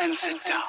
and sit down.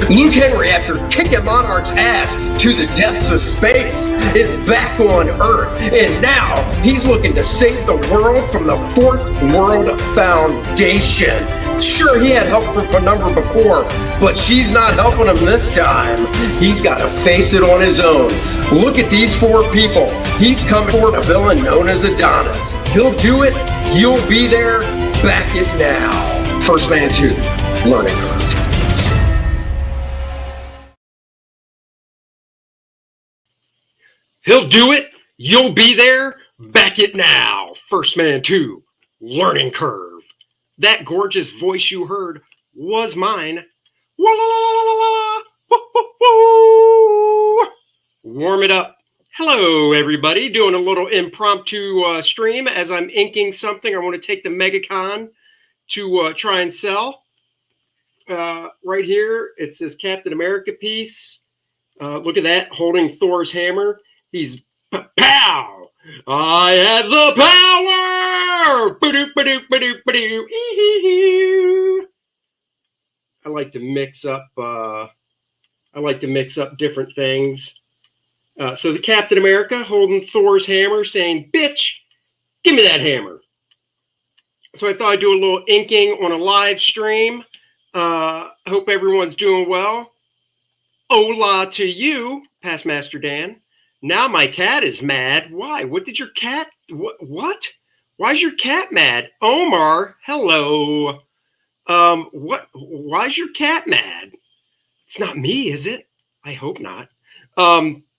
Luke Henry, after kicking Monarch's ass to the depths of space, is back on Earth, and now he's looking to save the world from the Fourth World Foundation. Sure, he had help from Penumbra before, but she's not helping him this time. He's got to face it on his own. Look at these four people. He's coming for a villain known as Adonis. He'll do it. You'll be there. Back it now. First Man 2, Learning Curve. He'll do it. You'll be there. Back it now. First Man 2, Learning Curve. That gorgeous voice you heard was mine. Warm it up. Hello, everybody. Doing a little impromptu stream as I'm inking something. I want to take the MegaCon to try and sell. Right here, it's this Captain America piece. Look at that, holding Thor's hammer. He's pow! I have the power! Ba-doop, ba-doop, ba-doop, ba-doop. I like to mix up different things. So the Captain America holding Thor's hammer, saying, "Bitch, give me that hammer." So I thought I'd do a little inking on a live stream. I hope everyone's doing well. Hola to you, Past Master Dan. Now my cat is mad. Why? What did your cat? What? Why is your cat mad? Omar, hello. What? Why is your cat mad? It's not me, is it? I hope not.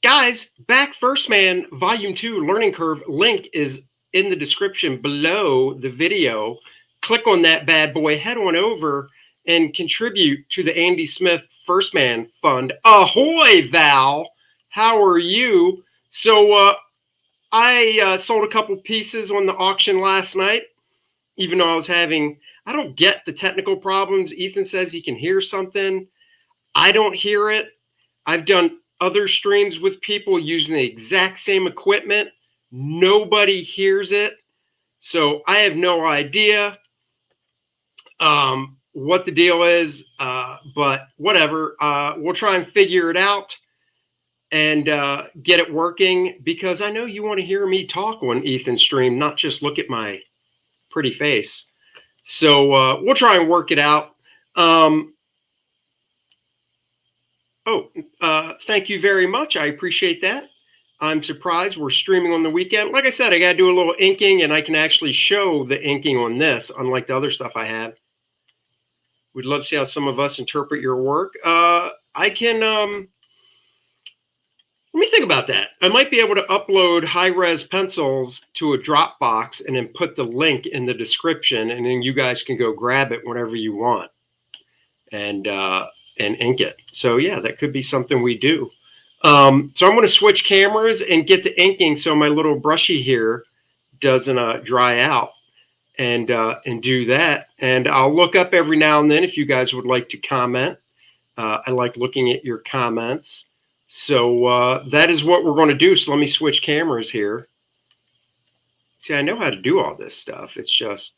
Guys, back First Man Volume 2 Learning Curve link is in the description below the video. Click on that bad boy. Head on over and contribute to the Andy Smith First Man Fund. Ahoy, Val. How are you? So I sold a couple pieces on the auction last night, even though I don't get the technical problems. Ethan says he can hear something. I don't hear it. I've done other streams with people using the exact same equipment. Nobody hears it. So I have no idea what the deal is, but whatever. We'll try and figure it out and get it working, because I know you want to hear me talk on Ethan's stream, not just look at my pretty face. So we'll try and work it out. Thank you very much. I appreciate that. I'm surprised we're streaming on the weekend. Like I said, I got to do a little inking, and I can actually show the inking on this, unlike the other stuff I have. We'd love to see how some of us interpret your work. I can... Let me think about that. I might be able to upload high-res pencils to a Dropbox and then put the link in the description, and then you guys can go grab it whenever you want and ink it. So yeah, that could be something we do. So I'm going to switch cameras and get to inking so my little brushy here doesn't dry out, and do that. And I'll look up every now and then if you guys would like to comment. I like looking at your comments. So that is what we're going to do. So let me switch cameras here. See, I know how to do all this stuff. It's just,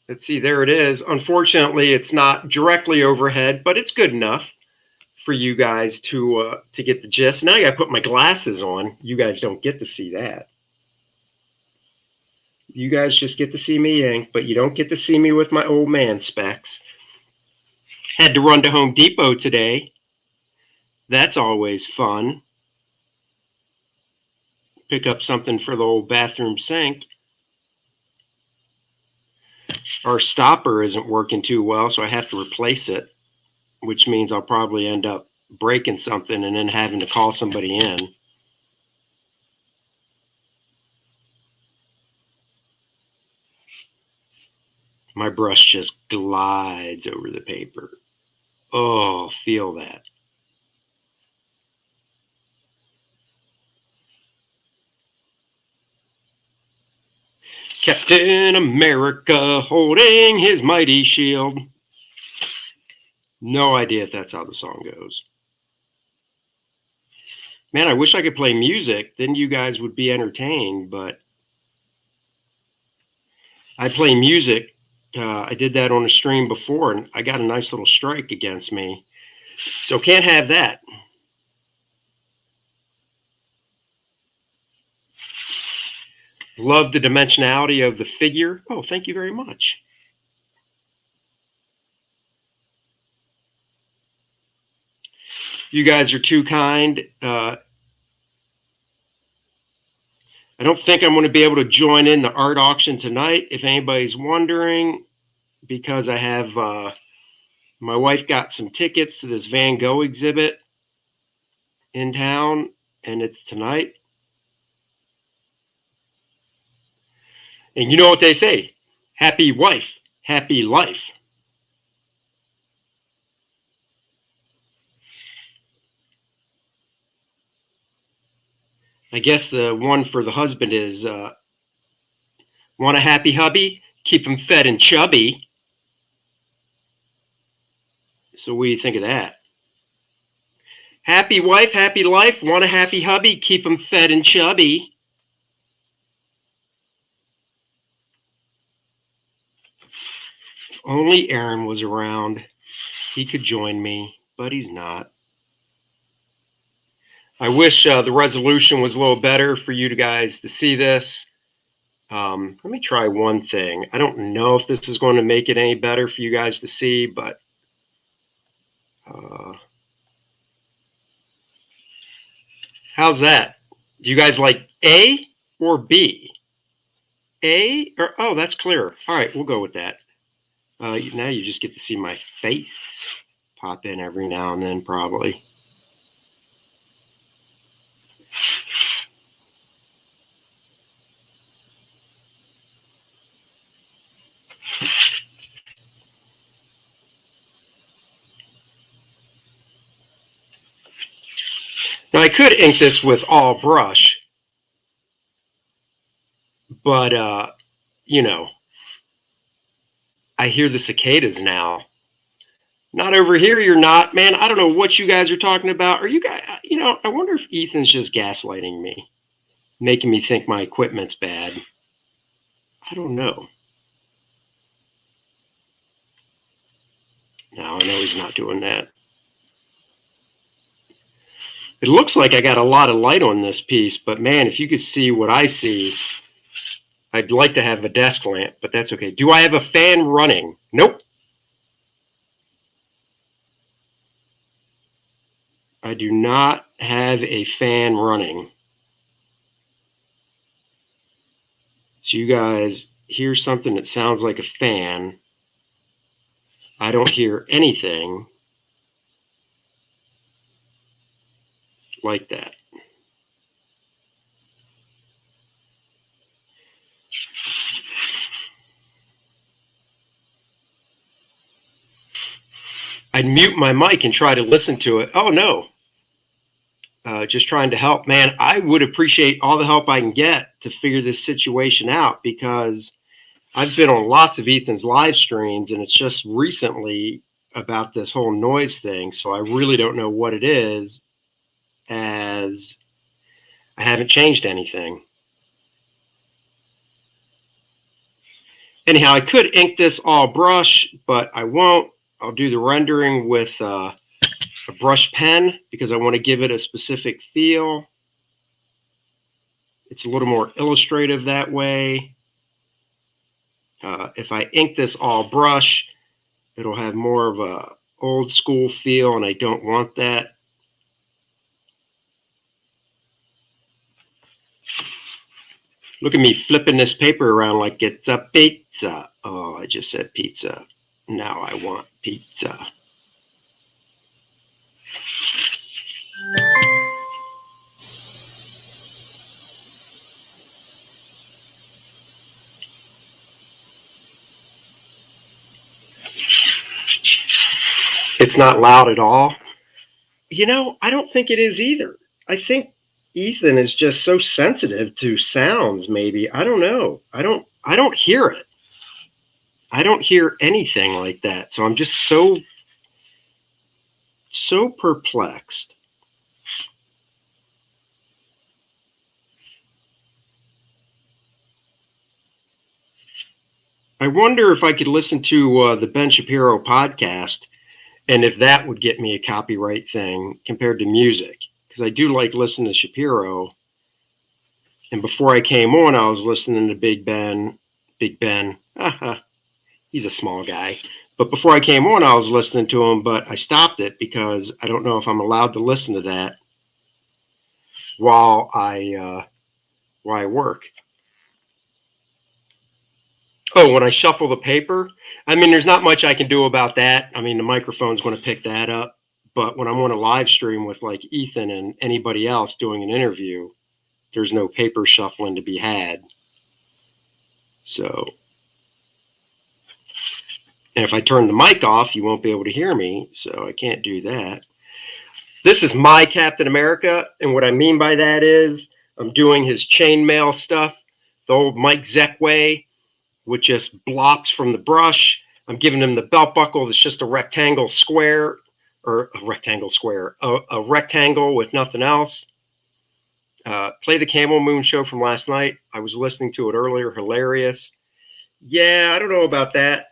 let's see, there it is. Unfortunately, it's not directly overhead, but it's good enough for you guys to get the gist. Now I got to put my glasses on. You guys don't get to see that. You guys just get to see me ink, but you don't get to see me with my old man specs. Had to run to Home Depot today. That's always fun. Pick up something for the old bathroom sink. Our stopper isn't working too well, so I have to replace it, which means I'll probably end up breaking something and then having to call somebody in. My brush just glides over the paper. Oh, feel that. Captain America holding his mighty shield. No idea if that's how the song goes. Man, I wish I could play music. Then you guys would be entertained, but I play music. I did that on a stream before, and I got a nice little strike against me. So can't have that. Love the dimensionality of the figure. Oh, thank you very much. You guys are too kind. I don't think I'm going to be able to join in the art auction tonight, if anybody's wondering, because I have my wife got some tickets to this Van Gogh exhibit in town, and it's tonight. And you know what they say, happy wife, happy life. I guess the one for the husband is, want a happy hubby? Keep him fed and chubby. So what do you think of that? Happy wife, happy life. Want a happy hubby? Keep him fed and chubby. If only Aaron was around. He could join me, but he's not. I wish the resolution was a little better for you guys to see this. Let me try one thing. I don't know if this is going to make it any better for you guys to see, but how's that? Do you guys like A or B? A or, oh, that's clearer. All right, we'll go with that. Now you just get to see my face pop in every now and then, probably. Now I could ink this with all brush, but you know, I hear the cicadas now. Not over here, you're not, man. I don't know what you guys are talking about. Are you guys, you know, I wonder if Ethan's just gaslighting me, making me think my equipment's bad. I don't know. No, I know he's not doing that. It looks like I got a lot of light on this piece, but man, if you could see what I see, I'd like to have a desk lamp, but that's okay. Do I have a fan running? Nope. I do not have a fan running. So you guys hear something that sounds like a fan. I don't hear anything like that. I'd mute my mic and try to listen to it. Oh, no. Just trying to help. Man, I would appreciate all the help I can get to figure this situation out, because I've been on lots of Ethan's live streams, and it's just recently about this whole noise thing. So I really don't know what it is. as I haven't changed anything. Anyhow, I could ink this all brush, but I won't. I'll do the rendering with a brush pen because I want to give it a specific feel. It's a little more illustrative that way. If I ink this all brush, it'll have more of a old school feel, and I don't want that. Look at me flipping this paper around like it's a pizza. Oh, I just said pizza. Now I want pizza. It's not loud at all. You know, I don't think it is either. I think Ethan is just so sensitive to sounds, maybe. I don't know. I don't hear it. I don't hear anything like that. So I'm just so perplexed. I wonder if I could listen to the Ben Shapiro podcast and if that would get me a copyright thing compared to music. Because I do like listening to Shapiro. And before I came on, I was listening to Big Ben. Big Ben. He's a small guy. But before I came on, I was listening to him, but I stopped it because I don't know if I'm allowed to listen to that while I work. Oh, when I shuffle the paper, I mean, there's not much I can do about that. I mean, the microphone's going to pick that up. But when I'm on a live stream with like Ethan and anybody else doing an interview, there's no paper shuffling to be had. So, and if I turn the mic off, you won't be able to hear me. So I can't do that. This is my Captain America. And what I mean by that is I'm doing his chainmail stuff, the old Mike Zeck way, which just blops from the brush. I'm giving him the belt buckle that's just a rectangle square, or a rectangle square, a rectangle with nothing else. Play the Camel Moon show from last night. I was listening to it earlier. Hilarious. Yeah, I don't know about that.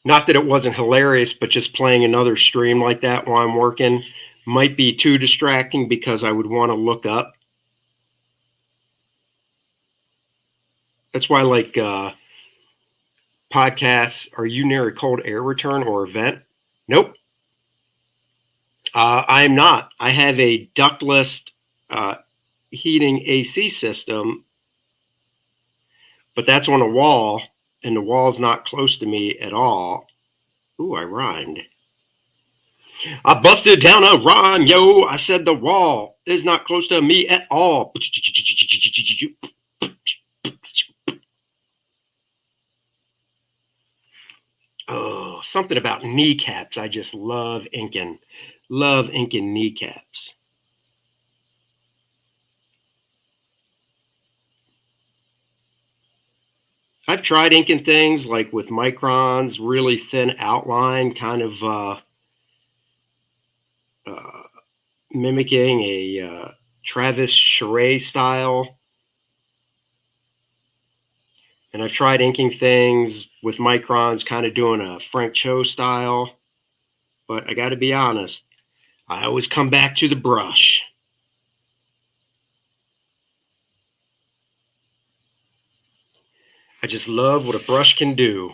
Not that it wasn't hilarious, but just playing another stream like that while I'm working might be too distracting because I would want to look up. That's why, like, podcasts, are you near a cold air return or event? Nope. I'm not. I have a ductless heating AC system, but that's on a wall, and the wall's not close to me at all. Ooh, I rhymed. I busted down a rhyme, yo. I said the wall is not close to me at all. Oh, something about kneecaps. I just love inking. Love inking kneecaps. I've tried inking things like with microns, really thin outline, kind of mimicking a Travis Charest style. And I've tried inking things with microns, kind of doing a Frank Cho style. But I got to be honest, I always come back to the brush. I just love what a brush can do.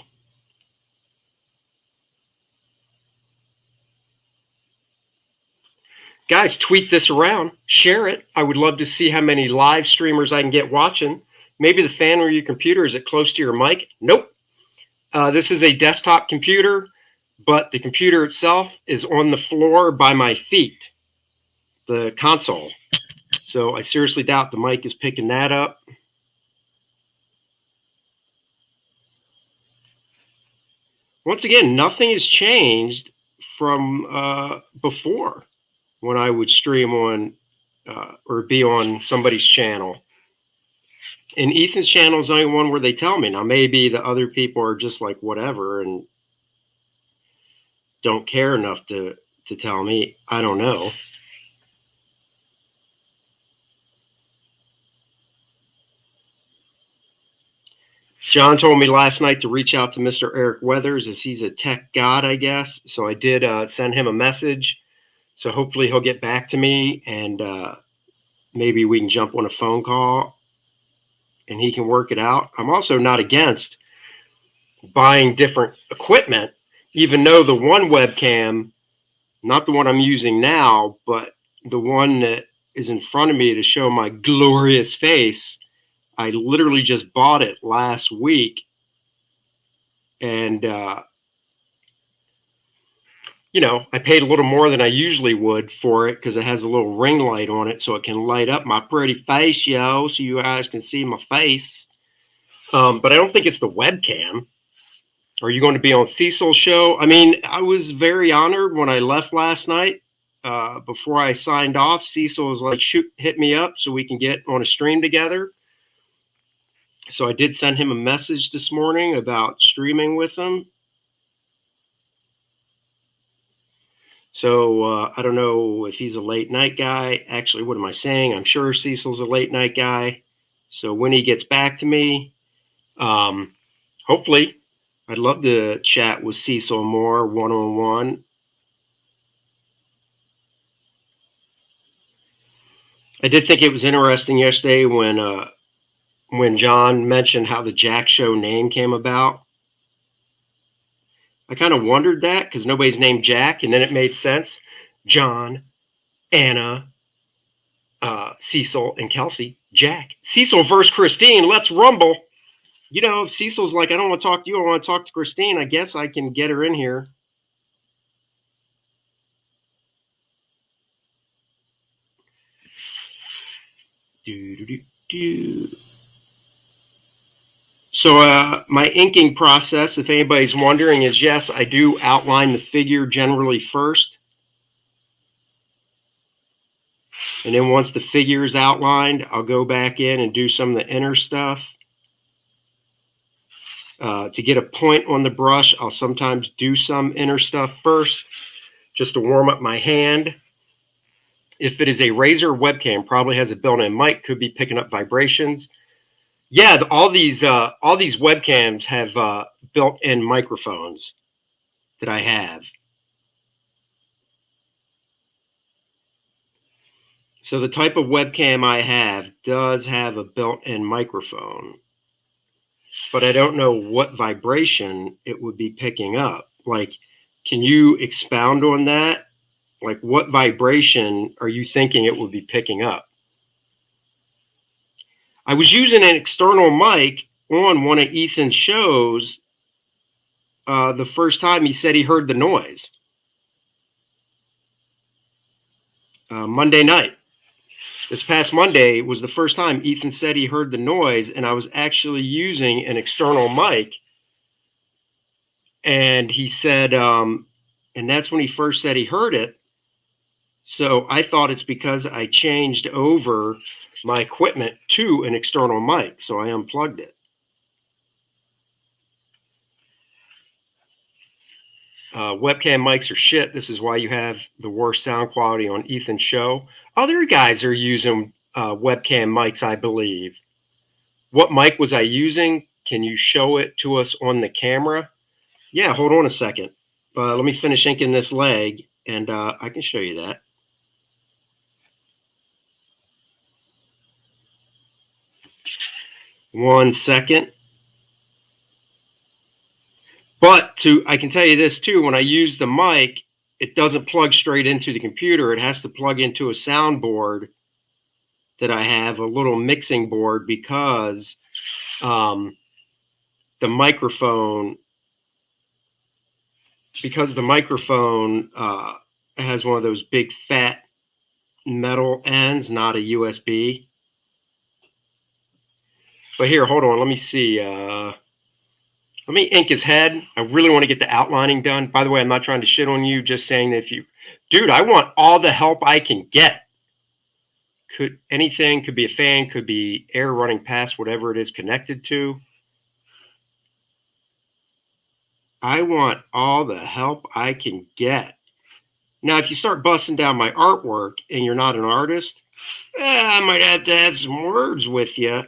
Guys, tweet this around. Share it. I would love to see how many live streamers I can get watching. Maybe the fan of your computer, is it close to your mic? Nope. This is a desktop computer, but the computer itself is on the floor by my feet, the console. So I seriously doubt the mic is picking that up. Once again, nothing has changed from before when I would stream on or be on somebody's channel. And Ethan's channel is the only one where they tell me. Now, maybe the other people are just like, whatever, and don't care enough to tell me. I don't know. John told me last night to reach out to Mr. Eric Weathers, as he's a tech god, I guess. So I did send him a message. So hopefully he'll get back to me, and maybe we can jump on a phone call and he can work it out. I'm also not against buying different equipment, even though the one webcam, not the one I'm using now, but the one that is in front of me to show my glorious face, I literally just bought it last week. And, you know, I paid a little more than I usually would for it because it has a little ring light on it so it can light up my pretty face, yo, so you guys can see my face. But I don't think it's the webcam. Are you going to be on Cecil's show? I mean, I was very honored when I left last night. Before I signed off, Cecil was like, shoot, hit me up so we can get on a stream together. So I did send him a message this morning about streaming with him. So I don't know if he's a late night guy. Actually, what am I saying? I'm sure Cecil's a late night guy. So when he gets back to me, hopefully, I'd love to chat with Cecil more one-on-one. I did think it was interesting yesterday when John mentioned how the Jack Show name came about. I kind of wondered that because nobody's named Jack, and then it made sense. John, Anna, Cecil, and Kelsey. Jack. Cecil versus Christine. Let's rumble. You know, if Cecil's like, I don't want to talk to you, I want to talk to Christine, I guess I can get her in here. So my inking process, if anybody's wondering, is yes, I do outline the figure generally first. And then once the figure is outlined, I'll go back in and do some of the inner stuff. To get a point on the brush, I'll sometimes do some inner stuff first, just to warm up my hand. If it is a Razer webcam, probably has a built-in mic, could be picking up vibrations. Yeah, all these webcams have built-in microphones that I have. So the type of webcam I have does have a built-in microphone, but I don't know what vibration it would be picking up. Like, can you expound on that? Like, what vibration are you thinking it would be picking up? I was using an external mic on one of Ethan's shows. The first time he said he heard the noise. Monday night. This past Monday was the first time Ethan said he heard the noise, and I was actually using an external mic. And he said, and that's when he first said he heard it. So I thought it's because I changed over my equipment to an external mic, so I unplugged it. Webcam mics are shit. This is why you have the worst sound quality on Ethan's show. Other guys are using webcam mics, I believe. What mic was I using? Can you show it to us on the camera? Yeah, hold on a second. Let me finish inking this leg, and I can show you that. One second. But I can tell you this too, when I use the mic, it doesn't plug straight into the computer. It has to plug into a soundboard that I have, a little mixing board, because the microphone has one of those big fat metal ends, not a USB. But here, hold on, let me see. Let me ink his head. I really want to get the outlining done. By the way, I'm not trying to shit on you, just saying that dude, I want all the help I can get. Could be a fan, could be air running past whatever it is connected to. I want all the help I can get. Now, if you start busting down my artwork and you're not an artist, I might have to have some words with you.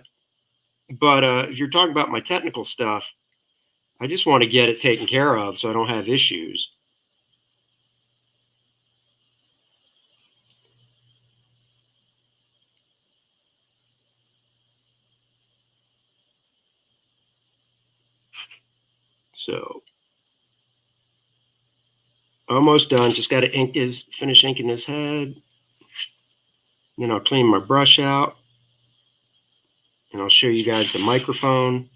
But if you're talking about my technical stuff, I just want to get it taken care of so I don't have issues. So, almost done. Just got to finish inking his head. Then I'll clean my brush out. And I'll show you guys the microphone.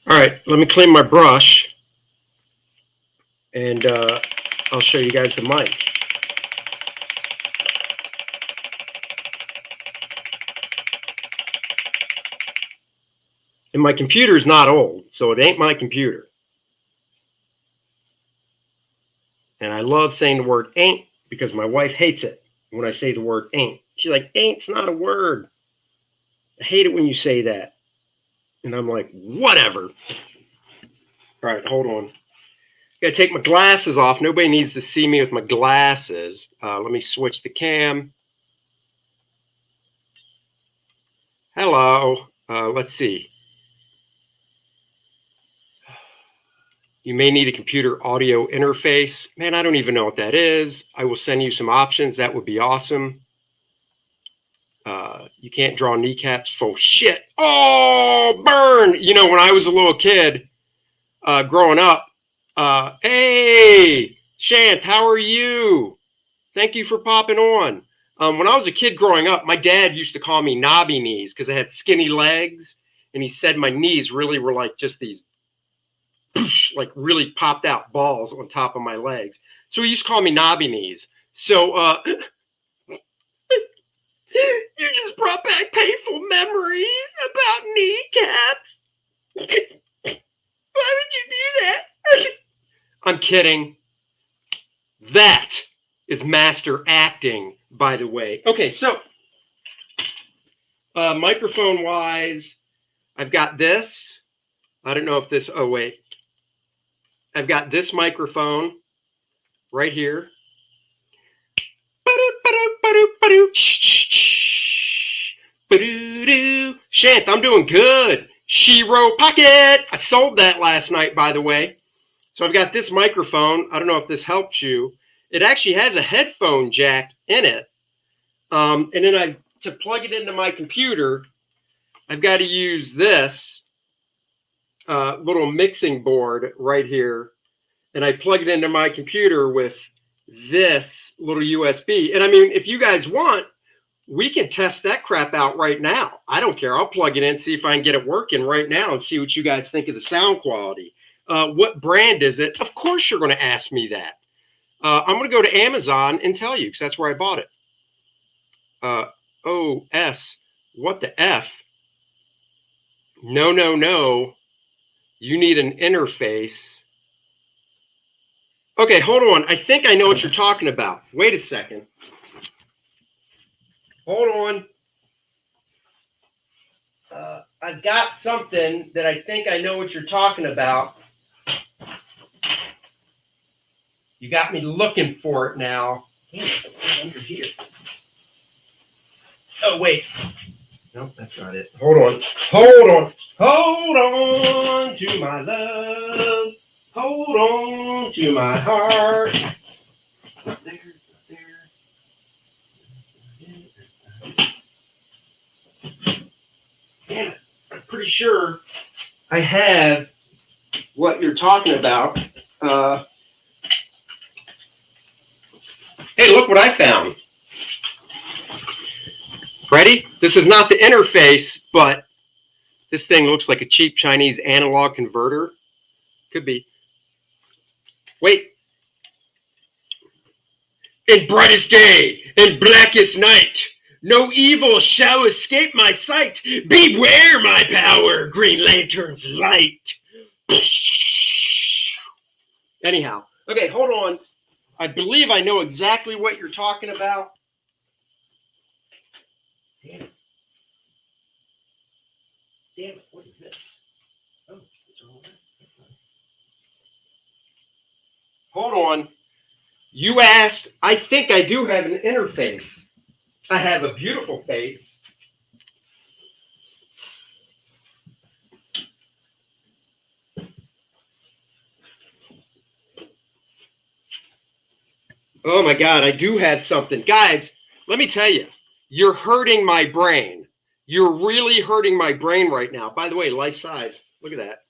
All right, let me clean my brush. And I'll show you guys the mic. And my computer is not old, so it ain't my computer. And I love saying the word ain't because my wife hates it when I say the word ain't. She's like, ain't's not a word. I hate it when you say that. And I'm like, whatever. All right, hold on. Gotta take my glasses off. Nobody needs to see me with my glasses. Let me switch the cam. Hello. Let's see. You may need a computer audio interface. Man, I don't even know what that is. I will send you some options. That would be awesome. You can't draw kneecaps. Full shit. Oh, burn. You know, when I was a little kid growing up, hey, Shant, how are you? Thank you for popping on. When I was a kid growing up, my dad used to call me knobby knees because I had skinny legs. And he said my knees really were like just these like really popped out balls on top of my legs. So he used to call me knobby knees. So you just brought back painful memories about kneecaps. Why would you do that? I'm kidding. That is master acting, by the way. Okay, so microphone wise, I've got this. I don't know if this, oh wait. I've got this microphone right here. Shant, I'm doing good. Shiro Pocket. I sold that last night, by the way. So I've got this microphone. I don't know if this helps you. It actually has a headphone jack in it. And then to plug it into my computer, I've got to use this little mixing board right here. And I plug it into my computer with this little USB. And I mean, if you guys want, we can test that crap out right now. I don't care. I'll plug it in, see if I can get it working right now and see what you guys think of the sound quality. What brand is it? Of course you're going to ask me that. I'm going to go to Amazon and tell you because that's where I bought it. OS. What the F? No, no, no. You need an interface. Okay, hold on. I think I know what you're talking about. Wait a second. Hold on. I've got something that I think I know what you're talking about. You got me looking for it now. Damn it, it's under here. Oh, wait. No, that's not it. Hold on. Hold on. Hold on to my love. Hold on to my heart. Not there, it's not there. Damn it. I'm pretty sure I have what you're talking about. Hey, look what I found. Ready? This is not the interface, but this thing looks like a cheap Chinese analog converter. Could be. Wait. In brightest day, in blackest night, No evil shall escape my sight. Beware my power, Green Lantern's light. Anyhow, okay, hold on. I believe I know exactly what you're talking about. Damn it. Damn it, what is this? Oh, it's all right. Hold on. You asked, I think I do have an interface. I have a beautiful face. Oh my God, I do have something. Guys, let me tell you, you're hurting my brain. You're really hurting my brain right now. By the way, life size. Look at that.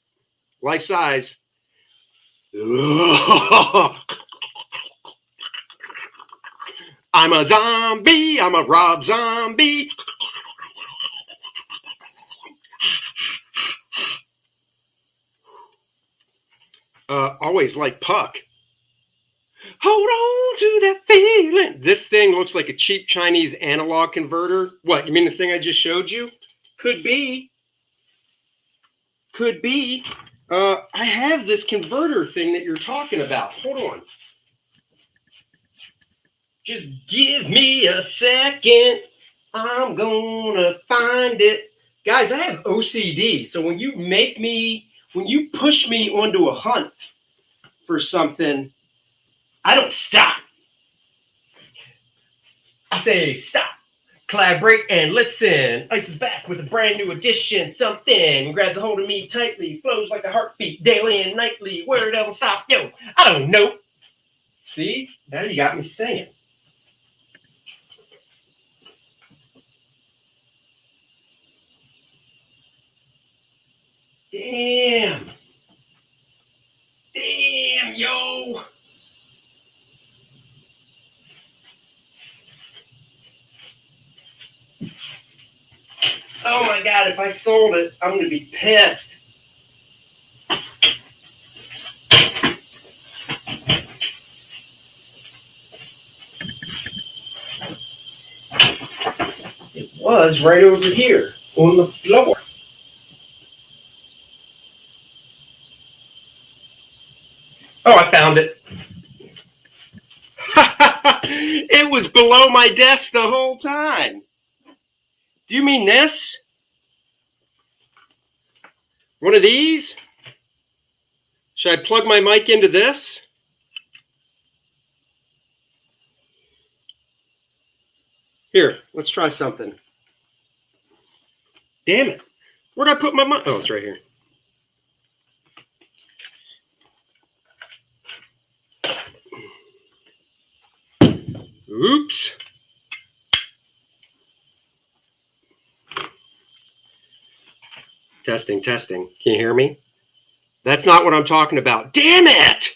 Life size. I'm a zombie. I'm a Rob Zombie. Always like Puck. Hold on to that feeling. This thing looks like a cheap Chinese analog converter. What, you mean the thing I just showed you? Could be. Could be. I have this converter thing that you're talking about. Hold on. Just give me a second. I'm gonna find it. Guys, I have OCD. So when you push me onto a hunt for something, I don't stop. I say stop, collaborate, and listen. Ice is back with a brand new edition. Something grabs a hold of me tightly, flows like a heartbeat, daily and nightly. Where don't stop, yo, I don't know. See, now you got me singing. Damn. Damn, yo. Oh my God, if I sold it, I'm going to be pissed. It was right over here on the floor. Oh, I found it. It was below my desk the whole time. Do you mean this? One of these? Should I plug my mic into this? Here, let's try something. Damn it. Where'd I put my mic? Oh, it's right here. Oops. Testing, testing. Can you hear me? That's not what I'm talking about. Damn it!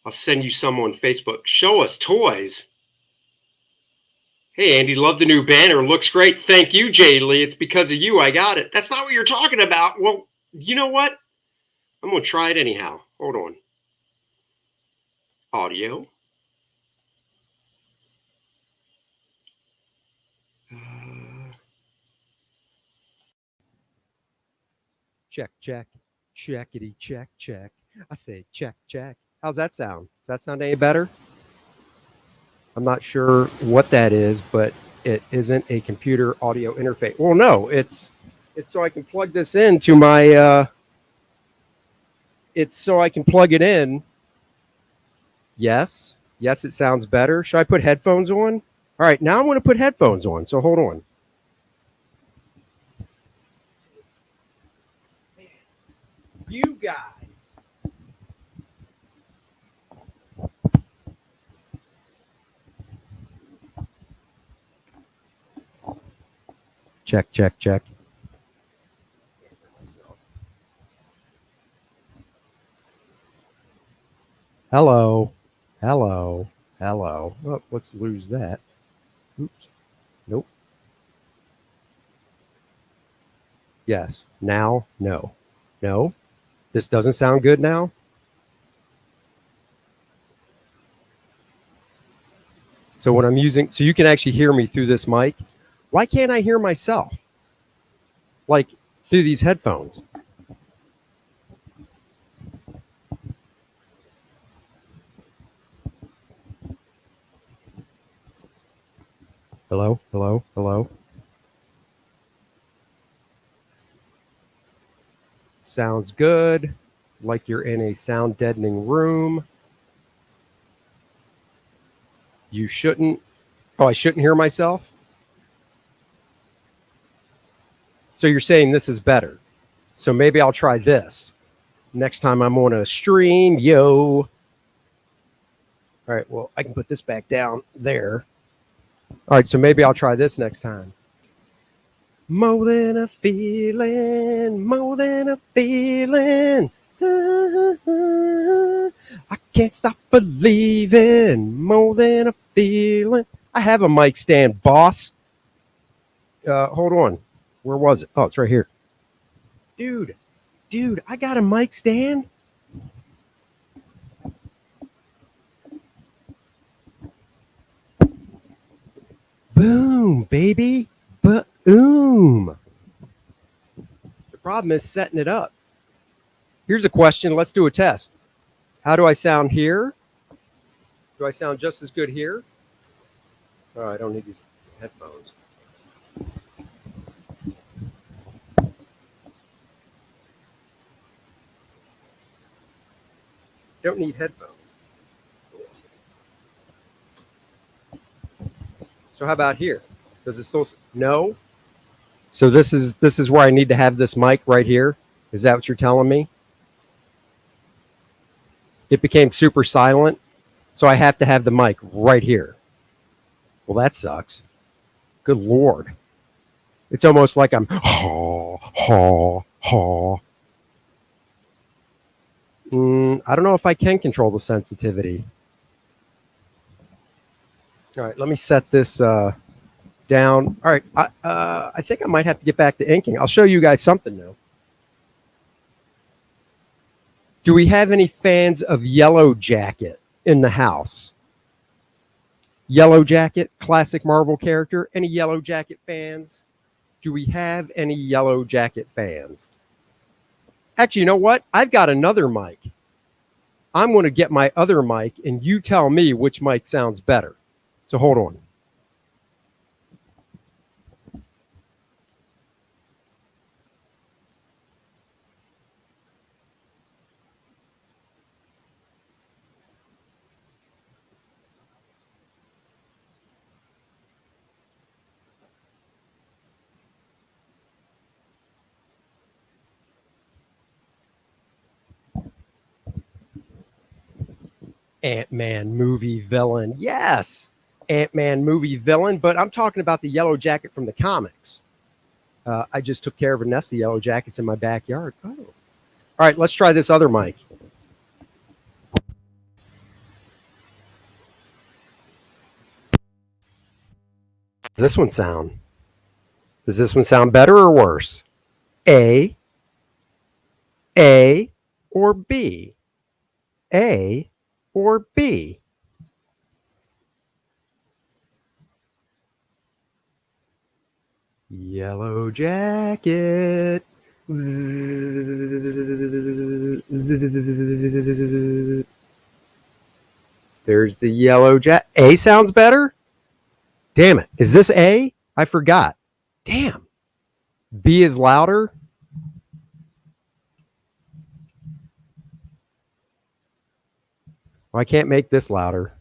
I'll send you some on Facebook. Show us toys. Hey, Andy, love the new banner. Looks great. Thank you, Jay Lee. It's because of you I got it. That's not what you're talking about. Well, you know what? I'm going to try it anyhow. Hold on. Audio. Check, check, checkity, check, check. I say check, check. How's that sound? Does that sound any better? I'm not sure what that is, but it isn't a computer audio interface. Well, no, it's so I can plug this into my, it's so I can plug it in. Yes, it sounds better. Should I put headphones on? All right, now I'm going to put headphones on, so hold on. You guys. Check, check, check. Hello. Hello. Hello. Oh, let's lose that. Oops. Nope. Yes. Now, no. No. This doesn't sound good now. So when I'm using, so you can actually hear me through this mic. Why can't I hear myself? Like through these headphones? Hello, hello, hello. Sounds good. Like you're in a sound deadening room. You shouldn't. Oh, I shouldn't hear myself? So you're saying this is better. So maybe I'll try this next time I'm on a stream, yo. All right, well, I can put this back down there. All right, so maybe I'll try this next time. More than a feeling, more than a feeling. I can't stop believing, more than a feeling. I have a mic stand, boss. Hold on. Where was it? Oh, it's right here. Dude, I got a mic stand. Boom, baby. Boom. The problem is setting it up. Here's a question. Let's do a test. How do I sound here? Do I sound just as good here? Oh, I don't need these headphones. Don't need headphones. So how about here? Does it still no? So this is where I need to have this mic right here. Is that what you're telling me? It became super silent, so I have to have the mic right here. Well, that sucks. Good Lord. It's almost like I'm haw, haw, haw. I don't know if I can control the sensitivity. All right, let me set this down. All right, I think I might have to get back to inking. I'll show you guys something new. Do we have any fans of Yellow Jacket in the house? Yellow Jacket, classic Marvel character. Any Yellow Jacket fans? Do we have any Yellow Jacket fans? Actually, you know what? I've got another mic. I'm going to get my other mic, and you tell me which mic sounds better. So hold on. Ant-Man movie villain. Yes, Ant-Man movie villain, but I'm talking about the Yellow Jacket from the comics. I just took care of a nest of Yellow Jackets in my backyard. Oh. All right, let's try this other mic. Does this one sound? Does this one sound better or worse? A or B? A or B? Yellow Jacket. There's the Yellow Jacket. A sounds better? Damn it. Is this A? I forgot. Damn. B is louder? Well, I can't make this louder.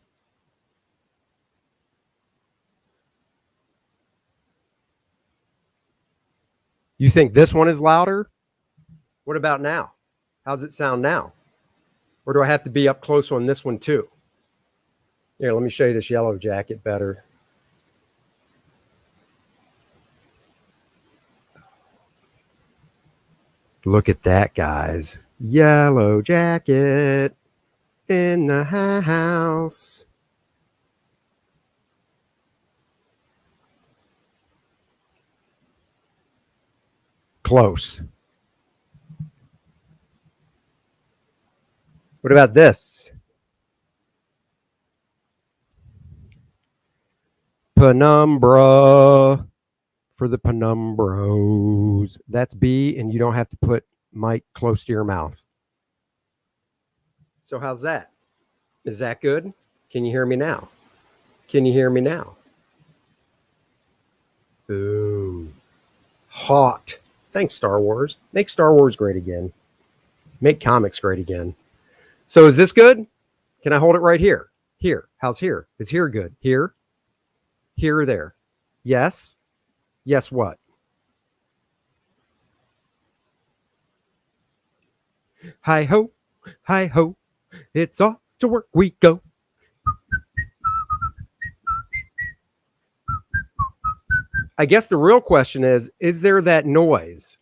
You think this one is louder? What about now? How's it sound now? Or do I have to be up close on this one too? Here, let me show you this Yellow Jacket better. Look at that, guys. Yellow Jacket in the house. Close. What about this? penumbra for the penumbros. That's B, and you don't have to put mic close to your mouth. So how's that? Is that good? Can you hear me now? Can you hear me now? Boom. Hot. Thanks, Star Wars. Make Star Wars great again. Make comics great again. So is this good? Can I hold it right here? Here. How's here? Is here good? Here? Here or there? Yes? Yes, what? Hi ho, it's off to work we go. I guess the real question is there that noise?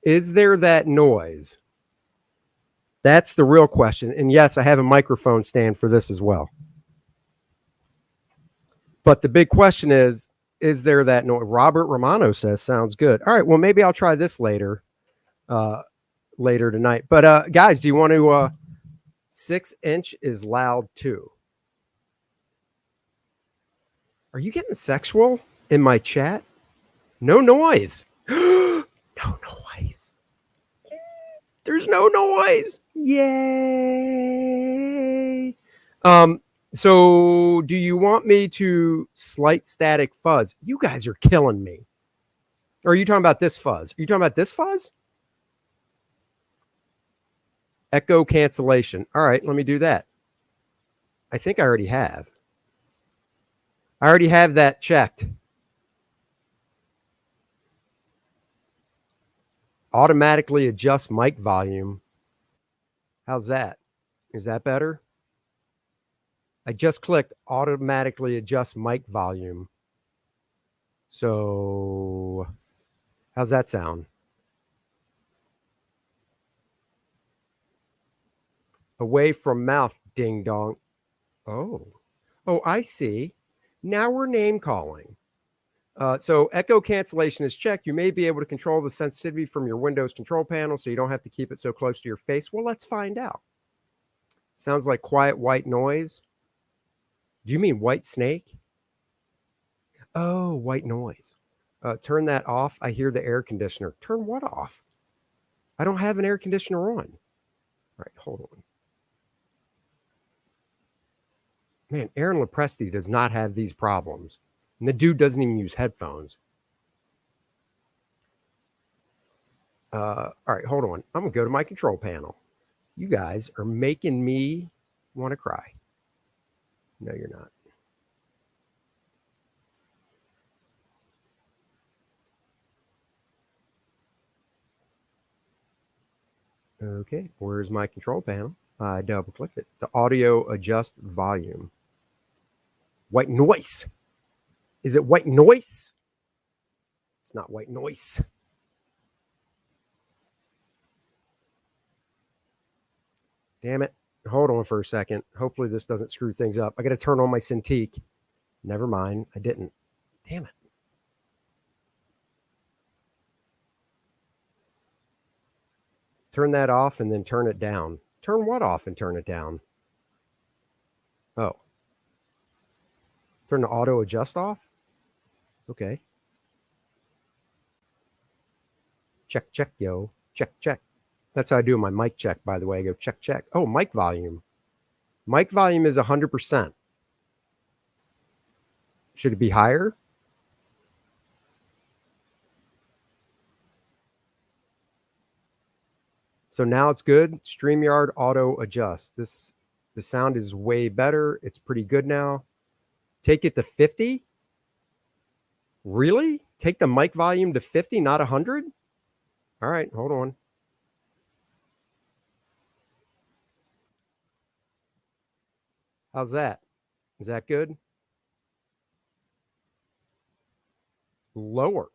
Is there that noise? That's the real question. And yes, I have a microphone stand for this as well. But the big question is there that noise? Robert Romano says, sounds good. All right, well, maybe I'll try this later tonight. But guys, do you want to 6-inch is loud too? Are you getting sexual in my chat? No noise. No noise. There's no noise. Yay. So do you want me to slight static fuzz? You guys are killing me. Or are you talking about this fuzz? Are you talking about this fuzz? Echo cancellation. All right, let me do that. I think I already have. I already have that checked. Automatically adjust mic volume. How's that? Is that better? I just clicked automatically adjust mic volume. So how's that sound? Away from mouth, ding dong. Oh, I see. Now we're name calling. So echo cancellation is checked. You may be able to control the sensitivity from your Windows control panel so you don't have to keep it so close to your face. Well, let's find out. Sounds like quiet white noise. Do you mean white snake? Oh, white noise. Turn that off. I hear the air conditioner. Turn what off? I don't have an air conditioner on. All right, hold on. Man, Aaron Lepresti does not have these problems. And the dude doesn't even use headphones. All right, hold on. I'm going to go to my control panel. You guys are making me want to cry. No, you're not. Okay, where's my control panel? I double clicked it. The audio adjust volume. White noise. Is it white noise? It's not white noise. Damn it. Hold on for a second. Hopefully this doesn't screw things up. I got to turn on my Cintiq. Never mind. I didn't. Damn it. Turn that off and then turn it down. Turn what off and turn it down? Oh. Turn the auto adjust off? Okay. Check, check, yo. Check, check. That's how I do my mic check, by the way. I go check, check. Oh, mic volume. Mic volume is 100%. Should it be higher? So now it's good. StreamYard auto adjust. The sound is way better. It's pretty good now. Take it to 50? Really? Take the mic volume to 50, not 100? All right, hold on. How's that? Is that good? Lower.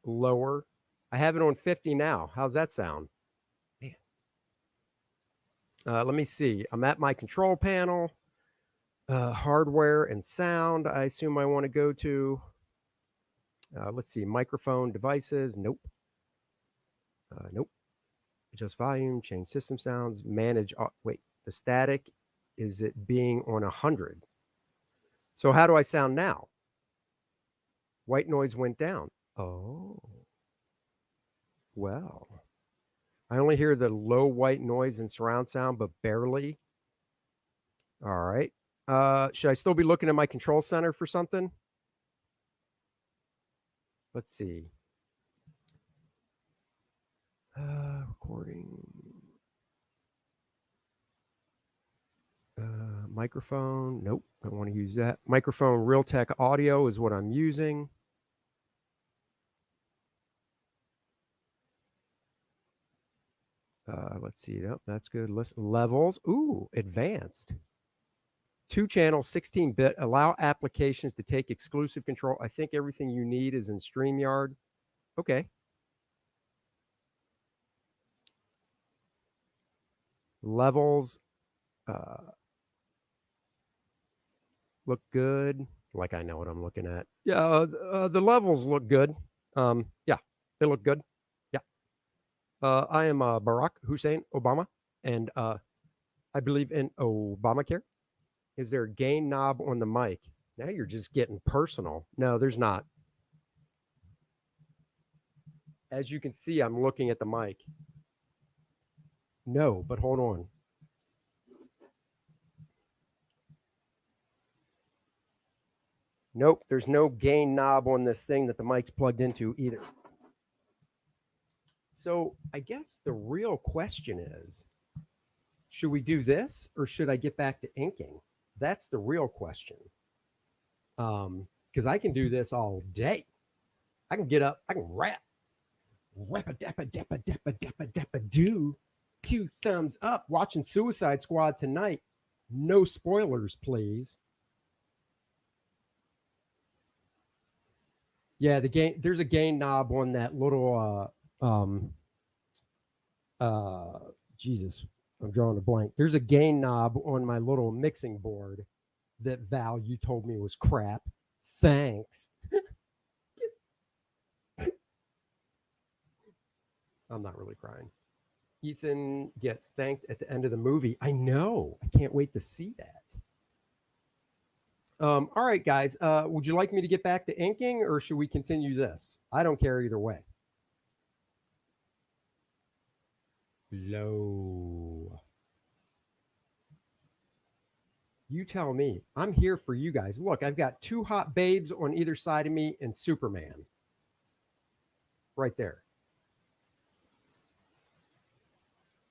Lower. I have it on 50 now. How's that sound? Man. Let me see. I'm at my control panel. Hardware and sound, I assume I want to go to. Let's see. Microphone devices. Nope. Nope. Adjust volume, change system sounds, manage. Wait, the static, is it being on 100? So how do I sound now? White noise went down. Oh. Well. I only hear the low white noise and surround sound, but barely. All right. Should I still be looking at my control center for something? Let's see. Recording. Microphone. Nope. I don't want to use that. Microphone Realtek audio is what I'm using. Let's see. Oh, that's good. Listen, levels. Ooh, advanced. 2 channels, 16-bit. Allow applications to take exclusive control. I think everything you need is in StreamYard. Okay. Levels. Look good. Like I know what I'm looking at. Yeah, the levels look good. Yeah, they look good. Yeah. I am Barack Hussein Obama, and I believe in Obamacare. Is there a gain knob on the mic? Now you're just getting personal. No, there's not. As you can see, I'm looking at the mic. No, but hold on. Nope, there's no gain knob on this thing that the mic's plugged into either. So I guess the real question is, should we do this or should I get back to inking? That's the real question. Because I can do this all day. I can get up, I can rap a dappa dappa dappa dappa dappa do. 2 thumbs up. Watching Suicide Squad tonight. No spoilers, please. Yeah, there's a gain knob on that little Jesus, I'm drawing a blank. There's a gain knob on my little mixing board that Val, you told me was crap. Thanks. I'm not really crying. Ethan gets thanked at the end of the movie. I know. I can't wait to see that. All right, guys. Would you like me to get back to inking or should we continue this? I don't care either way. Low. You tell me. I'm here for you guys. Look, I've got 2 hot babes on either side of me and Superman. Right there.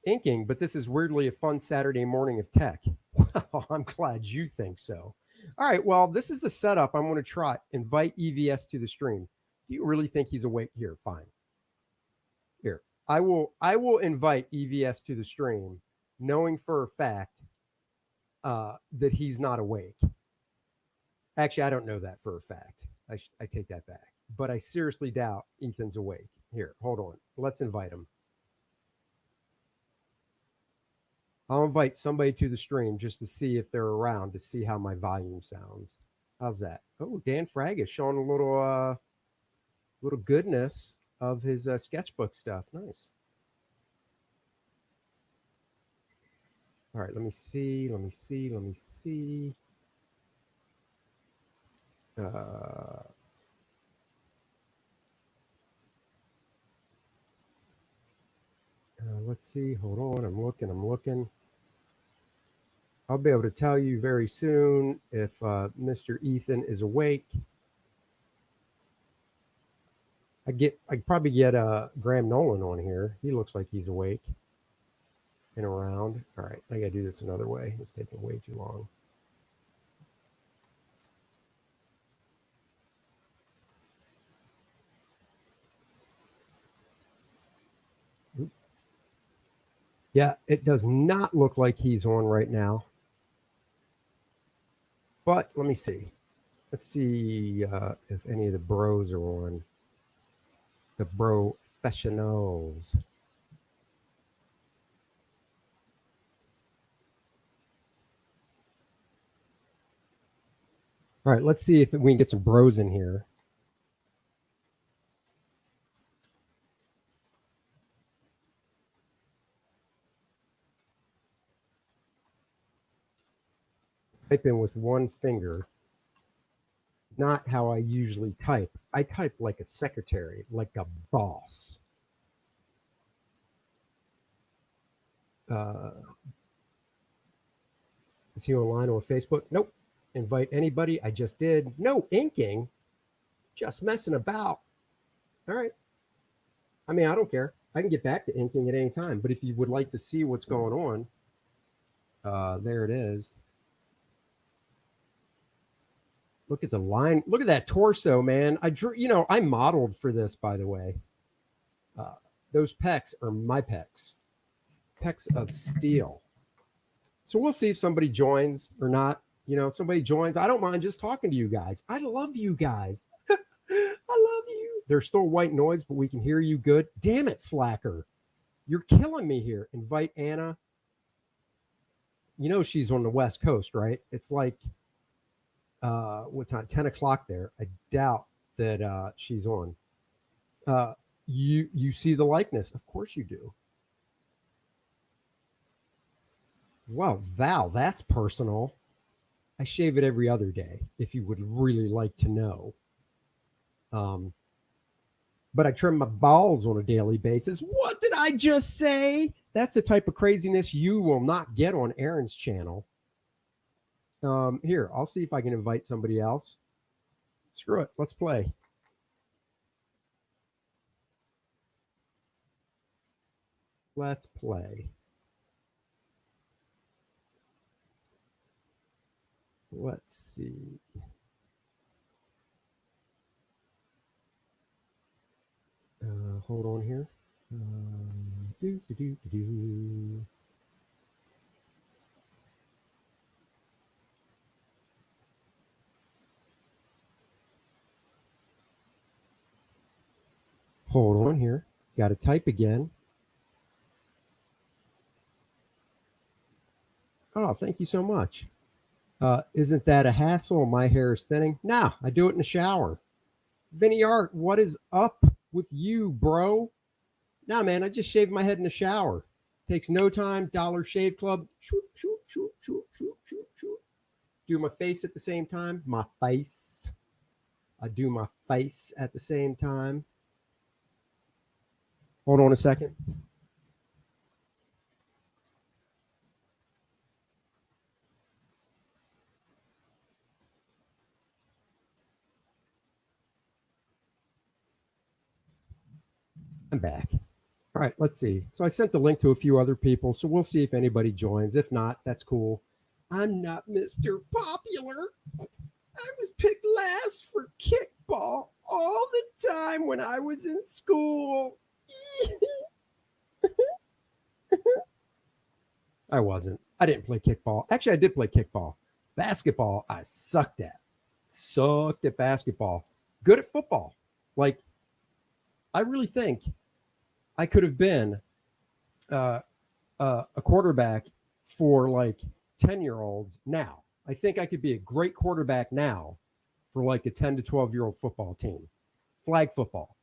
Inking, but this is weirdly a fun Saturday morning of tech. Wow, I'm glad you think so. All right, well, this is the setup I'm going to try. Invite EVS to the stream. Do you really think he's awake? Here, fine. Here, I will invite EVS to the stream, knowing for a fact that he's not awake. Actually, I don't know that for a fact. I take that back. But I seriously doubt Ethan's awake. Here, hold on. Let's invite him. I'll invite somebody to the stream just to see if they're around to see how my volume sounds. How's that? Oh, Dan Frag is showing a little goodness of his sketchbook stuff. Nice. All right, let me see. Let's see. Hold on. I'm looking. I'll be able to tell you very soon if Mr. Ethan is awake. I'd probably get Graham Nolan on here. He looks like he's awake and around. All right, I gotta do this another way. It's taking way too long. Oop. Yeah, it does not look like he's on right now. But let me see. Let's see if any of the bros are on. The professionals. All right, let's see if we can get some bros in here. Type in with one finger. not how I usually type. I type like a secretary, like a boss. Is he online or Facebook? Nope. Invite anybody. I just did. No inking. Just messing about. All right. I mean, I don't care. I can get back to inking at any time. But if you would like to see what's going on, there it is. Look at the line. Look at that torso, man. I drew. I modeled for this, by the way. Those pecs are my pecs. Pecs of steel. So we'll see if somebody joins or not. If somebody joins, I don't mind just talking to you guys. I love you guys. I love you. There's still white noise, but we can hear you good. Damn it, slacker. You're killing me here. Invite Anna. She's on the West Coast, right? It's like, what time? 10 o'clock there. I doubt that she's on. You see the likeness. Of course you do. Wow, Val, that's personal. I shave it every other day, if you would really like to know. But I trim my balls on a daily basis. What did I just say? That's the type of craziness you will not get on Aaron's channel. Here, I'll see if I can invite somebody else. Screw it. Let's play. Let's play. Let's see. Hold on here. Hold on here. Got to type again. Oh, thank you so much. Isn't that a hassle? My hair is thinning. No, I do it in the shower. Vinny Art, what is up with you, bro? Nah, man, I just shaved my head in the shower. Takes no time. Dollar Shave Club. Shoot, shoot, shoot, shoot, shoot, shoot, shoot. Do my face at the same time. My face. I do my face at the same time. Hold on a second. I'm back. All right, let's see. So I sent the link to a few other people, so we'll see if anybody joins. If not, that's cool. I'm not Mr. Popular. I was picked last for kickball all the time when I was in school. I wasn't. I didn't play kickball. Actually, I did play kickball. Basketball, I sucked at. Sucked at basketball. Good at football. Like, I really think I could have been a quarterback for like 10-year-olds now. I think I could be a great quarterback now for like a 10 to 12-year-old football team. Flag football.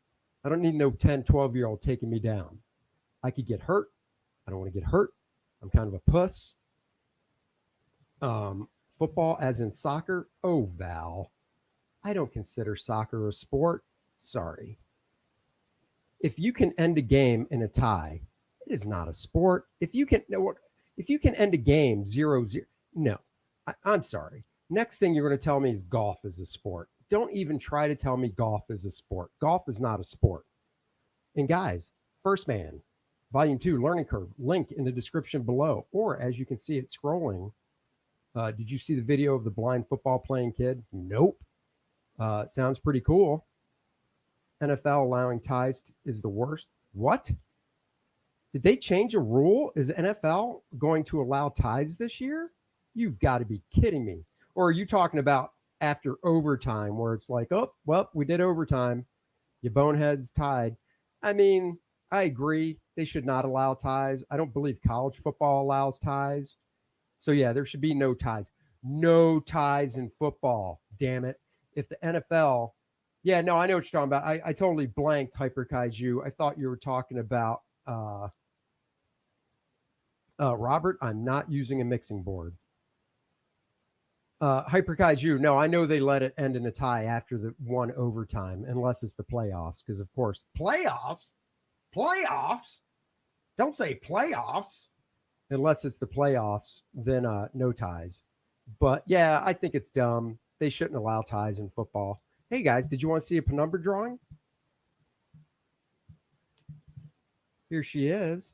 I don't need no 10, 12-year-old taking me down. I could get hurt. I don't want to get hurt. I'm kind of a puss. Football as in soccer. Oh, Val. I don't consider soccer a sport. Sorry. If you can end a game in a tie, it is not a sport. If you can end a game 0-0, no, I'm sorry. Next thing you're going to tell me is golf is a sport. Don't even try to tell me golf is a sport. Golf is not a sport. And guys, First Man, Volume 2, Learning Curve, link in the description below. Or as you can see it scrolling, did you see the video of the blind football playing kid? Nope. Sounds pretty cool. NFL allowing ties is the worst. What? Did they change a rule? Is the NFL going to allow ties this year? You've got to be kidding me. Or are you talking about after overtime where it's like, oh, well, we did overtime. You boneheads tied. I mean, I agree. They should not allow ties. I don't believe college football allows ties. So, yeah, there should be no ties. No ties in football. Damn it. If the NFL... Yeah, no, I know what you're talking about. I totally blanked Hyper Kaiju. I thought you were talking about Robert. I'm not using a mixing board. Hyper Kaiju, no, I know they let it end in a tie after the one overtime, unless it's the playoffs, because of course, playoffs, don't say playoffs, unless it's the playoffs, then no ties. But yeah, I think it's dumb. They shouldn't allow ties in football. Hey guys, did you want to see a penumbra drawing? Here she is.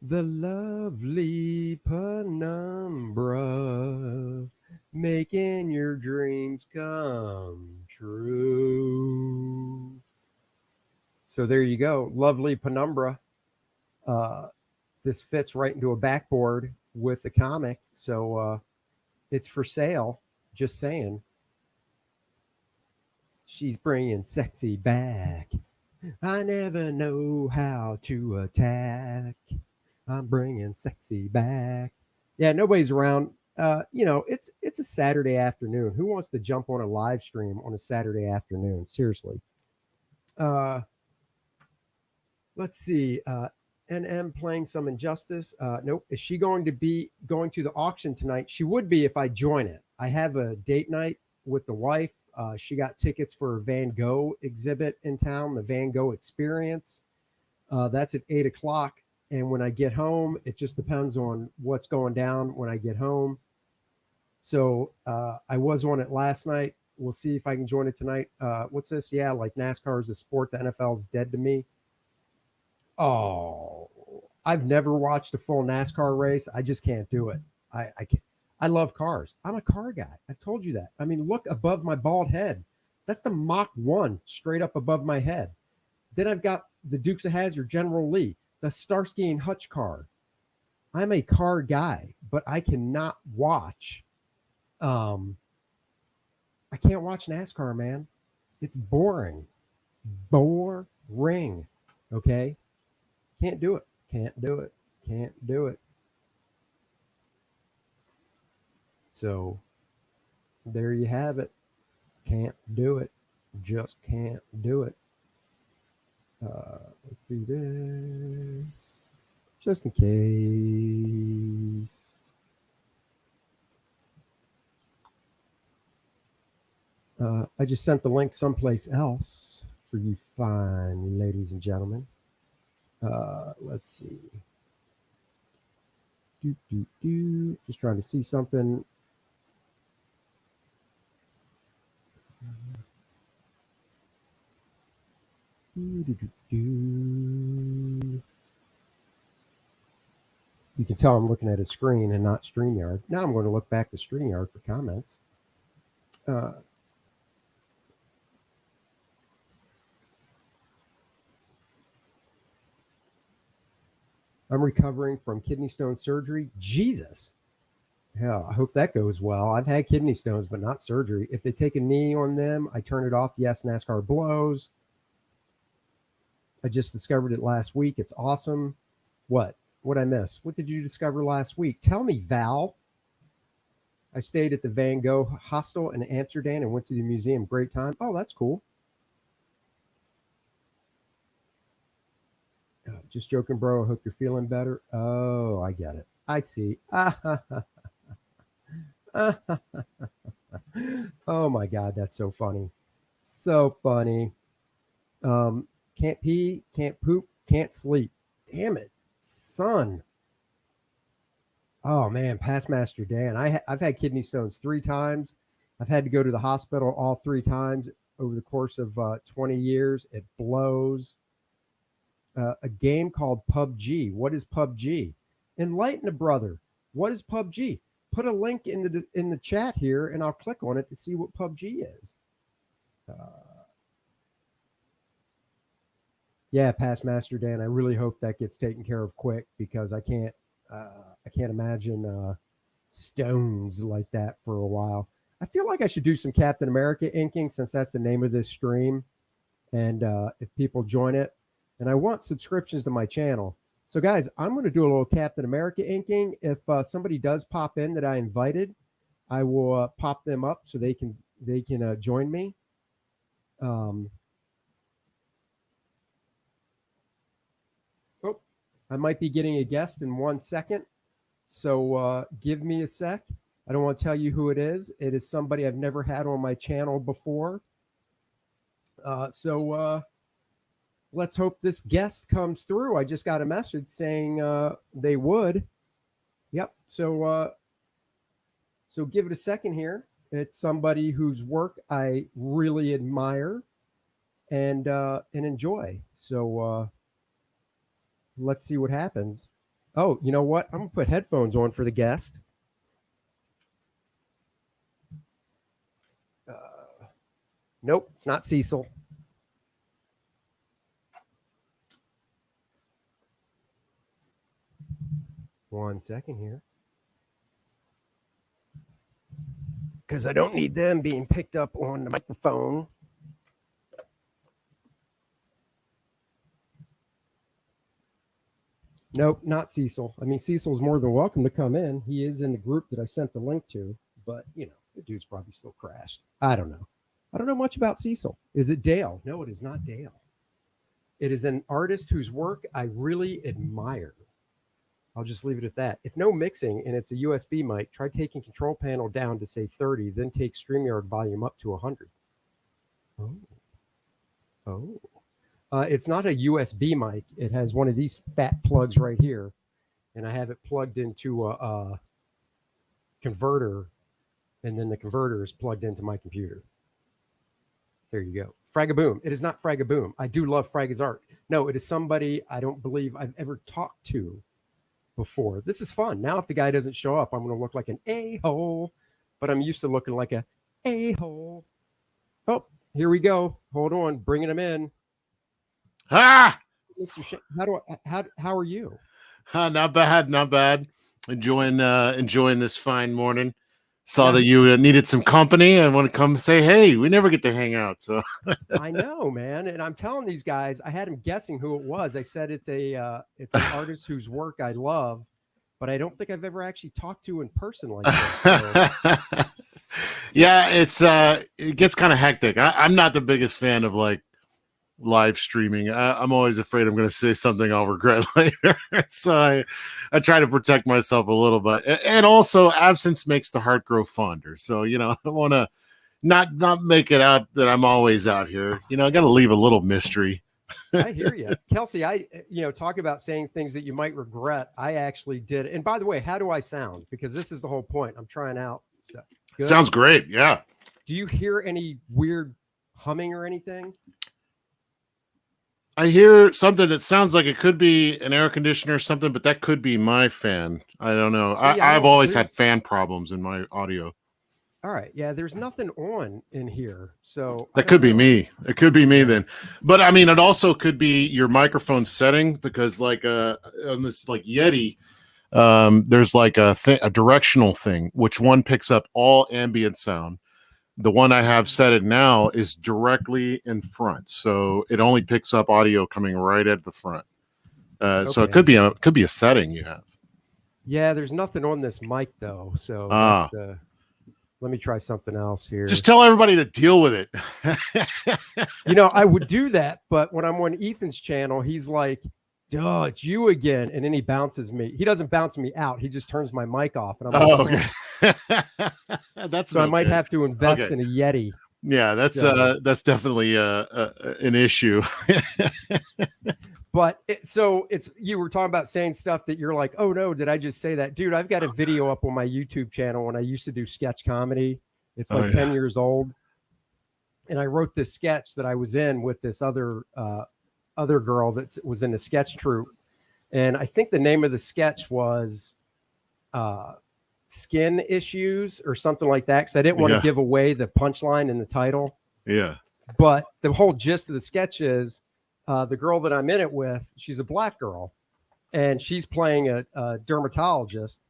The lovely penumbra, making your dreams come true. So there you go, lovely penumbra. Uh, this fits right into a backboard with the comic, so it's for sale. Just saying. She's bringing sexy back. I never know how to attack. I'm bringing sexy back. Yeah, nobody's around. It's a Saturday afternoon. Who wants to jump on a live stream on a Saturday afternoon? Seriously. Uh, let's see. NM playing some Injustice. Nope. Is she going to be going to the auction tonight? She would be if I join it. I have a date night with the wife. She got tickets for a Van Gogh exhibit in town, the Van Gogh Experience. That's at 8 o'clock. And when I get home, it just depends on what's going down when I get home. So I was on it last night. We'll see if I can join it tonight. What's this? Yeah, like NASCAR is a sport. The NFL's dead to me. Oh, I've never watched a full NASCAR race. I just can't do it. I can't. I love cars. I'm a car guy. I've told you that. I mean, look above my bald head. That's the Mach 1 straight up above my head. Then I've got the Dukes of Hazzard, General Lee, the Starsky and Hutch car. I'm a car guy, but I cannot watch. I can't watch NASCAR, man. It's boring. Boring. Okay? Can't do it. Can't do it. Can't do it. So there you have it. Can't do it. Just can't do it. Let's do this. Just in case. I just sent the link someplace else for you fine ladies and gentlemen. Let's see. Just trying to see something. You can tell I'm looking at a screen and not StreamYard. Now I'm going to look back to StreamYard for comments. I'm recovering from kidney stone surgery. Jesus. Hell, I hope that goes well. I've had kidney stones, but not surgery. If they take a knee on them, I turn it off. Yes, NASCAR blows. I just discovered it last week. It's awesome. What? What'd I miss? What did you discover last week? Tell me, Val. I stayed at the Van Gogh Hostel in Amsterdam and went to the museum. Great time. Oh, that's cool. Just joking, bro. I hope you're feeling better. Oh, I get it. I see. Oh my God, that's so funny. So funny. Can't pee, can't poop, can't sleep. Damn it, son. Oh man, past Master Dan. I've had kidney stones 3 times. I've had to go to the hospital all 3 times over the course of 20 years. It blows. A game called PUBG. What is PUBG? Enlighten a brother. What is PUBG? Put a link in the chat here, and I'll click on it to see what PUBG is. Yeah, past Master Dan. I really hope that gets taken care of quick because I can't imagine stones like that for a while. I feel like I should do some Captain America inking since that's the name of this stream, and if people join it. And I want subscriptions to my channel. So, guys, I'm going to do a little Captain America inking. If somebody does pop in that I invited, I will pop them up so they can join me. Oh, I might be getting a guest in 1 second. So give me a sec. I don't want to tell you who it is. It is somebody I've never had on my channel before. So let's hope this guest comes through. I just got a message saying they would. Yep. So give it a second here. It's somebody whose work I really admire and enjoy. So let's see what happens. Oh, you know what? I'm gonna put headphones on for the guest. Nope, it's not Cecil. One second here. Because I don't need them being picked up on the microphone. Nope, not Cecil. I mean, Cecil's more than welcome to come in. He is in the group that I sent the link to, but, you know, the dude's probably still crashed. I don't know. I don't know much about Cecil. Is it Dale? No, it is not Dale. It is an artist whose work I really admire. I'll just leave it at that. If no mixing and it's a USB mic, try taking control panel down to say 30, then take StreamYard volume up to 100. Oh. It's not a USB mic. It has one of these fat plugs right here, and I have it plugged into a converter, and then the converter is plugged into my computer. There you go. Fragaboom. It is not Fragaboom. I do love Fraga's art. No, it is somebody I don't believe I've ever talked to before. This is fun. Now, if the guy doesn't show up, I'm going to look like an a-hole, but I'm used to looking like a a-hole. Oh, here we go. Hold on. Bringing him in. Ah, Mr. How are you? not bad. Enjoying this fine morning. Saw that you needed some company. I want to come say, hey, we never get to hang out. So I know, man. And I'm telling these guys, I had them guessing who it was. I said it's an artist whose work I love, but I don't think I've ever actually talked to in person like this. So. Yeah, it gets kind of hectic. I'm not the biggest fan of like live streaming. I'm always afraid I'm going to say something I'll regret later. So I try to protect myself a little bit. And also, absence makes the heart grow fonder. So, you know, I want to not make it out that I'm always out here. You know, I got to leave a little mystery. I hear you. Kelsey, talk about saying things that you might regret. I actually did. And by the way, how do I sound? Because this is the whole point. I'm trying out stuff. Good? Sounds great. Yeah. Do you hear any weird humming or anything? I hear something that sounds like it could be an air conditioner or something, but that could be my fan. I don't know. I've always had fan problems in my audio. All right. Yeah, there's nothing on in here. So that could be me. It could be me then. But I mean, it also could be your microphone setting because like on this like Yeti, there's like a directional thing, which one picks up all ambient sound. The one I have set it now is directly in front, so it only picks up audio coming right at the front. Okay. So it could be a setting you have. Yeah, there's nothing on this mic though, so let me try something else here. Just tell everybody to deal with it. You know, I would do that, but when I'm on Ethan's channel, he's like, "Duh, it's you again," and then he bounces me. He doesn't bounce me out; he just turns my mic off, and I'm like, okay. That's so okay. I might have to invest in a Yeti. Yeah, that's definitely an issue. But you were talking about saying stuff that you're like, oh no, did I just say that? Dude, I've got a video up on my YouTube channel when I used to do sketch comedy. It's like 10 years old. And I wrote this sketch that I was in with this other girl that was in a sketch troupe. And I think the name of the sketch was Skin Issues or something like that, because I didn't want to give away the punchline in the title. Yeah. But the whole gist of the sketch is the girl that I'm in it with, she's a black girl, and she's playing a dermatologist.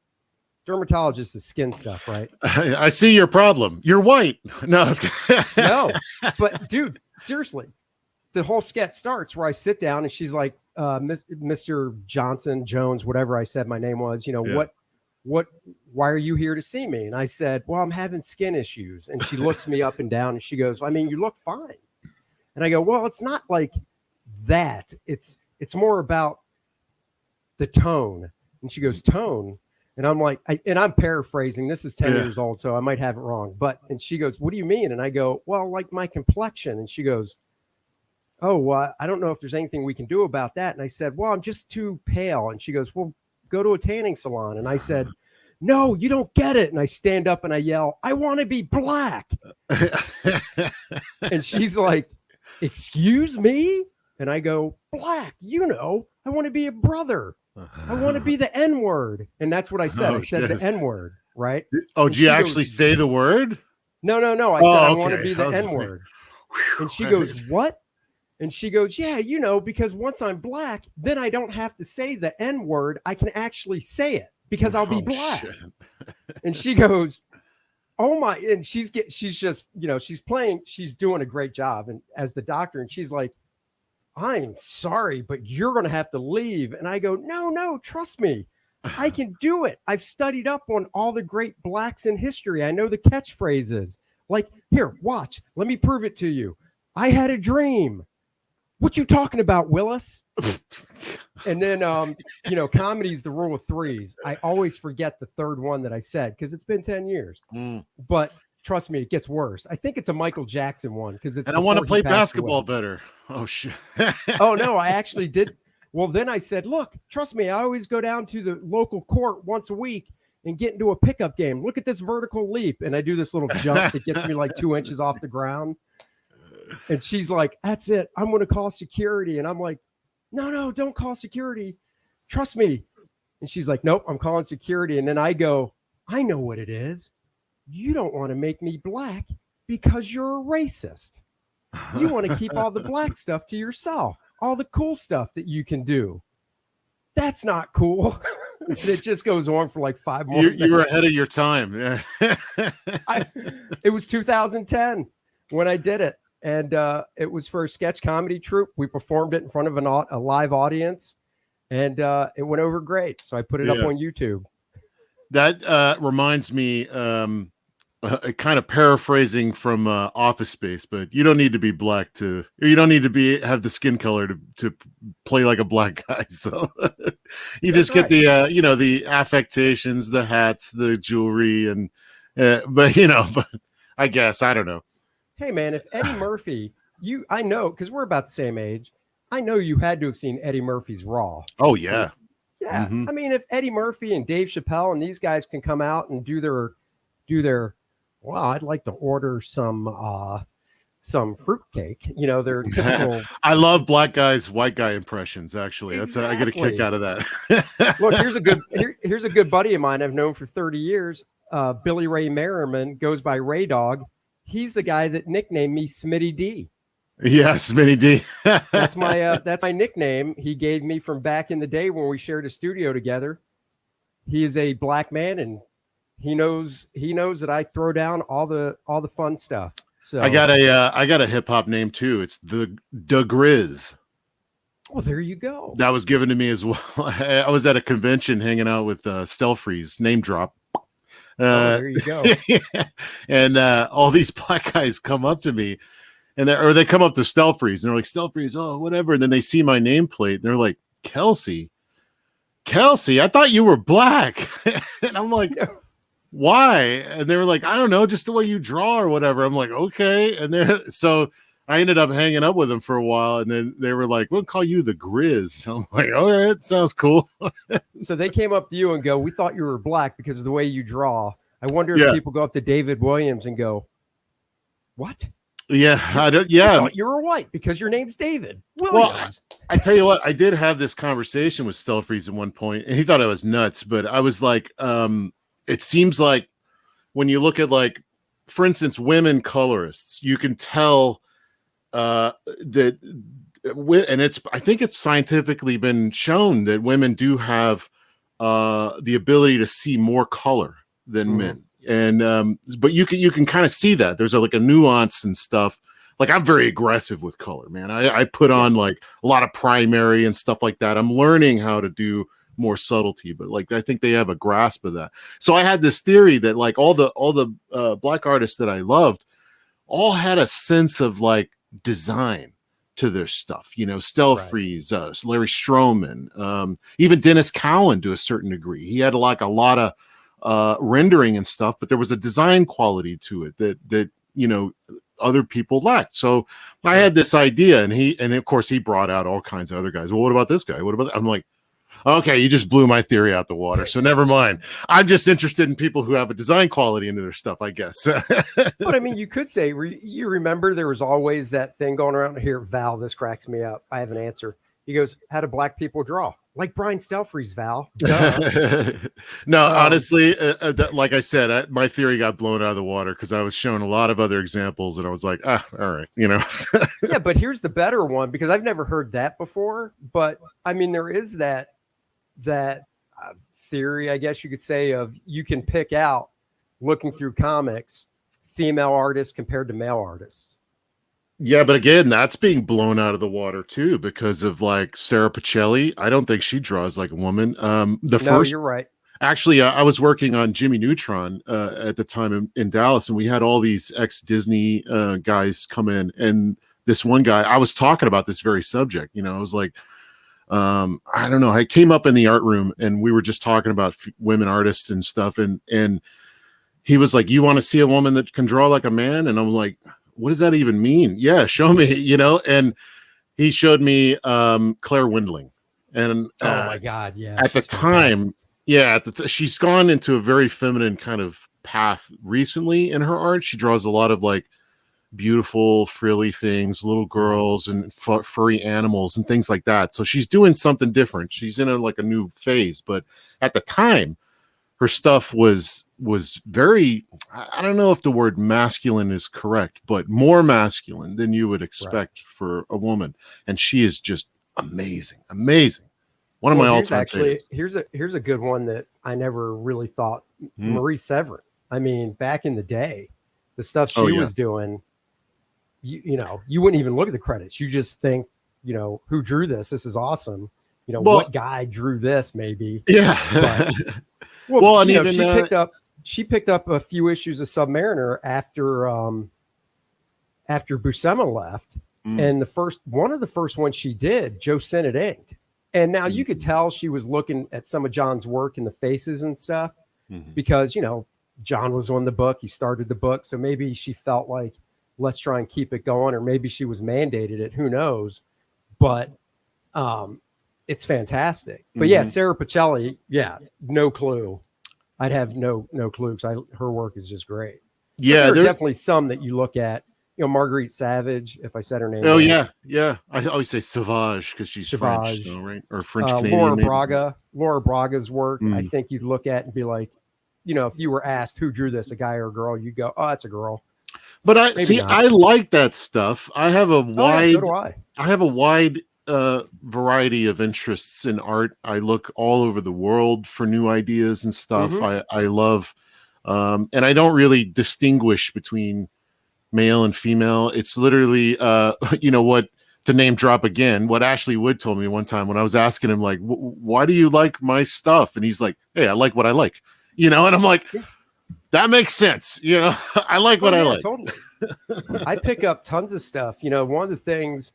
Dermatologist is skin stuff, right? I see your problem. You're white. No, no. But dude, seriously, the whole sketch starts where I sit down and she's like, Mr. Johnson, Jones, whatever I said my name was, why are you here to see me? And I said, well, I'm having skin issues. And she looks me up and down and she goes, I mean, you look fine. And I go, well, it's not like that. It's more about the tone. And she goes, tone? And I'm like, and I'm paraphrasing. This is 10 Yeah. years old, so I might have it wrong. And she goes, what do you mean? And I go, well, like my complexion. And she goes, oh, well, I don't know if there's anything we can do about that. And I said, well, I'm just too pale. And she goes, well, go to a tanning salon. And I said, no, you don't get it. And I stand up and I yell, I want to be black. And she's like, excuse me? And I go, black, I want to be a brother. I want to be the N-word. And that's what I said. Oh, I said shit. the N-word, right? Oh, And did you she actually goes, say the word? No. I Oh, said, I want to okay. be the I was like, N-word. And she goes, what? And she goes, yeah, because once I'm black, then I don't have to say the N-word. I can actually say it because I'll be black. Shit. And she goes, oh my, and she's just, she's doing a great job. And as the doctor, and she's like, I'm sorry, but you're going to have to leave. And I go, no, trust me. I can do it. I've studied up on all the great blacks in history. I know the catchphrases. Like, here, watch. Let me prove it to you. I had a dream. What you talking about, Willis? And then, comedy's the rule of threes. I always forget the third one that I said because it's been 10 years. But trust me, it gets worse. I think it's a Michael Jackson one because it's. And I want to play basketball better. Oh, shit. Oh, no, I actually did. Well, then I said, look, trust me, I always go down to the local court once a week and get into a pickup game. Look at this vertical leap. And I do this little jump that gets me like 2 inches off the ground. And she's like, that's it. I'm going to call security. And I'm like, no, don't call security. Trust me. And she's like, nope, I'm calling security. And then I go, I know what it is. You don't want to make me black because you're a racist. You want to keep all the black stuff to yourself, all the cool stuff that you can do. That's not cool. And it just goes on for like 5 more minutes. You were ahead of your time. It was 2010 when I did it. And it was for a sketch comedy troupe. We performed it in front of a live audience, and it went over great. So I put it up on YouTube. That reminds me, kind of paraphrasing from Office Space, but you don't need to be black you don't need to have the skin color to play like a black guy. So you That's just get right. the affectations, the hats, the jewelry, and but I guess, I don't know. Hey man, if Eddie Murphy, I know, because we're about the same age, I know you had to have seen Eddie Murphy's Raw. Oh yeah. Yeah. Mm-hmm. I mean, if Eddie Murphy and Dave Chappelle and these guys can come out and do their, well, I'd like to order some fruitcake, their typical. I love black guys, white guy impressions. Actually, Exactly. I get a kick out of that. Look, here's a good buddy of mine I've known for 30 years. Billy Ray Merriman goes by Ray Dog. He's the guy that nicknamed me Smitty D. Yes, Smitty D. That's my nickname he gave me from back in the day when we shared a studio together. He is a black man, and he knows that I throw down all the fun stuff. So I got a hip hop name too. It's the Grizz. Well, there you go. That was given to me as well. I was at a convention hanging out with Stelfreeze, name drop. There you go. And all these black guys come up to me, and they come up to Stelfreeze, and they're like, Stelfreeze, oh, whatever. And then they see my nameplate, and they're like, Kelsey, I thought you were black. And I'm like, why? And they were like, I don't know, just the way you draw or whatever. I'm like, okay. And so I ended up hanging up with them for a while, and then they were like, we'll call you the Grizz. I'm like, all right, sounds cool. So they came up to you and go, we thought you were black because of the way you draw. I wonder if people go up to David Williams and go, what? Yeah, I thought you were white because your name's David Williams. Well, I tell you what, I did have this conversation with Stelfreeze at one point, and he thought I was nuts, but I was like, it seems like when you look at, like, for instance, women colorists, you can tell that, and I think it's scientifically been shown that women do have the ability to see more color than men. And but you can kind of see that there's a nuance and stuff. Like, I'm very aggressive with color, man. I put on like a lot of primary and stuff like that. I'm learning how to do more subtlety, but like I think they have a grasp of that. So I had this theory that like all the black artists that I loved all had a sense of like design. to their stuff. Stelfreeze, Larry Stroman, even Dennis Cowan to a certain degree. He had like a lot of rendering and stuff, but there was a design quality to it that other people lacked. So I had this idea, and of course he brought out all kinds of other guys. Well, what about this guy? What about that? I'm like, okay, you just blew my theory out the water. So never mind. I'm just interested in people who have a design quality into their stuff, I guess. But I mean, you could say, you remember there was always that thing going around here. Val, this cracks me up. I have an answer. He goes, how do black people draw? Like Brian Stelfreeze, Val. No, honestly, like I said, my theory got blown out of the water because I was shown a lot of other examples and I was like, all right, Yeah, but here's the better one, because I've never heard that before. But I mean, there is that theory, I guess you could say, of you can pick out, looking through comics, female artists compared to male artists. Yeah, but again, that's being blown out of the water too because of like Sarah Pacelli. I don't think she draws like a woman. You're right. Actually, I was working on Jimmy Neutron at the time in Dallas, and we had all these ex-Disney guys come in, and this one guy, I was talking about this very subject. I was like, I don't know. I came up in the art room, and we were just talking about women artists and stuff, and he was like, "You want to see a woman that can draw like a man?" And I'm like, what does that even mean? Yeah, show me, and he showed me Claire Windling. And oh my God, yeah. At the time, she's gone into a very feminine kind of path recently in her art. She draws a lot of like beautiful, frilly things, little girls and furry animals and things like that. So she's doing something different. She's in a new phase. But at the time, her stuff was very, I don't know if the word masculine is correct, but more masculine than you would expect for a woman. And she is just amazing. One of my all-time favorites. Here's a good one that I never really thought. Marie Severin. I mean, back in the day, the stuff she was doing, you wouldn't even look at the credits. You just think, who drew this? This is awesome. What guy drew this? Maybe. Yeah. But, well, and even she picked up a few issues of Submariner after Buscema left, and one of the first ones she did, Joe Sinnott inked, and now you could tell she was looking at some of John's work in the faces and stuff, because John was on the book, he started the book, so maybe she felt like, let's try and keep it going, or maybe she was mandated it, who knows, but it's fantastic. But yeah, Sarah Pacelli, no clue. I'd have no clue because her work is just great. Yeah, there's definitely some that you look at. Marguerite Savage, if I said her name. Oh right. Yeah. I always say Sauvage because she's French, right? Or French Canadian. Laura Braga's work, I think you'd look at and be like, if you were asked who drew this, a guy or a girl, you'd go, oh, that's a girl. But I like that stuff. I have a wide. So do I. I have a wide variety of interests in art. I look all over the world for new ideas and stuff. I love, and I don't really distinguish between male and female. It's literally, what, to name drop again, what Ashley Wood told me one time when I was asking him, like, why do you like my stuff? And he's like, hey, I like what I like, and I'm like, that makes sense. I like what I like. Totally. I pick up tons of stuff. One of the things,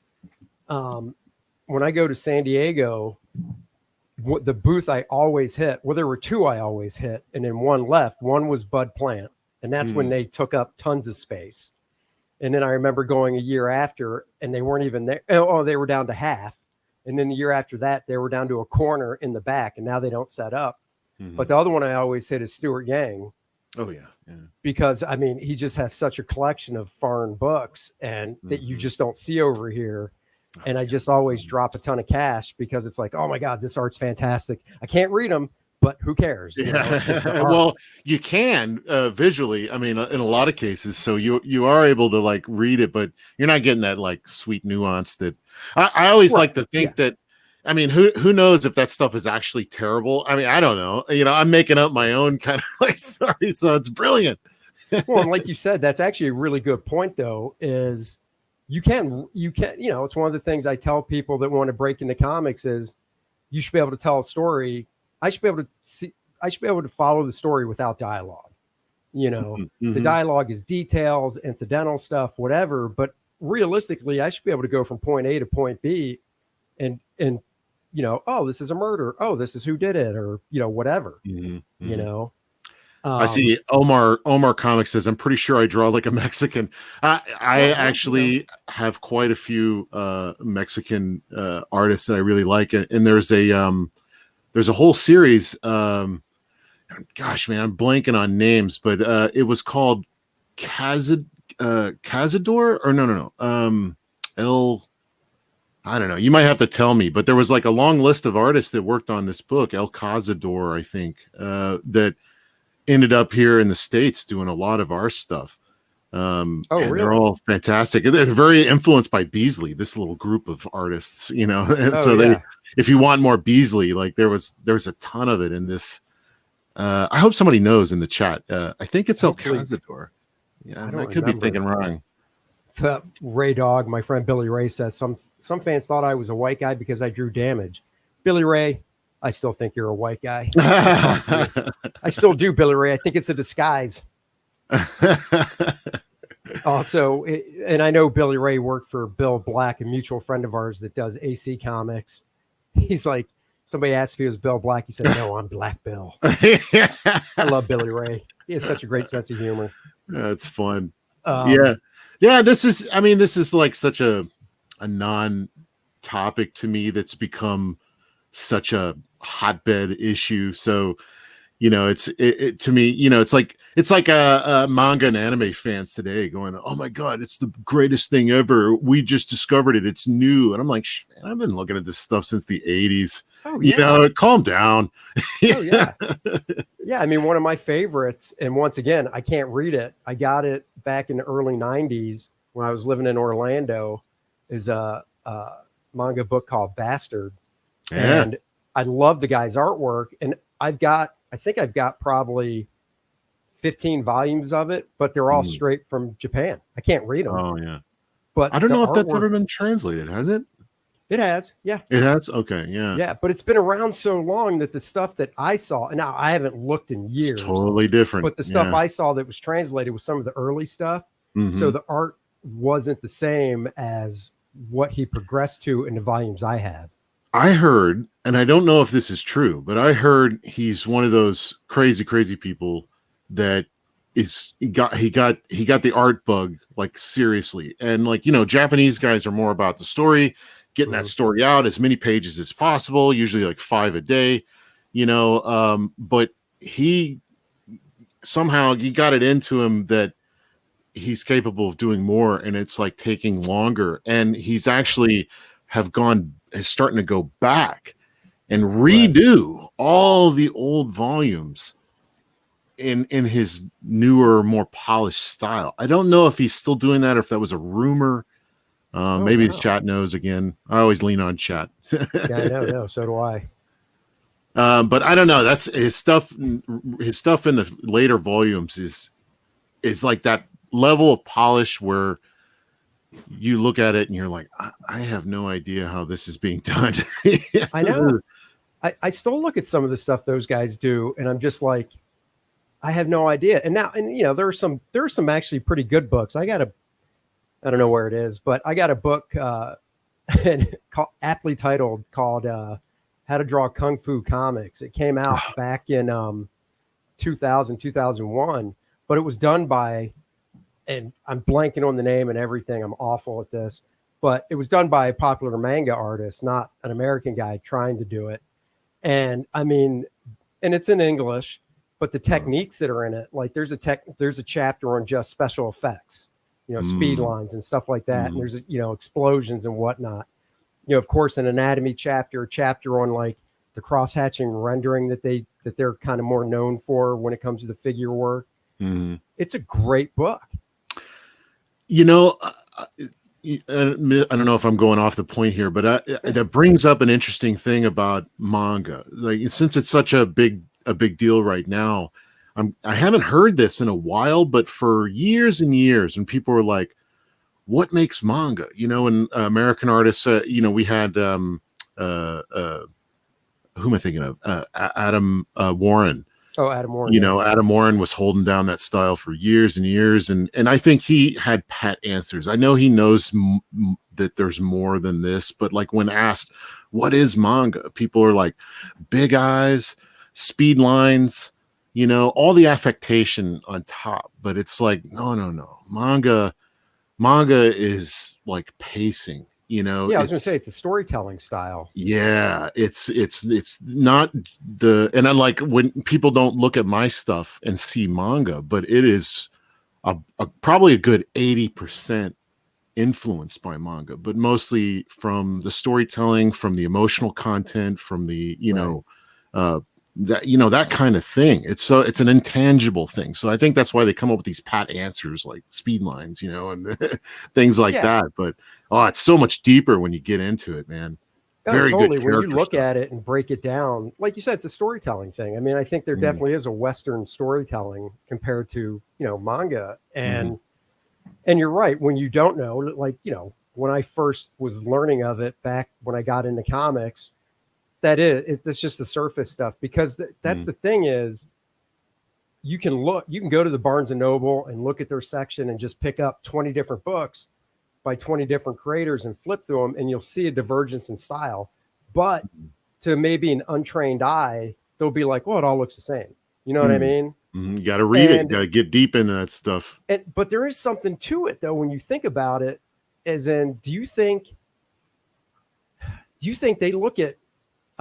when I go to San Diego, the booth I always hit, there were two I always hit, and then one left. One was Bud Plant, and that's when they took up tons of space. And then I remember going a year after, and they weren't even there. Oh, they were down to half. And then the year after that, they were down to a corner in the back, and now they don't set up. But the other one I always hit is Stuart Yang. Oh, yeah. Because, I mean, he just has such a collection of foreign books and that you just don't see over here. And I just always drop a ton of cash because it's like, oh my God, this art's fantastic. I can't read them, but who cares? Well, you can visually, I mean, in a lot of cases. So you are able to like read it, but you're not getting that like sweet nuance that I always like to think that. I mean, who knows if that stuff is actually terrible? I mean, I don't know. I'm making up my own kind of like story, so it's brilliant. Well, and like you said, that's actually a really good point, though, is you can, it's one of the things I tell people that want to break into comics is you should be able to tell a story. I should be able to follow the story without dialogue. The dialogue is details, incidental stuff, whatever, but realistically, I should be able to go from point A to point B, and oh, this is a murder. Oh, this is who did it, or whatever. Mhm, You mhm. know, I um, see Omar Comics says, I'm pretty sure I draw like a Mexican. I well, actually have quite a few Mexican artists that I really like. And there's a whole series. Gosh, man, I'm blanking on names, but it was called Cazador, or no. El, I don't know. You might have to tell me, but there was like a long list of artists that worked on this book, El Cazador, I think, that ended up here in the States doing a lot of our stuff. oh, And they're really? all fantastic. They're very influenced by Beasley, this little group of artists, and Oh, so they, yeah. if you want more Beasley, like there's a ton of it in this. I hope somebody knows in the chat. I think it's El Hopefully, Cazador. Yeah, I I don't could be remember. thinking wrong. Ray Dog, my friend Billy Ray says some fans thought I was a white guy because I drew damage. Billy Ray, I still think you're a white guy. I still do, Billy Ray. I think it's a disguise. Also, and I know Billy Ray worked for Bill Black, a mutual friend of ours that does AC Comics. He's like, somebody asked if he was Bill Black. He said, "No, I'm Black Bill." I love Billy Ray. He has such a great sense of humor. That's fun. Um, Yeah. This is like such a non-topic to me that's become such a hotbed issue. So it to me, it's like a manga and anime fans today going, oh my god, it's the greatest thing ever, we just discovered it, it's new. And I'm like, man, I've been looking at this stuff since the 80s. oh yeah. Calm down. Oh yeah. Yeah, I mean, one of my favorites, and once again, I can't read it. I got it back in the early 90s when I was living in Orlando, is a manga book called Bastard. Yeah. And I love the guy's artwork. And I think I've got probably 15 volumes of it, but they're all straight from Japan. I can't read them. Oh yeah. But I don't the know if that's artwork, ever been translated, has it? it has. Yeah. It has. Okay. Yeah. Yeah. But it's been around so long that the stuff that I saw, and now I haven't looked in years. It's totally different. But the stuff I saw that was translated was some of the early stuff. Mhm. So the art wasn't the same as what he progressed to in the volumes I have. I heard, and I don't know if this is true, but I heard he's one of those crazy people that he got the art bug, like seriously. And like, Japanese guys are more about the story, getting that story out as many pages as possible, usually like 5 a day, but he somehow, you got it into him that he's capable of doing more, and it's like taking longer. And he's actually is starting to go back and redo all the old volumes in his newer, more polished style. I don't know if he's still doing that or if that was a rumor. Maybe his chat knows again. I always lean on chat. Yeah, I know. So do I. But I don't know. That's his stuff. His stuff in the later volumes is like that level of polish where you look at it and you're like, I have no idea how this is being done. I know. I still look at some of the stuff those guys do, and I'm just like, I have no idea. And now, there are some actually pretty good books. I don't know where it is, but I got a book aptly titled called How to Draw Kung Fu Comics. It came out back in 2000, 2001, but it was done by, and I'm blanking on the name and everything. I'm awful at this, but it was done by a popular manga artist, not an American guy trying to do it. And I mean, and it's in English, but the techniques that are in it, like there's a chapter on just special effects, speed lines and stuff like that. And there's, explosions and whatnot. Of course, an anatomy chapter on like the cross hatching rendering that they're kind of more known for when it comes to the figure work. It's a great book. I don't know if I'm going off the point here, but that brings up an interesting thing about manga. Like, since it's such a big deal right now, I haven't heard this in a while, but for years and years, when people were like, what makes manga? And American artists, we had, who am I thinking of? Adam Warren. Oh, Adam Warren. Yeah. Adam Warren was holding down that style for years and years, and I think he had pat answers. I know he knows that there's more than this, but like when asked what is manga, people are like big eyes, speed lines, all the affectation on top. But it's like no, manga is like pacing. Yeah, I was gonna say it's a storytelling style. Yeah, it's not and I like when people don't look at my stuff and see manga, but it is probably a good 80% influenced by manga, but mostly from the storytelling, from the emotional content, from the that kind of thing. It's an intangible thing. So I think that's why they come up with these pat answers like speed lines, and things like that. But it's so much deeper when you get into it, man. Very totally. Good. When you look at it and break it down, like you said, it's a storytelling thing. I mean, I think there definitely is a Western storytelling compared to manga, and you're right. When you don't know, like when I first was learning of it back when I got into comics. It's just the surface stuff, because that's the thing is you can go to the Barnes and Noble and look at their section and just pick up 20 different books by 20 different creators and flip through them, and you'll see a divergence in style. But to maybe an untrained eye, they'll be like, well, it all looks the same. You know what I mean? You got to read it. You got to get deep into that stuff. But there is something to it, though, when you think about it, as in, do you think they look at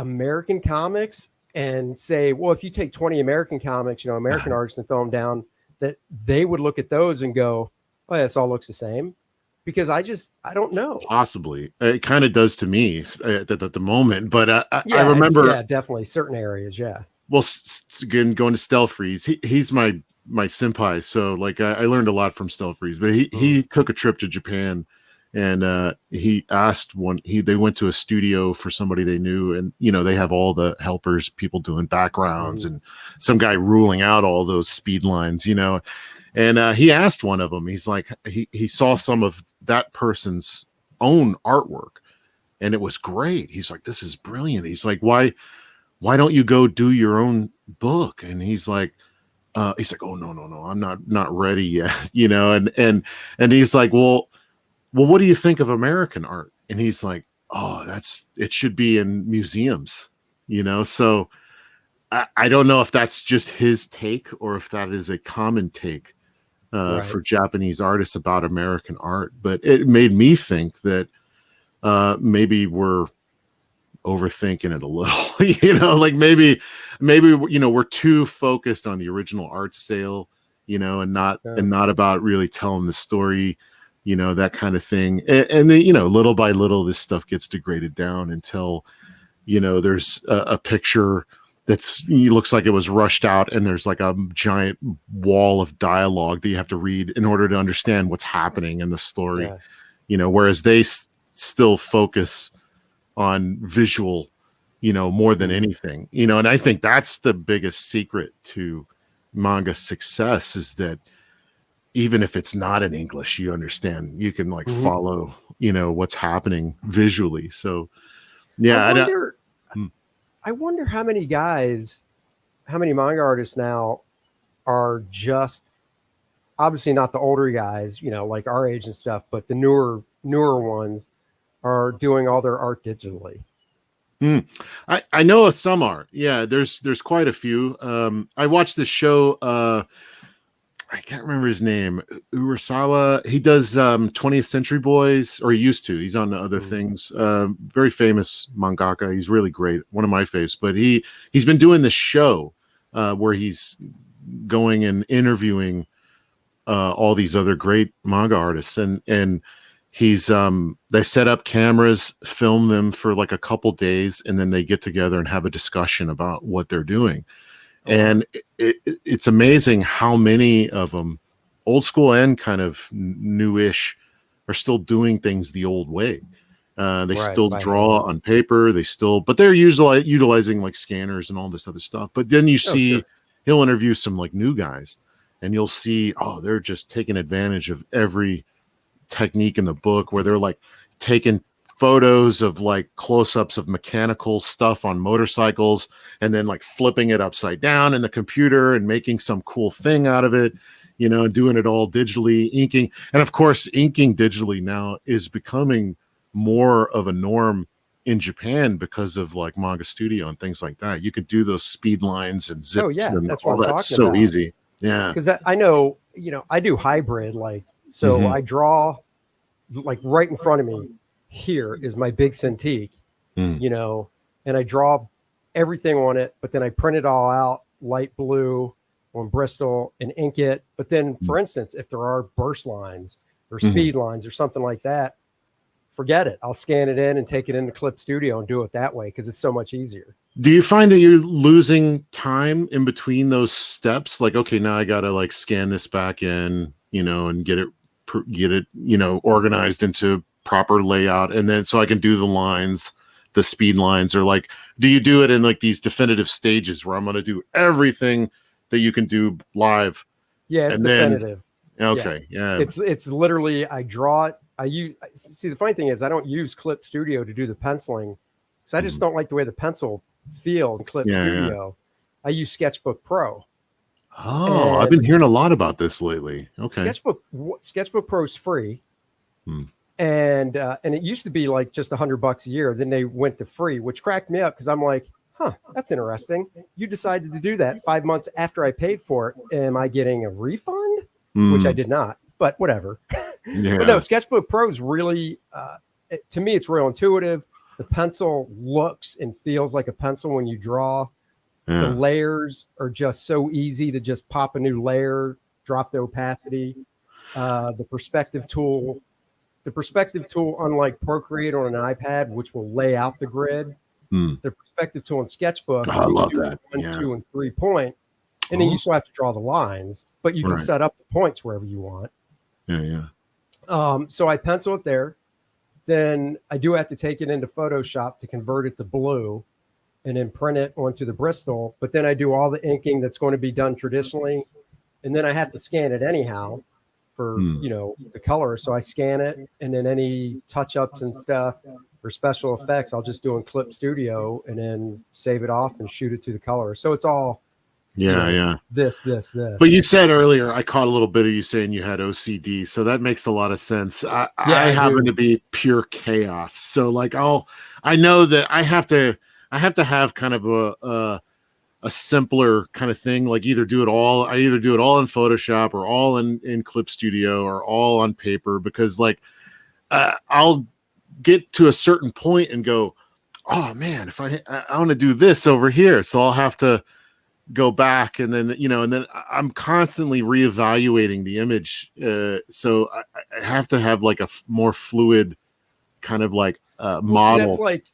American comics and say, well, if you take 20 American comics, American artists, and throw them down, that they would look at those and go, oh, yeah, this all looks the same? Because I don't know. Possibly. It kind of does to me at the moment, but I remember. Definitely certain areas. Yeah. Well, again, going to Stelfreeze, he's my senpai. So like I learned a lot from Stelfreeze, but he took a trip to Japan. And he asked they went to a studio for somebody they knew, and they have all the helpers, people doing backgrounds, and some guy ruling out all those speed lines, and he asked one of them, he's like, he saw some of that person's own artwork, and it was great. He's like, this is brilliant. He's like, why don't you go do your own book? And he's like, oh no, I'm not ready yet, and he's like, well, what do you think of American art? And he's like, oh, it should be in museums, So I don't know if that's just his take or if that is a common take for Japanese artists about American art. But it made me think that maybe we're overthinking it a little, like maybe we're too focused on the original art sale, and not about really telling the story. That kind of thing. And then, little by little, this stuff gets degraded down until, there's a picture looks like it was rushed out, and there's like a giant wall of dialogue that you have to read in order to understand what's happening in the story. Whereas they still focus on visual, more than anything, and I think that's the biggest secret to manga success, is that even if it's not in English, you understand, you can like follow, what's happening visually. So yeah. I wonder how many manga artists now are just obviously not the older guys, like our age and stuff, but the newer ones are doing all their art digitally. I know of some art. Yeah. There's quite a few. I watched this show, I can't remember his name, Urasawa. He does 20th Century Boys, or he used to. He's on other things. Very famous mangaka. He's really great. One of my faves. But he's been doing this show where he's going and interviewing all these other great manga artists, and he's they set up cameras, film them for like a couple days, and then they get together and have a discussion about what they're doing. And it's amazing how many of them, old school and kind of newish, are still doing things the old way. They still draw on paper. But they're utilizing like scanners and all this other stuff. But then you see, he'll interview some like new guys, and you'll see, they're just taking advantage of every technique in the book, where they're like taking photos of like close-ups of mechanical stuff on motorcycles and then like flipping it upside down in the computer and making some cool thing out of it, doing it all digitally, inking. And of course, inking digitally now is becoming more of a norm in Japan because of like Manga Studio and things like that. You can do those speed lines and zips and that's all what I'm that's talking so about. easy. Yeah. Because I know, I do hybrid, so I draw like right in front of me here is my big Cintiq, and I draw everything on it, but then I print it all out light blue on Bristol and ink it. But then, for instance, if there are burst lines or speed lines or something like that, forget it. I'll scan it in and take it into Clip Studio and do it that way because it's so much easier. Do you find that you're losing time in between those steps? Like, okay, now I got to like scan this back in, and get it, organized into proper layout. And then so I can do the lines, the speed lines, or like, do you do it in like these definitive stages where I'm going to do everything that you can do live? Yeah, it's and definitive. Okay. Yeah. It's literally, I draw it. See, the funny thing is I don't use Clip Studio to do the penciling because I just don't like the way the pencil feels in Clip Studio. I use Sketchbook Pro. Oh, I've been hearing a lot about this lately. Okay. Sketchbook Pro is free. And it used to be like just $100 a year. Then they went to free, which cracked me up because I'm like, that's interesting. You decided to do that 5 months after I paid for it. Am I getting a refund? Which I did not, but whatever. But no, Sketchbook Pro is really, to me, it's real intuitive. The pencil looks and feels like a pencil when you draw. The layers are just so easy to just pop a new layer, drop the opacity. The perspective tool, unlike Procreate on an iPad, which will lay out the grid, the perspective tool in Sketchbook, I love that. 1, 2, and 3 point. And then you still have to draw the lines, but you can set up the points wherever you want. So I pencil it there. Then I do have to take it into Photoshop to convert it to blue and then print it onto the Bristol. But then I do all the inking that's going to be done traditionally. And then I have to scan it anyhow for, the color. So I scan it, and then any touch-ups and stuff or special effects, I'll just do in Clip Studio and then save it off and shoot it to the color. So it's all this. But you said earlier, I caught a little bit of you saying you had OCD, so that makes a lot of sense. I happen to be pure chaos, so like I know that I have to have kind of a simpler kind of thing, like I either do it all in Photoshop or all in Clip Studio or all on paper, because like I'll get to a certain point and go, oh man, if I want to do this over here, so I'll have to go back, and then and then I'm constantly reevaluating the image, so I have to have like a more fluid kind of like model. That's like,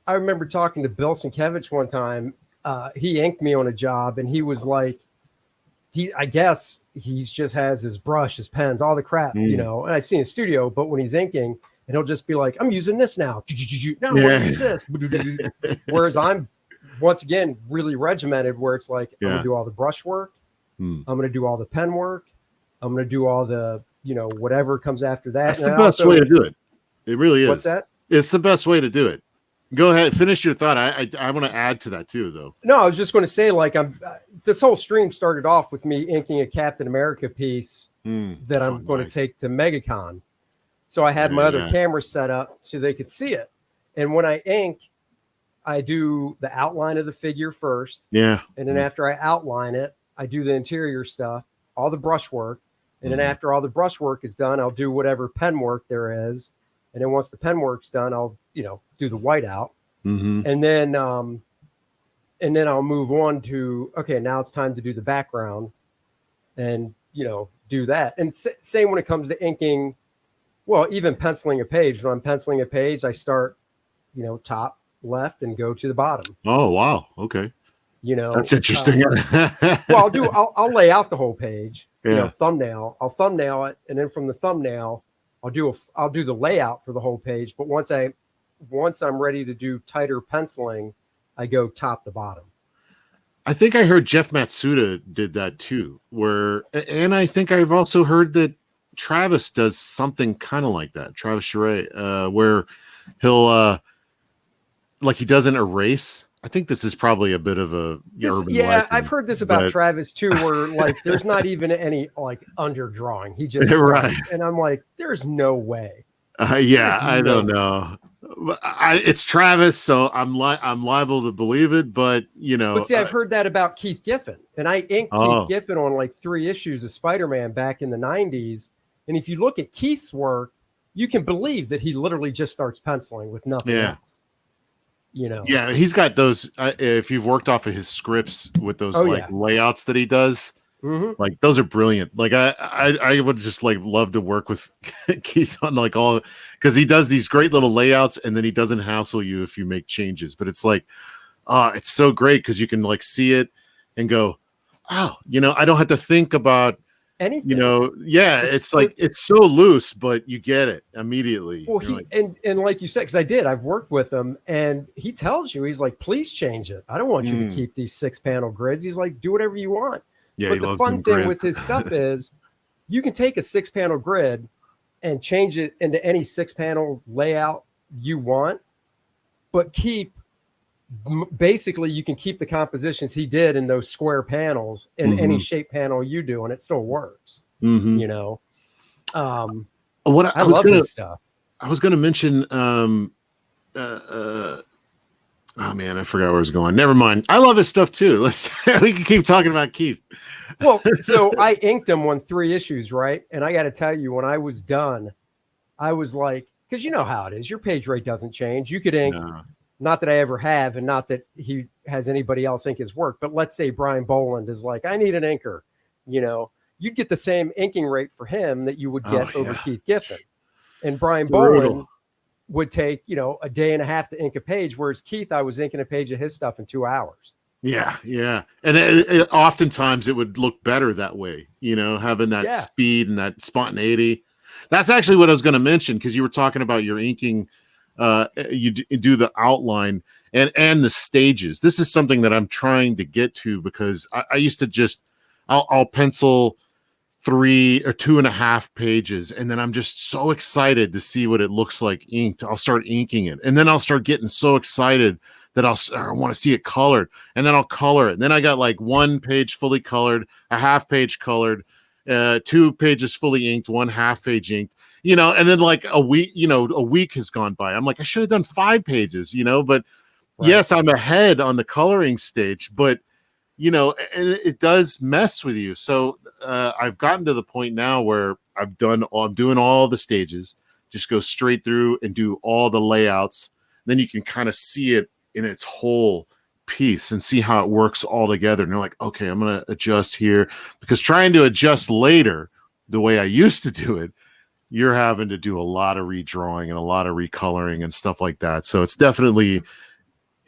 I remember talking to Bill Sienkiewicz one time. He inked me on a job, and he was like, I guess he's just has his brush, his pens, all the crap, and I've seen his studio, but when he's inking, and he'll just be like, I'm using this now. Now I want to use this. Whereas I'm, once again, really regimented, where it's like, I'm going to do all the brush work. I'm going to do all the pen work. I'm going to do all the, whatever comes after that. That's the best way to do it. It really is. What's that? It's the best way to do it. Go ahead. Finish your thought. I want to add to that too, though. No, I was just going to say, like, this whole stream started off with me inking a Captain America piece that I'm going to take to MegaCon. So I had my other camera set up so they could see it. And when I ink, I do the outline of the figure first. And then after I outline it, I do the interior stuff, all the brush work. And then after all the brush work is done, I'll do whatever pen work there is. And then once the pen work's done, I'll, do the whiteout. And then I'll move on to, okay, now it's time to do the background and, do that. And same when it comes to inking. Well, even penciling a page. When I'm penciling a page, I start, top left and go to the bottom. Oh, wow. Okay. That's interesting. Well, I'll lay out the whole page, thumbnail. I'll thumbnail it. And then from the thumbnail, I'll do the layout for the whole page. But once I'm ready to do tighter penciling, I go top to bottom. I think I heard Jeff Matsuda did that too, and I think I've also heard that Travis does something kind of like that. Travis Charest, where he'll like he doesn't erase. I think this is probably a bit of a urban legend, I've heard this about but- Travis too, where like there's not even any like underdrawing. He just Right. starts, and I'm like, there's no way. Yeah, There's I no don't know. It's Travis, so I'm liable to believe it, but you know. But see, I've heard that about Keith Giffen, and I inked Keith Giffen on like 3 issues of Spider-Man back in the 90s. And if you look at Keith's work, you can believe that he literally just starts penciling with nothing else. You know. Yeah, he's got those. If you've worked off of his scripts with those layouts that he does, like those are brilliant. Like I would just like love to work with Keith on like all, because he does these great little layouts and then he doesn't hassle you if you make changes. But it's like, it's so great because you can like see it and go, oh, you know, I don't have to think about anything. You know, it's like it's so loose, but you get it immediately. Well, and like you said, because I've worked with him, and he tells you, he's like, please change it. I don't want you to keep these 6-panel grids. He's like, do whatever you want. Yeah, but the fun thing with his stuff is you can take a 6-panel grid and change it into any 6-panel layout you want, but basically you can keep the compositions he did in those square panels in any shape panel you do, and it still works. You know, what I was love this stuff. I was going to mention, oh man, I forgot where I was going. Never mind. I love his stuff too. We can keep talking about Keith. Well, so I inked him on 3 issues, right? And I got to tell you, when I was done, I was like, because you know how it is, your page rate doesn't change. You could ink. Not that I ever have, and not that he has anybody else ink his work, but let's say Brian Boland is like, I need an inker, you know, you'd get the same inking rate for him that you would get over Keith Giffen. And Brian Boland would take, you know, a day and a half to ink a page, whereas Keith, I was inking a page of his stuff in 2 hours. Yeah. And it oftentimes it would look better that way, you know, having that speed and that spontaneity. That's actually what I was going to mention, because you were talking about your inking. You do the outline and the stages. This is something that I'm trying to get to, because I used to just I'll pencil 3 or 2.5 pages, and then I'm just so excited to see what it looks like inked. I'll start inking it, and then I'll start getting so excited that I want to see it colored, and then I'll color it. And then I got like 1 page fully colored, a half page colored, 2 pages fully inked, 1 half page inked. You know, and then like a week has gone by. I'm like, I should have done 5 pages, you know, but yes, I'm ahead on the coloring stage, but you know, it does mess with you. So I've gotten to the point now where I'm doing all the stages, just go straight through and do all the layouts. Then you can kind of see it in its whole piece and see how it works all together. And you're like, okay, I'm going to adjust here, because trying to adjust later the way I used to do it, you're having to do a lot of redrawing and a lot of recoloring and stuff like that. So it's definitely,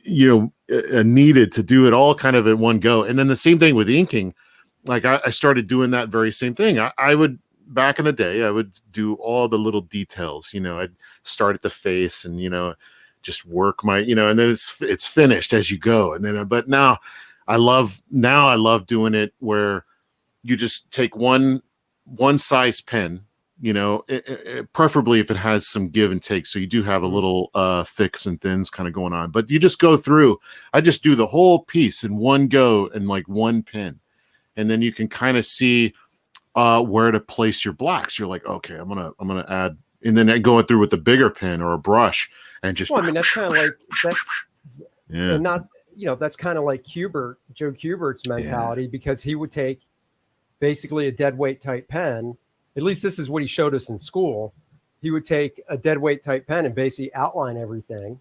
you know, needed to do it all kind of at one go. And then the same thing with inking. Like I started doing that very same thing. I would, back in the day, I would do all the little details, you know, I'd start at the face and, you know, just work my, you know, and then it's finished as you go. And then, but now I love doing it where you just take one size pen, you know, preferably if it has some give and take. So you do have a little thicks and thins kind of going on, but you just go through. I just do the whole piece in one go and like 1 pen. And then you can kind of see where to place your blacks. You're like, okay, I'm gonna add, and then going through with the bigger pen or a brush and just. Well, I mean, that's kind of like and not, you know, that's kind of like Joe Kubert's mentality, because he would take basically a dead weight type pen. At least this is what he showed us in school. He would take a dead weight type pen and basically outline everything.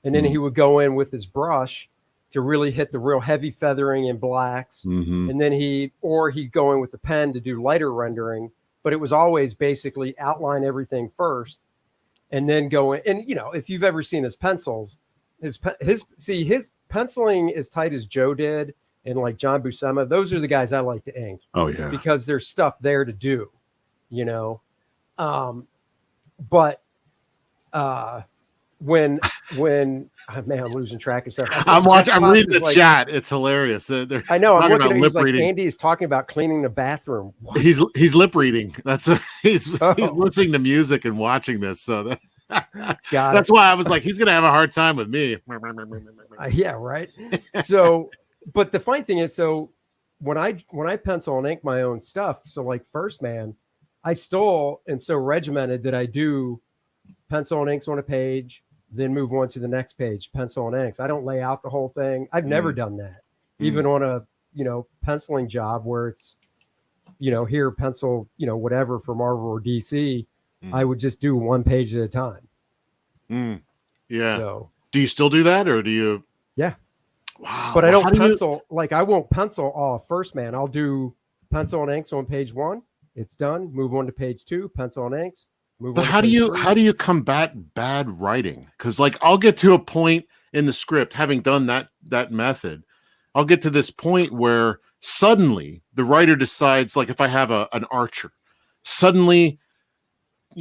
And then he would go in with his brush to really hit the real heavy feathering in blacks. And then he'd go in with the pen to do lighter rendering, but it was always basically outline everything first and then go in. And, you know, if you've ever seen his pencils, his penciling as tight as Joe did and like John Buscema, those are the guys I like to ink. Oh yeah. Because there's stuff there to do. You know, but when man, I'm losing track of stuff. I'm reading the chat. It's hilarious. I know. I'm looking at lip reading. Like Andy is talking about cleaning the bathroom. What? He's lip reading. He's listening to music and watching this. So Got That's it. why I was like, he's gonna have a hard time with me. Yeah, right. So, but the funny thing is, so when I pencil and ink my own stuff, so like First Man, I still am so regimented that I do pencil and inks on a page, then move on to the next page, pencil and inks. I don't lay out the whole thing. I've never done that, even on a penciling job where it's here pencil whatever for Marvel or DC. I would just do one page at a time. Yeah. So do you still do that, or do you? Yeah. Wow. But I don't pencil like I won't pencil all First Man. I'll do pencil and inks on page 1. It's done. Move on to page 2. Pencil and inks. Move But on to how do page you 3. how do you combat bad writing? Because like I'll get to a point in the script, having done that method, I'll get to this point where suddenly the writer decides, like if I have an archer, suddenly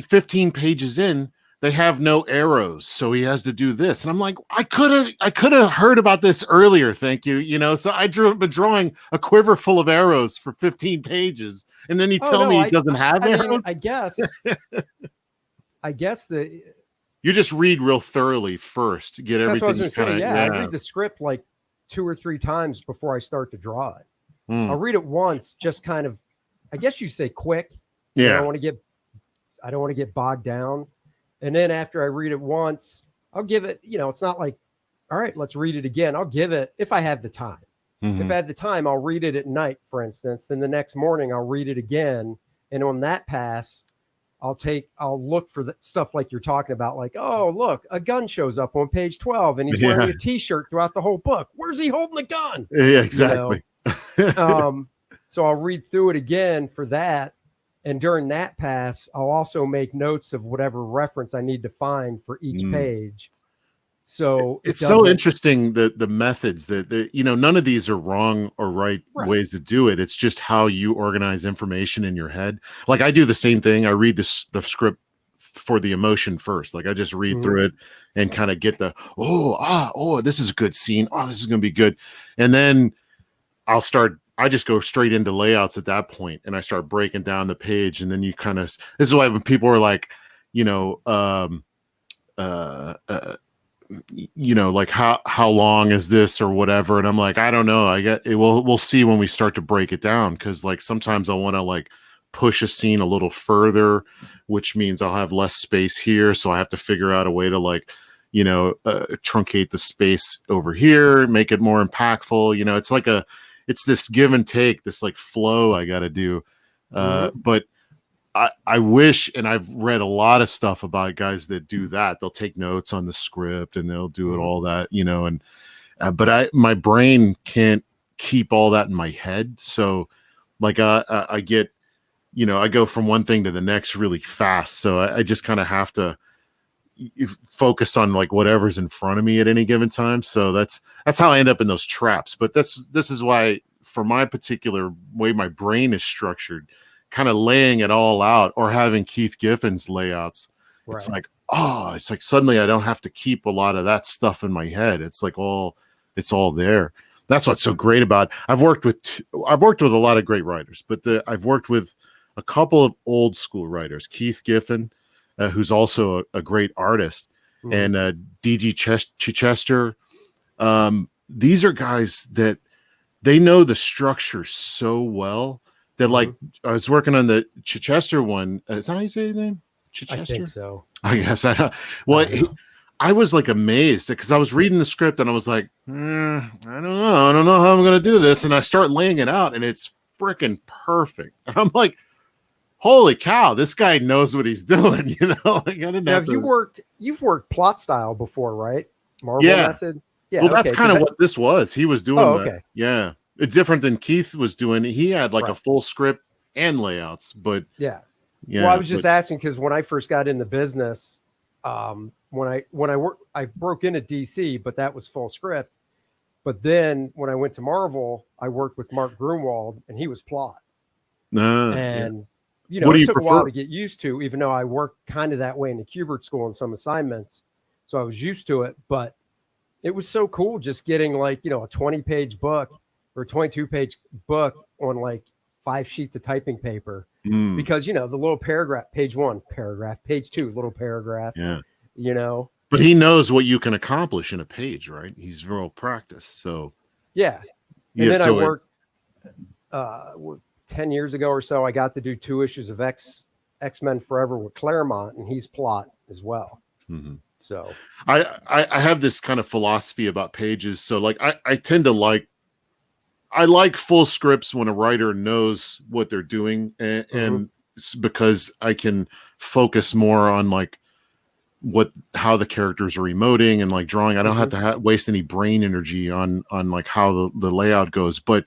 15 pages in, they have no arrows, so he has to do this. And I'm like, I could have heard about this earlier, thank you. So been drawing a quiver full of arrows for 15 pages, and then you tell me he doesn't have arrows. Mean, I guess the you just read real thoroughly first to get everything. That's what I was going to say. Yeah, I read the script like 2 or 3 times before I start to draw it. I'll read it once, just kind of, I guess you say quick. Yeah. I don't want to get bogged down. And then after I read it once, I'll give it, it's not like, all right, let's read it again. I'll give it, if I have the time. If I have the time, I'll read it at night, for instance. Then the next morning, I'll read it again. And on that pass, I'll look for the stuff like you're talking about, like, oh, look, a gun shows up on page 12 and he's wearing a t-shirt throughout the whole book. Where's he holding the gun? Yeah, exactly. So I'll read through it again for that. And during that pass, I'll also make notes of whatever reference I need to find for each page. So it's so interesting that the methods that none of these are wrong or right ways to do it. It's just how you organize information in your head. Like I do the same thing. I read the script for the emotion first. Like I just read through it and kind of get the this is a good scene. Oh, this is going to be good. And then I just go straight into layouts at that point, and I start breaking down the page. And then you kind of, this is why when people are like, like how long is this or whatever, and I'm like, I don't know. We'll see when we start to break it down, because like sometimes I want to like push a scene a little further, which means I'll have less space here, so I have to figure out a way to like truncate the space over here, make it more impactful. It's this give and take, this like flow I got to do. But I wish, and I've read a lot of stuff about guys that do that. They'll take notes on the script and they'll do it all that, but my brain can't keep all that in my head. So like I get, I go from one thing to the next really fast. So I just kind of have to focus on like whatever's in front of me at any given time. So that's how I end up in those traps. But this is why, for my particular way my brain is structured, kind of laying it all out or having Keith Giffen's layouts, it's like suddenly I don't have to keep a lot of that stuff in my head. It's like it's all there. That's what's so great about it. I've worked with a lot of great writers, but I've worked with a couple of old school writers, Keith Giffen, who's also a great artist, and D.G. Chichester. These are guys that they know the structure so well that, like, I was working on the Chichester one. Is that how you say his name? Chichester? I think so. I guess. I was like amazed because I was reading the script and I was like, I don't know how I'm going to do this. And I start laying it out and it's freaking perfect. And I'm like, holy cow, this guy knows what he's doing. You've worked plot style before, right? Marvel method. Yeah. Well, that's kind of what this was. He was doing that. Okay. Yeah. It's different than Keith was doing. He had like a full script and layouts, but yeah. Well, I was just asking because when I first got in the business, when I broke into DC, but that was full script. But then when I went to Marvel, I worked with Mark Grunwald and he was plot. It took a while to get used to, even though I worked kind of that way in the Kubert school and some assignments. So I was used to it, but it was so cool just getting like, a 20-page book or 22-page book on like 5 sheets of typing paper because, the little paragraph, page 1, paragraph, page 2, little paragraph. Yeah. you know. But he knows what you can accomplish in a page, right? He's real practiced. So Yeah. yeah. And then I So worked 10 years ago or so. I got to do 2 issues of X-Men Forever with Claremont, and he's plot as well. mhm. So I have this kind of philosophy about pages. So like I tend to I like full scripts when a writer knows what they're doing, and because I can focus more on like how the characters are emoting and like drawing. I don't have to waste any brain energy on like how the layout goes. But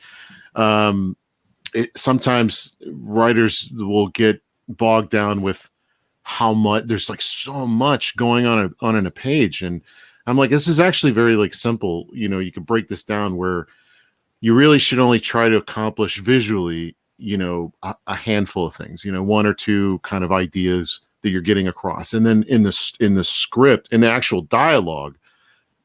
sometimes writers will get bogged down with how much there's like so much going on in a page, and I'm like, this is actually very like simple. You can break this down where you really should only try to accomplish visually, a handful of things, 1 or 2 kind of ideas that you're getting across. And then in the script, in the actual dialogue,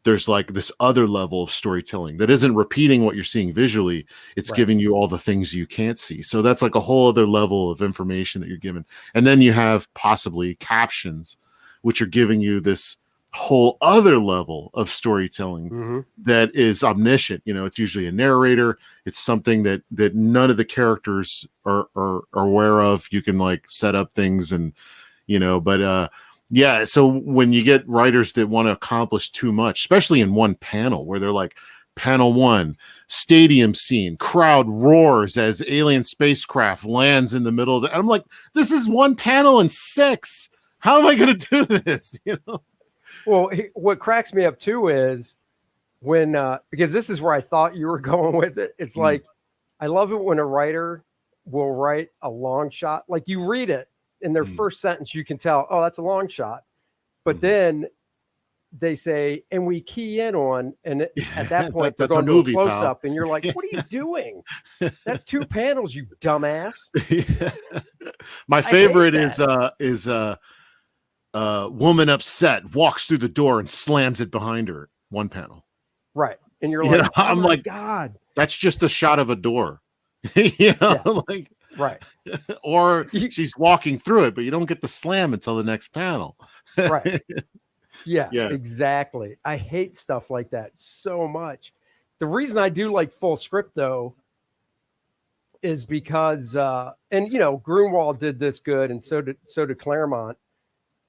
there's like this other level of storytelling that isn't repeating what you're seeing visually. It's giving you all the things you can't see. So that's like a whole other level of information that you're given. And then you have possibly captions, which are giving you this whole other level of storytelling that is omniscient. It's usually a narrator. It's something that none of the characters are aware of. You can like set up things and but yeah, so when you get writers that want to accomplish too much, especially in one panel where they're like, panel 1, stadium scene, crowd roars as alien spacecraft lands in the middle of I'm like, this is one panel in 6. How am I going to do this? Well, what cracks me up too is when because this is where I thought you were going with it. It's like, I love it when a writer will write a long shot. Like you read it in their first sentence, you can tell, oh, that's a long shot. But then they say, and we key in on, and at that point, they're going to a close up, and you're like, what are you doing? That's 2 panels, you dumbass. My favorite is woman upset, walks through the door and slams it behind her. 1 panel. Right. And you're like, oh I'm my like, God. That's just a shot of a door. Like, right. Or she's walking through it, but you don't get the slam until the next panel. Right. Yeah, exactly. I hate stuff like that so much. The reason I do like full script though is because and Grunwald did this good, and so did Claremont.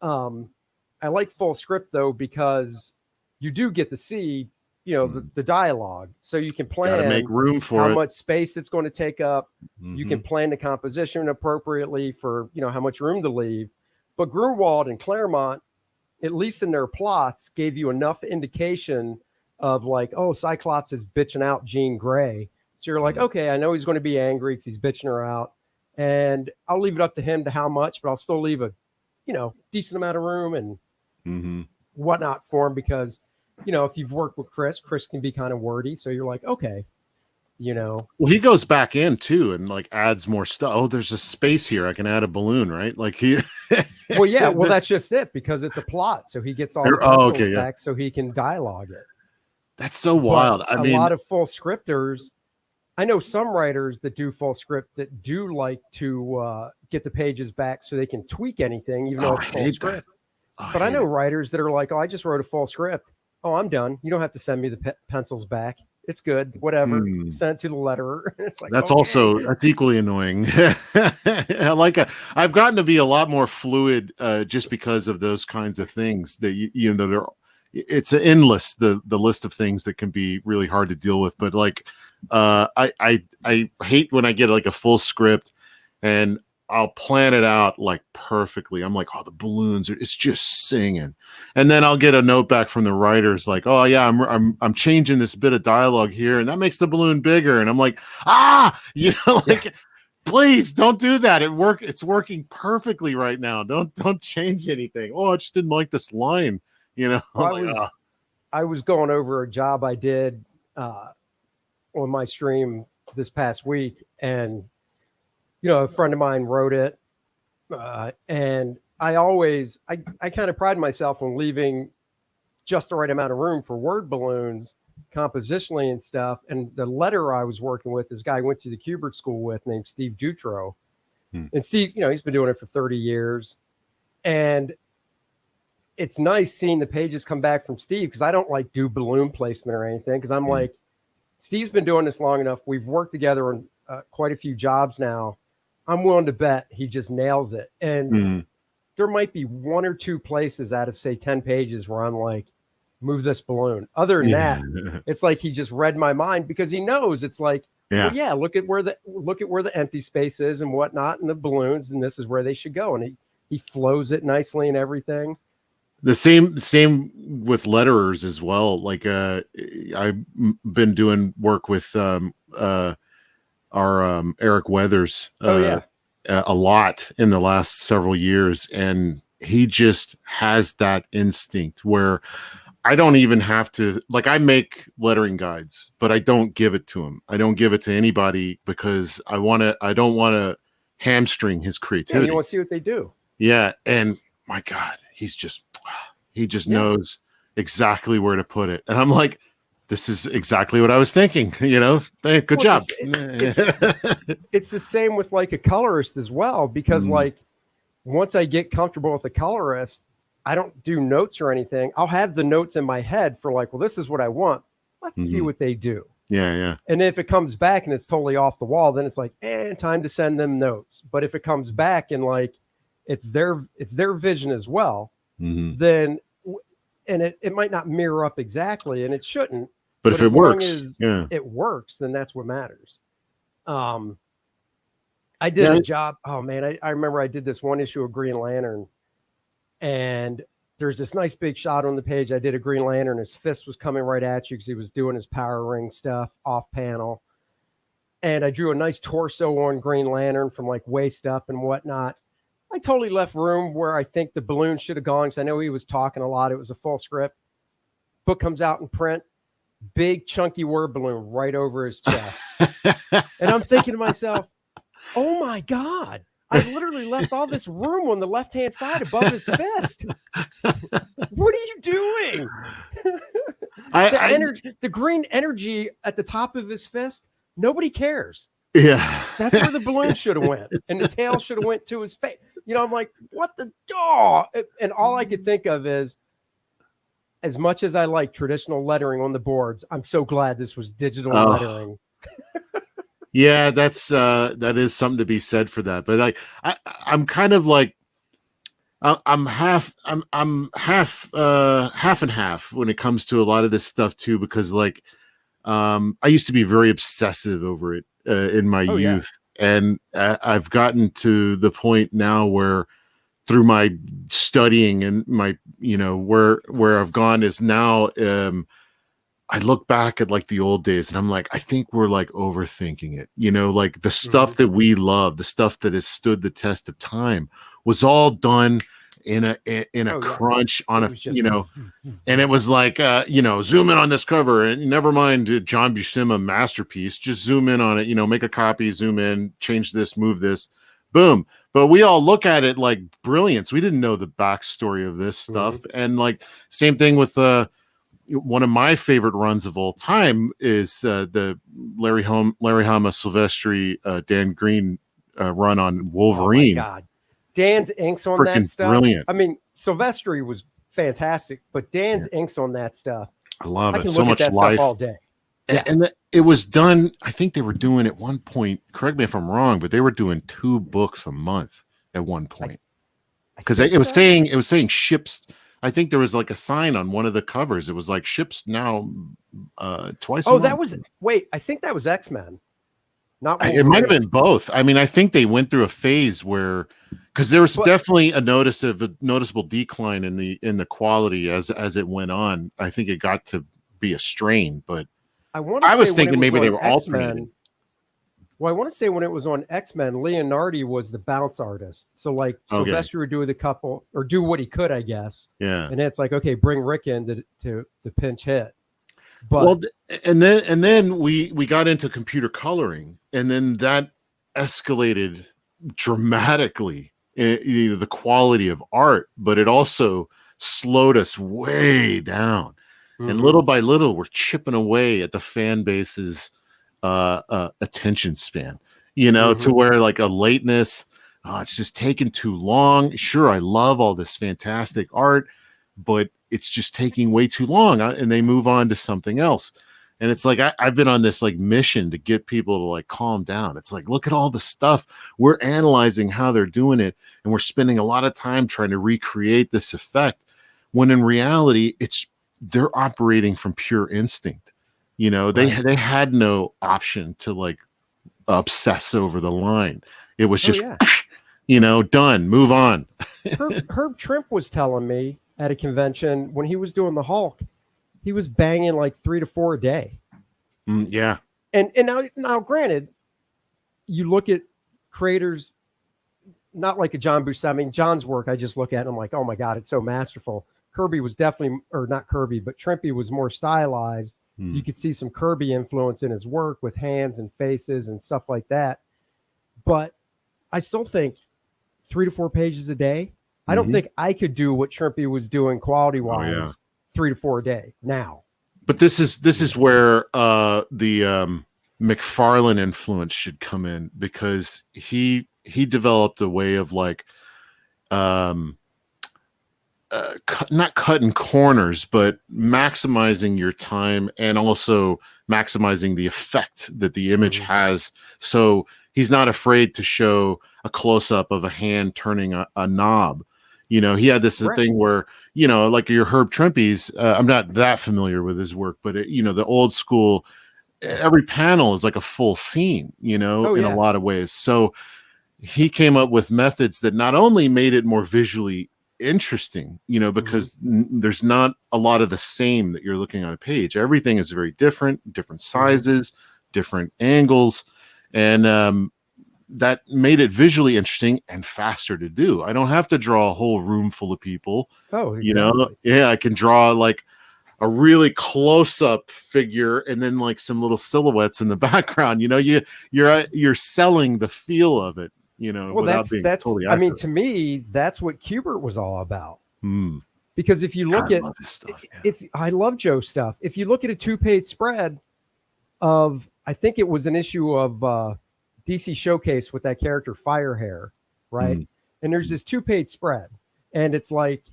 I like full script though because you do get to see the dialogue, so you can plan, make room for how much space it's going to take up. You can plan the composition appropriately for how much room to leave. But Grunwald and Claremont, at least in their plots, gave you enough indication of like, oh, Cyclops is bitching out Jean Grey, so you're like, okay, I know he's going to be angry because he's bitching her out, and I'll leave it up to him to how much, but I'll still leave a decent amount of room and whatnot for him, because if you've worked with Chris can be kind of wordy. So you're like, okay, Well, he goes back in too and like adds more stuff. Oh, there's a space here. I can add a balloon, right? Like he. Well, yeah. Well, that's just it, because it's a plot. So he gets all the pencils back so he can dialogue it. That's so wild. But a lot of full scripters. I know some writers that do full script that do like to get the pages back so they can tweak anything, even though it's full script. But I know writers that are like, oh, I just wrote a full script. Oh, I'm done. You don't have to send me the pencils back. It's good. Whatever. Send it to the letterer. It's like, that's equally annoying. I've gotten to be a lot more fluid just because of those kinds of things that it's an endless the list of things that can be really hard to deal with. But like I hate when I get like a full script and I'll plan it out like perfectly. I'm like, oh, the balloons it's just singing. And then I'll get a note back from the writers like, oh yeah, I'm changing this bit of dialogue here, and that makes the balloon bigger. And I'm like, please don't do that. It's working perfectly right now. Don't change anything. Oh, I just didn't like this line. Well, I was going over a job I did on my stream this past week, and a friend of mine wrote it, and I kind of pride myself on leaving just the right amount of room for word balloons compositionally and stuff. And the letter I was working with, this guy I went to the Kubert school with named Steve Dutro. And Steve, he's been doing it for 30 years. And it's nice seeing the pages come back from Steve, because I don't like do balloon placement or anything, because I'm like, Steve's been doing this long enough. We've worked together on quite a few jobs now. I'm willing to bet he just nails it. And there might be one or two places out of, say, 10 pages where I'm like, move this balloon. Other than that, it's like he just read my mind, because he knows it's like, well, yeah, look at where the empty space is and whatnot, and the balloons, and this is where they should go. And he flows it nicely and everything. The same with letterers as well. Like I've been doing work with our Eric Weathers a lot in the last several years, and he just has that instinct where I don't even have to, like, I make lettering guides, but I don't give it to him. I don't give it to anybody, because I don't want to hamstring his creativity. You want to see what they do. Yeah. And my God, he just knows exactly where to put it. And I'm like, this is exactly what I was thinking, good job. It's the same with like a colorist as well, because like once I get comfortable with a colorist, I don't do notes or anything. I'll have the notes in my head for like, well, this is what I want. Let's see what they do. Yeah. And if it comes back and it's totally off the wall, then it's like, time to send them notes. But if it comes back and like, it's their vision as well, then, and it might not mirror up exactly, and it shouldn't. But if it works, it works, then that's what matters. I did a job. Oh man, I remember I did this one issue of Green Lantern, and there's this nice big shot on the page. I did a Green Lantern. His fist was coming right at you because he was doing his power ring stuff off panel. And I drew a nice torso on Green Lantern from like waist up and whatnot. I totally left room where I think the balloon should have gone, because I know he was talking a lot. It was a full script. Book comes out in print. Big chunky word balloon right over his chest. And I'm thinking to myself, oh my God, I literally left all this room on the left-hand side above his fist. What are you doing? The green energy at the top of his fist, nobody cares. Yeah. That's where the balloon should have went. And the tail should have went to his face. I'm like, what the dog? And all I could think of is, as much as I like traditional lettering on the boards, I'm so glad this was digital lettering. Yeah, that is something to be said for that. But like, I'm kind of like, I'm half and half when it comes to a lot of this stuff too, because like, I used to be very obsessive over it in my youth, and I've gotten to the point now where, through my studying and my, where I've gone is now, I look back at like the old days and I'm like, I think we're like overthinking it, like the stuff that we love, the stuff that has stood the test of time was all done in a crunch on and it was like, zoom in on this cover, and never mind John Buscema masterpiece, just zoom in on it, make a copy, zoom in, change this, move this, boom. But we all look at it like brilliance. We didn't know the backstory of this stuff. And like, same thing with one of my favorite runs of all time is the Larry Hama Silvestri, Dan Green run on Wolverine. Oh my God. Dan's inks on that stuff. Brilliant. I mean, Silvestri was fantastic, but Dan's inks on that stuff. I love it. I can so look much at that life stuff all day. Yeah. And it was done, I think they were doing at one point, correct me if I'm wrong, but they were doing 2 books a month at one point. Because it was saying ships. I think there was like a sign on one of the covers. It was like ships now twice a month. I think that was X-Men. It might have been both. I mean, I think they went through a phase where, because there was definitely a noticeable decline in the quality as it went on. I think it got to be a strain, but I was thinking maybe they were alternating. Well, I want to say when it was on X-Men, Leonardi was the bounce artist. So like Sylvester would do the couple or do what he could, I guess. Yeah. And it's like, okay, bring Rick in to pinch hit. But well, and then we got into computer coloring, and then that escalated dramatically, the quality of art, but it also slowed us way down. And little by little, we're chipping away at the fan base's attention span, to where like a lateness, it's just taking too long. Sure, I love all this fantastic art, but it's just taking way too long, and they move on to something else. And it's like I've been on this like mission to get people to like calm down. It's like, look at all the stuff. We're analyzing how they're doing it, and we're spending a lot of time trying to recreate this effect, when in reality they're operating from pure instinct. You know, they had no option to like obsess over the line. It was just you know, done, move on. Herb Trimp was telling me at a convention when he was doing the Hulk, he was banging like 3 to 4 a day. Yeah. And now granted, you look at creators, not like a John Buscema. I mean, John's work, I just look at and I'm like, oh my God, it's so masterful. Kirby was definitely, or not Kirby, but Trimpy was more stylized. You could see some Kirby influence in his work with hands and faces and stuff like that. But I still think 3 to 4 pages a day. I don't think I could do what Trimpy was doing quality wise 3 to 4 a day now. But this is where the McFarlane influence should come in, because he developed a way of like not cutting corners, but maximizing your time and also maximizing the effect that the image has. So he's not afraid to show a close-up of a hand turning a knob. You know, he had this thing where, you know, like your Herb Trimpe's, I'm not that familiar with his work, but you know, the old school, every panel is like a full scene, you know, in a lot of ways. So he came up with methods that not only made it more visually interesting, you know, because there's not a lot of the same that you're looking on a page. Everything is very different sizes, different angles, and that made it visually interesting and faster to do. I don't have to draw a whole room full of people. Oh, exactly. You know, I can draw like a really close-up figure and then like some little silhouettes in the background. You know, you're selling the feel of it. You know, well, that's totally accurate. I mean, to me, that's what Kubert was all about. Because if you look at stuff, if I love Joe's stuff, if you look at a 2-page spread of, I think it was an issue of DC Showcase with that character Firehair, right? And there's this 2-page spread, and it's like,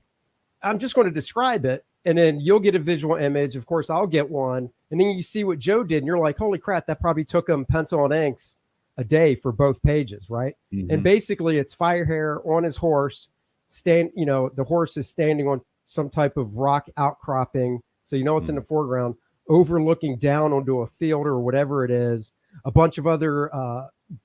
I'm just going to describe it, and then you'll get a visual image. Of course, I'll get one, and then you see what Joe did, and you're like, holy crap, that probably took him pencil and inks a day for both pages, right? And basically, it's Firehair on his horse, you know, the horse is standing on some type of rock outcropping, so you know it's in the foreground, overlooking down onto a field or whatever it is. A bunch of other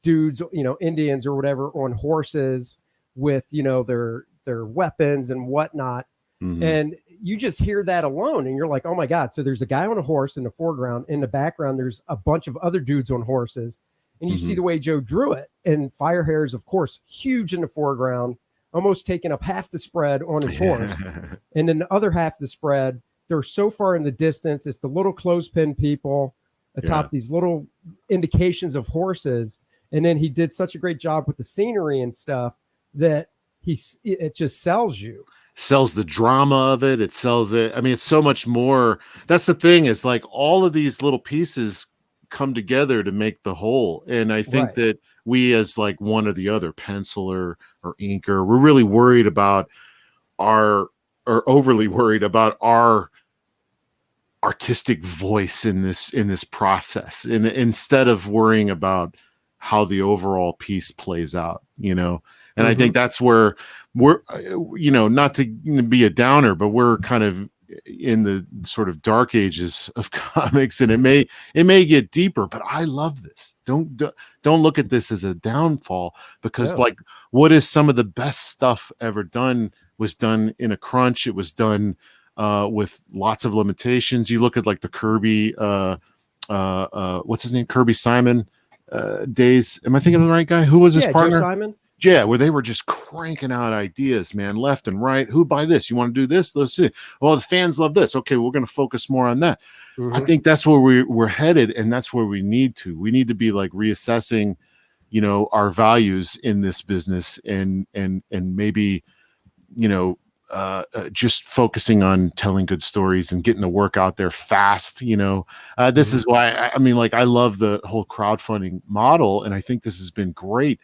dudes, you know, Indians or whatever, on horses with, you know, their weapons and whatnot. And you just hear that alone and you're like, oh my God. So there's a guy on a horse in the foreground. In the background, there's a bunch of other dudes on horses. And you see the way Joe drew it. And Firehair is, of course, huge in the foreground, almost taking up half the spread on his horse. And then the other half of the spread, they're so far in the distance. It's the little clothespin people atop these little indications of horses. And then he did such a great job with the scenery and stuff that it just sells you. Sells the drama of it. It sells it. I mean, it's so much more. That's the thing, is like all of these little pieces come together to make the whole. And I think that we, as like one or the other, penciler or inker, we're really worried about overly worried about our artistic voice in this process, and instead of worrying about how the overall piece plays out, you know. And I think that's where we're, you know, not to be a downer, but we're kind of in the sort of dark ages of comics, and it may get deeper, but I love this. Don't look at this as a downfall, because like, what is some of the best stuff ever done was done in a crunch. It was done with lots of limitations. You look at like the Kirby, what's his name? Kirby Simon days. Am I thinking of the right guy? Who was his partner? Joe Simon. Yeah, where they were just cranking out ideas, man, left and right. Who buy this? You want to do this? Let's see. Well, the fans love this. Okay, we're going to focus more on that. I think that's where we're headed, and that's where we need to. We need to be like reassessing, you know, our values in this business, and maybe, you know, just focusing on telling good stories and getting the work out there fast. You know, this is why I mean, like, I love the whole crowdfunding model, and I think this has been great.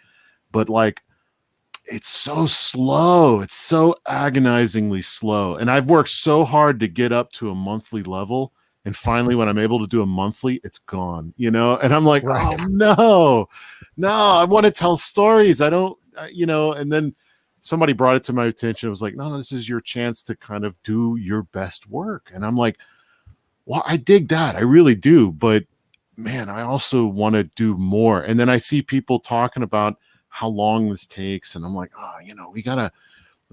But like, it's so slow. It's so agonizingly slow. And I've worked so hard to get up to a monthly level. And finally, when I'm able to do a monthly, it's gone, you know? And I'm like, Right. oh no, I want to tell stories. I don't, you know, and then somebody brought it to my attention. It was like, no, this is your chance to kind of do your best work. And I'm like, well, I dig that. I really do. But man, I also want to do more. And then I see people talking about how long this takes. And I'm like, oh, you know, we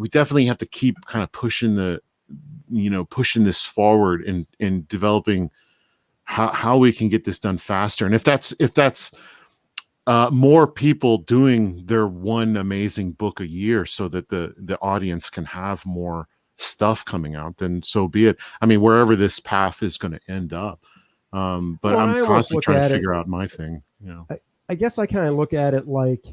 definitely have to keep kind of pushing pushing this forward and developing how we can get this done faster. And if that's more people doing their one amazing book a year so that the audience can have more stuff coming out, then so be it. I mean, wherever this path is going to end up. But Well, I'm I almost constantly look trying to at it. figure out my thing, you know. I guess I kind of look at it like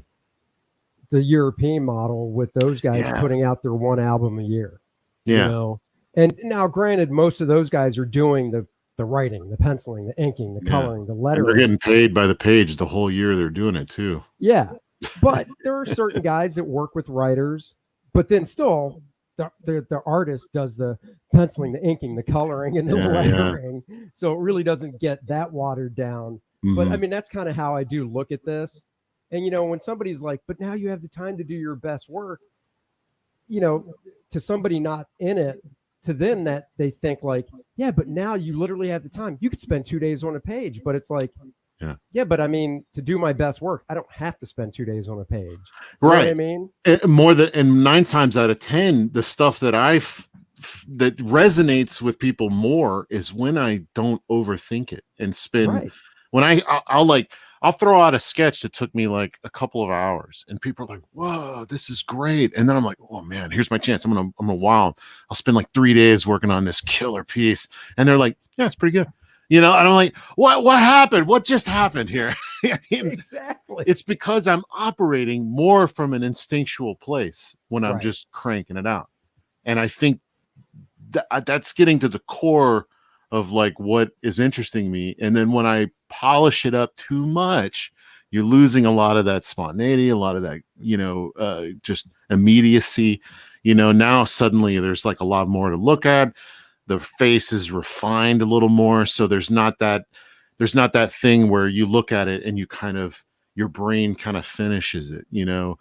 the European model with those guys Yeah. putting out their one album a year. Yeah. You know, and now granted, most of those guys are doing the writing, the penciling, the inking, the coloring, the And lettering. they're getting paid by the page the whole year they're doing it too. Yeah, but there are certain guys that work with writers, but then still the artist does the penciling, the inking, the coloring, and the lettering. So it really doesn't get that watered down. Mm-hmm. But I mean, that's kind of how I do look at this. And, you know, when somebody's like, but now you have the time to do your best work, you know, to somebody not in it, to them that they think like, yeah, but now you literally have the time. You could spend 2 days on a page, but it's like, yeah, but I mean, to do my best work, I don't have to spend 2 days on a page. You know what I mean? More than, and 9 times out of 10, the stuff that that resonates with people more is when I don't overthink it and spend when I'll throw out a sketch that took me like a couple of hours and people are like, whoa, this is great. And then I'm like, oh man, here's my chance. I'm gonna wow. I'll spend like 3 days working on this killer piece. And they're like, yeah, it's pretty good. You know, and I'm like, what happened? What just happened here? I mean, exactly. It's because I'm operating more from an instinctual place when I'm just cranking it out. And I think that's getting to the core of like what is interesting me. And then when I polish it up too much, you're losing a lot of that spontaneity, a lot of that, you know, just immediacy. You know, now suddenly there's like a lot more to look at. The face is refined a little more. So there's not that thing where you look at it and you kind of, your brain kind of finishes it, you know.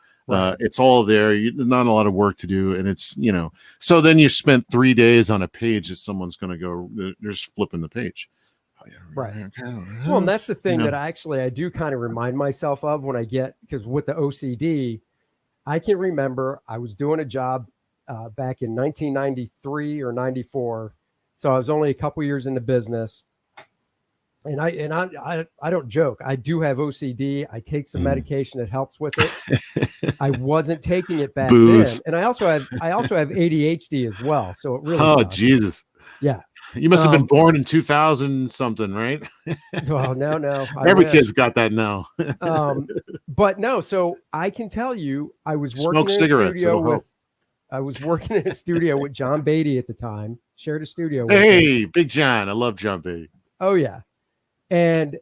It's all there. Not a lot of work to do. And it's, you know, so then you spent 3 days on a page that someone's going to go, they're just flipping the page. Right. Well, and that's the thing that I do kind of remind myself of when I get, because with the OCD, I can remember I was doing a job back in 1993 or 94. So I was only a couple years in the business. And I don't joke. I do have OCD. I take some medication that helps with it. I wasn't taking it back then, and I also have ADHD as well. So it really. Oh sucks. Jesus! Yeah, you must have been born in 2000 something, right? Well, no. Every kid's got that now. But no. So I can tell you, I was working in a studio with John Beatty at the time. Shared a studio. Hey, Big John! I love John Beatty. Oh yeah. And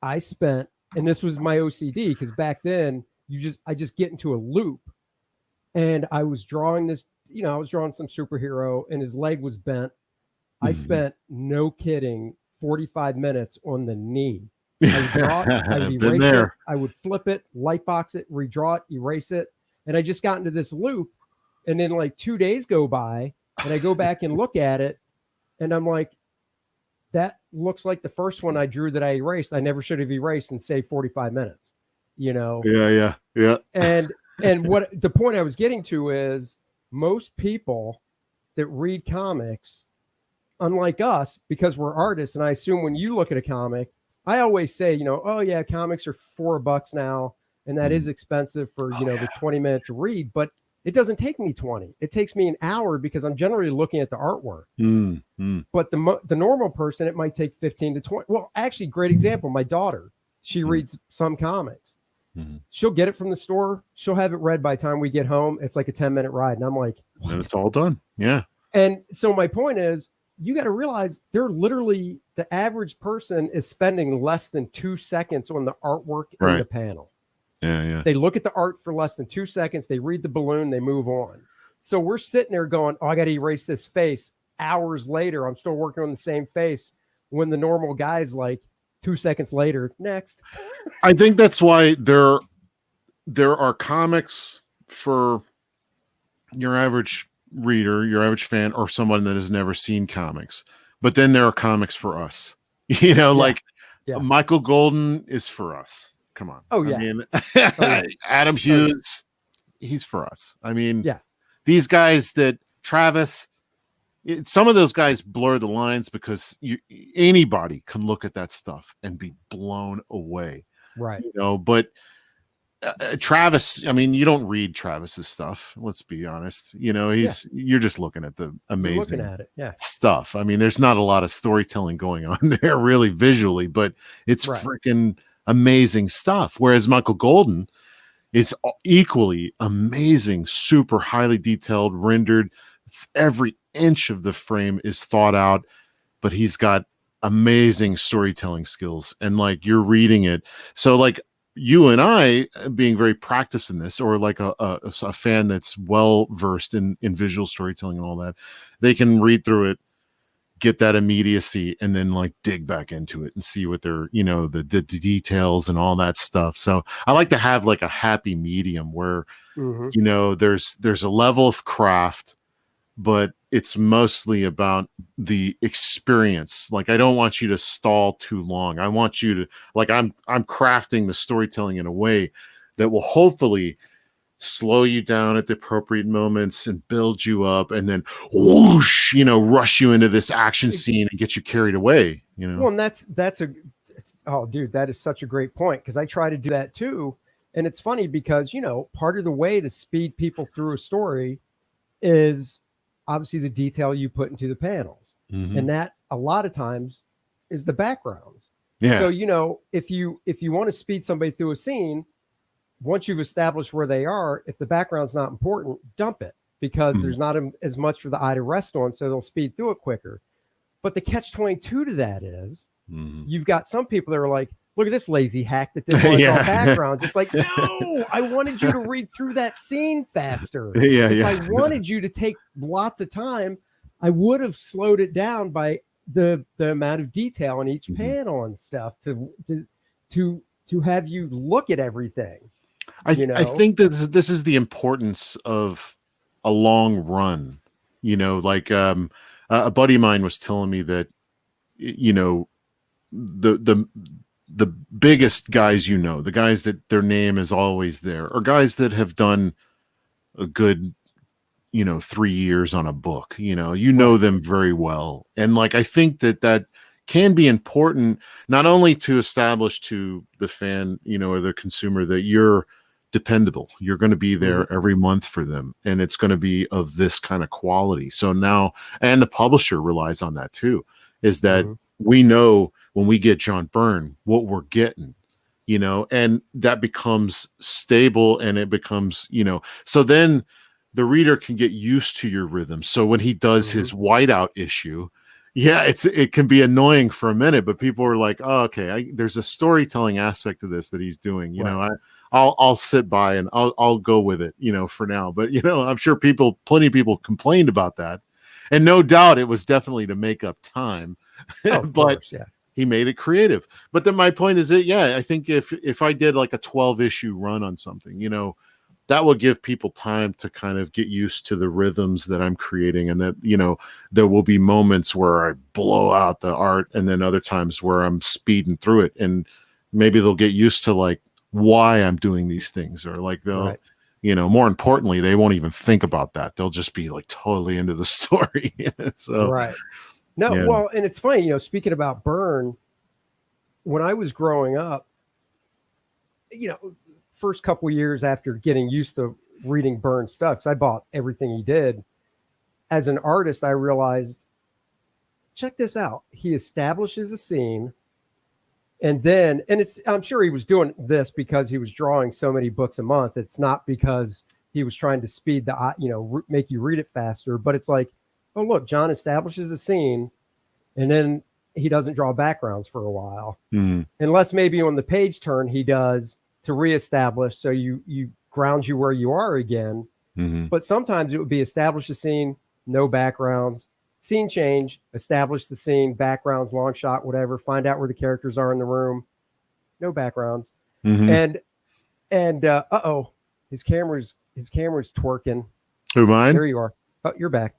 I spent, and this was my OCD, because back then I just get into a loop, and I was drawing this, you know, I was drawing some superhero and his leg was bent. I spent, no kidding, 45 minutes on the knee. I would draw it, I would erase it, I would flip it, light box it, redraw it, erase it. And I just got into this loop. And then like 2 days go by and I go back and look at it and I'm like, that looks like the first one I drew that I erased. I never should have erased and saved 45 minutes, you know? Yeah. And what the point I was getting to is most people that read comics, unlike us, because we're artists, and I assume when you look at a comic, I always say, you know, oh yeah, comics are $4 now, and that is expensive for, you know, the 20 minutes to read, but it doesn't take me 20. It takes me an hour because I'm generally looking at the artwork. But the normal person, it might take 15 to 20. Well, actually, great example. My daughter, she reads some comics. She'll get it from the store. She'll have it read by the time we get home. It's like a 10-minute ride. And I'm like, what? And it's all done. Yeah. And so my point is, you got to realize they're literally, the average person is spending less than 2 seconds on the artwork in the panel. Yeah. They look at the art for less than 2 seconds. They read the balloon. They move on. So we're sitting there going, oh, I got to erase this face. Hours later, I'm still working on the same face when the normal guy's like 2 seconds later, next. I think that's why there are comics for your average reader, your average fan, or someone that has never seen comics. But then there are comics for us. Like Michael Golden is for us. Come on. Oh, yeah. I mean, Adam Hughes, he's for us. I mean, these guys that Travis, some of those guys blur the lines because anybody can look at that stuff and be blown away. Right. But Travis, I mean, you don't read Travis's stuff. Let's be honest. You're just looking at the amazing stuff. I mean, there's not a lot of storytelling going on there really visually, but it's freaking amazing stuff. Whereas Michael Golden is equally amazing, super highly detailed, rendered. Every inch of the frame is thought out, but he's got amazing storytelling skills. And like you're reading it. So like you and I being very practiced in this, or like a fan that's well versed in visual storytelling and all that, they can read through it, get that immediacy, and then like dig back into it and see what they're, the details and all that stuff. So I like to have like a happy medium where, there's a level of craft, but it's mostly about the experience. Like, I don't want you to stall too long. I want you to, like, I'm crafting the storytelling in a way that will hopefully slow you down at the appropriate moments and build you up, and then whoosh, rush you into this action scene and get you carried away, Well, and oh, dude, that is such a great point, because I try to do that too. And it's funny because, part of the way to speed people through a story is obviously the detail you put into the panels. And that a lot of times is the backgrounds. Yeah. So, if you want to speed somebody through a scene, once you've established where they are, if the background's not important, dump it, because there's not as much for the eye to rest on. So they'll speed through it quicker. But the catch-22 to that is you've got some people that are like, look at this lazy hack that didn't want to draw backgrounds. It's like, no, I wanted you to read through that scene faster. If I wanted you to take lots of time, I would have slowed it down by the amount of detail on each panel and stuff to have you look at everything. I think that this is the importance of a long run. Like a buddy of mine was telling me that, the biggest guys, the guys that their name is always there, are guys that have done a good, 3 years on a book. Know them very well. And like, I think that can be important, not only to establish to the fan, or the consumer, that you're dependable, you're going to be there every month for them, and it's going to be of this kind of quality. So now, and the publisher relies on that too, is that we know when we get John Byrne what we're getting, and that becomes stable, and it becomes, so then the reader can get used to your rhythm. So when he does his whiteout issue, it can be annoying for a minute, but people are like, oh, okay, there's a storytelling aspect to this that he's doing. I'll sit by and I'll go with it, for now. But I'm sure plenty of people complained about that, and no doubt it was definitely to make up time. Of but course, he made it creative. But then my point is that I think if I did like a 12 issue run on something, that will give people time to kind of get used to the rhythms that I'm creating, and that, there will be moments where I blow out the art, and then other times where I'm speeding through it, and maybe they'll get used to like why I'm doing these things, or like they'll, more importantly, they won't even think about that. They'll just be like totally into the story. So, well, and it's funny, speaking about Byrne, when I was growing up, first couple years after getting used to reading Byrne stuff, because I bought everything he did. As an artist, I realized, check this out. He establishes a scene, and I'm sure he was doing this because he was drawing so many books a month. It's not because he was trying to speed make you read it faster, but it's like, oh, look, John establishes a scene, and then he doesn't draw backgrounds for a while, unless maybe on the page turn he does, to reestablish, so you ground you where you are again. But sometimes it would be establish the scene, no backgrounds, scene change, establish the scene, backgrounds, long shot, whatever, find out where the characters are in the room, no backgrounds. And his camera's twerking. Who, mine? There you are. Oh, you're back.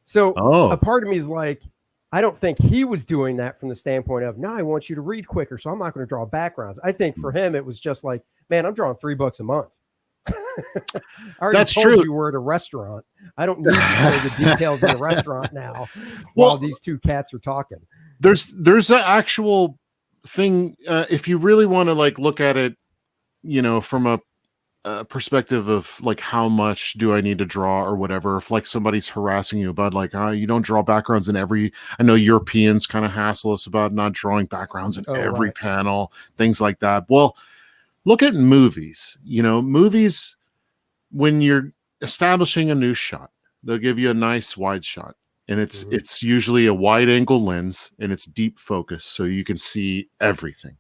So a part of me is like, I don't think he was doing that from the standpoint of, no, I want you to read quicker, so I'm not going to draw backgrounds. I think for him, it was just like, man, I'm drawing $3 a month. I already That's told true. you we're at a restaurant. I don't need to know the details of the restaurant now while these two cats are talking. There's an actual thing. If you really want to like look at it, you know, from a perspective of like how much do I need to draw or whatever, if like somebody's harassing you about like you don't draw backgrounds in every, I know Europeans kind of hassle us about not drawing backgrounds in every panel, things like that. Well, look at movies. You know, movies, when you're establishing a new shot, they'll give you a nice wide shot, and it's usually a wide angle lens and it's deep focus so you can see everything.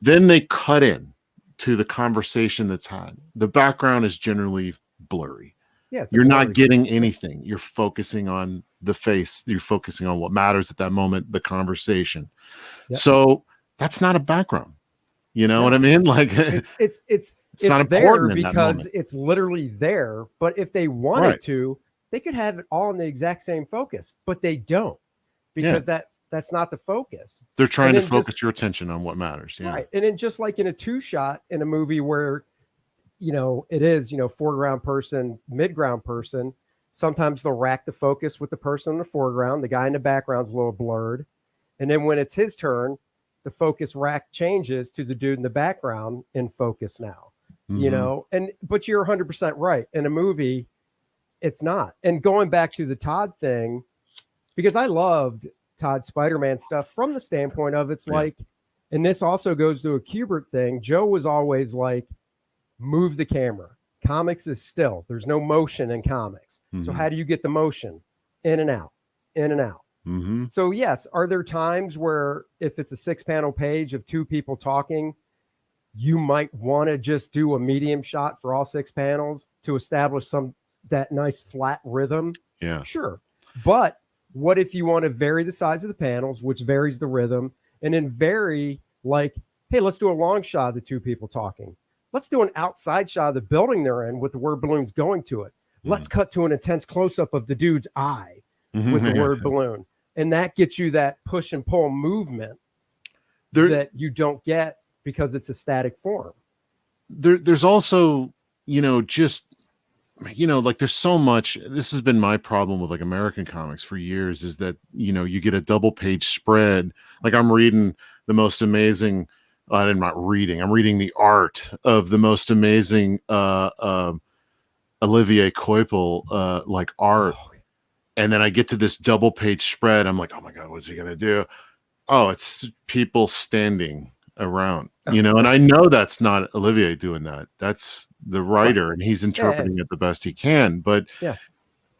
Then they cut in to the conversation that's had. The background is generally blurry. Yeah, you're not getting anything. You're focusing on the face. You're focusing on what matters at that moment, the conversation. Yep. So that's not a background. You know what I mean? Like it's not there important because it's literally there. But if they wanted to, they could have it all in the exact same focus, but they don't, because that's not the focus. They're trying to focus your attention on what matters. Yeah. Right. And then just like in a 2-shot in a movie where, you know, it is, you know, foreground person, midground person, sometimes they'll rack the focus with the person in the foreground. The guy in the background's a little blurred. And then when it's his turn, the focus rack changes to the dude in the background in focus now, you know, but you're 100% right. In a movie, it's not. And going back to the Todd thing, because I loved Todd Spider-Man stuff from the standpoint of it's like, and this also goes to a Kubert thing. Joe was always like, move the camera. Comics is still. There's no motion in comics. So how do you get the motion? In and out, in and out. So yes, are there times where if it's a 6-panel page of 2 people talking, you might want to just do a medium shot for all 6 panels to establish that nice flat rhythm? Yeah, sure. But what if you want to vary the size of the panels, which varies the rhythm, and then vary like, hey, let's do a long shot of the 2 people talking. Let's do an outside shot of the building they're in with the word balloons going to it. Let's cut to an intense close-up of the dude's eye with the word balloon. And that gets you that push and pull movement that you don't get because it's a static form. There's also, you know, just, you know, like there's so much. This has been my problem with like American comics for years, is that, you know, you get a double page spread. Like I'm reading the most amazing, I'm not reading, I'm reading the art of the most amazing Olivier Coipel like art. And then I get to this double page spread. I'm like, oh my God, what's he going to do? Oh, it's people standing around, you know, and I know that's not Olivier doing that. That's the writer, and he's interpreting it the best he can. But